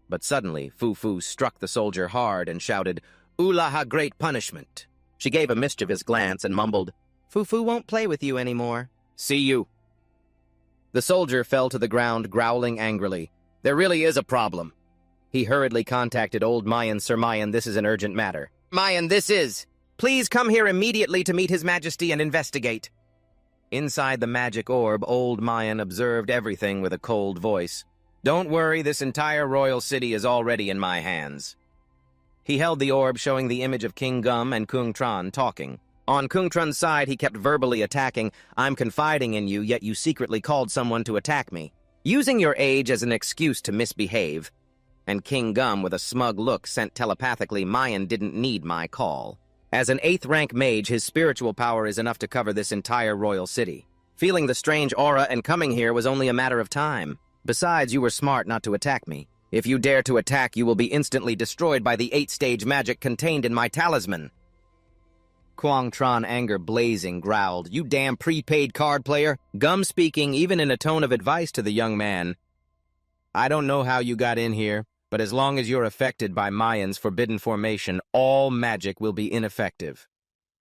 But suddenly, Fu Fu struck the soldier hard and shouted, "Ulaha, great punishment!" She gave a mischievous glance and mumbled, "Fu Fu won't play with you anymore. See you." The soldier fell to the ground, growling angrily. "There really is a problem." He hurriedly contacted old Mayan. "Sir Mayan, this is an urgent matter." "Mayan, this is. Please come here immediately to meet His Majesty and investigate." Inside the magic orb, old Mayan observed everything with a cold voice. "Don't worry, this entire royal city is already in my hands." He held the orb showing the image of King Gum and Kung Tran talking. On Kung Tran's side, he kept verbally attacking, "I'm confiding in you, yet you secretly called someone to attack me, using your age as an excuse to misbehave." And King Gum, with a smug look, sent telepathically, "Mayan didn't need my call. As an 8th rank mage, his spiritual power is enough to cover this entire royal city. Feeling the strange aura and coming here was only a matter of time. Besides, you were smart not to attack me. If you dare to attack, you will be instantly destroyed by the 8-stage magic contained in my talisman." Quang Tran, anger blazing, growled, "You damn prepaid card player." Gum speaking, even in a tone of advice to the young man. "I don't know how you got in here, but as long as you're affected by Mayan's forbidden formation, all magic will be ineffective."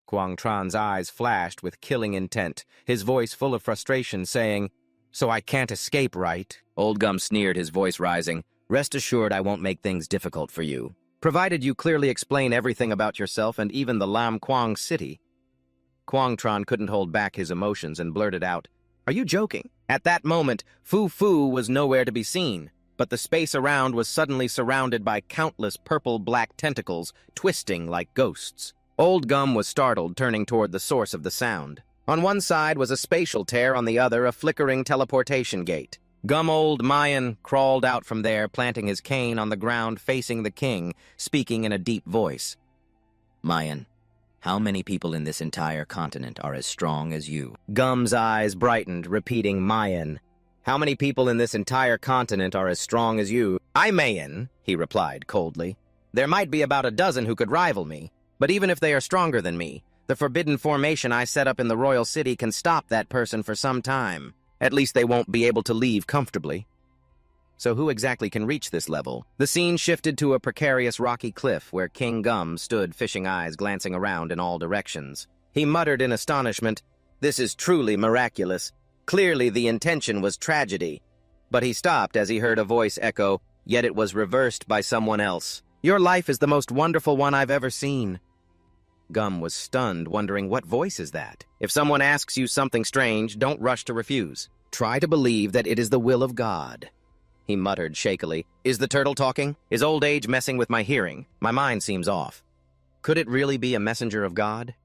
Quang Tran's eyes flashed with killing intent, his voice full of frustration, saying, "So I can't escape, right?" Old Gum sneered, his voice rising. "Rest assured I won't make things difficult for you, provided you clearly explain everything about yourself and even the Lam Quang city." Quang Tran couldn't hold back his emotions and blurted out, "Are you joking?" At that moment, Fu Fu was nowhere to be seen, but the space around was suddenly surrounded by countless purple-black tentacles, twisting like ghosts. Old Gum was startled, turning toward the source of the sound. On one side was a spatial tear, on the other a flickering teleportation gate. Gum old Mayan crawled out from there, planting his cane on the ground facing the king, speaking in a deep voice. "Mayan, how many people in this entire continent are as strong as you?" Gum's eyes brightened, repeating, "Mayan, how many people in this entire continent are as strong as you?" "I Mayan," he replied coldly. "There might be about a dozen who could rival me, but even if they are stronger than me, the forbidden formation I set up in the royal city can stop that person for some time. At least they won't be able to leave comfortably." So who exactly can reach this level? The scene shifted to a precarious rocky cliff where King Gum stood, fishing eyes glancing around in all directions. He muttered in astonishment, "This is truly miraculous. Clearly the intention was tragedy." But he stopped as he heard a voice echo, yet it was reversed by someone else. "Your life is the most wonderful one I've ever seen." Gum was stunned, wondering, what voice is that? If someone asks you something strange, don't rush to refuse. Try to believe that it is the will of God. He muttered shakily, "Is the turtle talking? Is old age messing with my hearing? My mind seems off." Could it really be a messenger of God?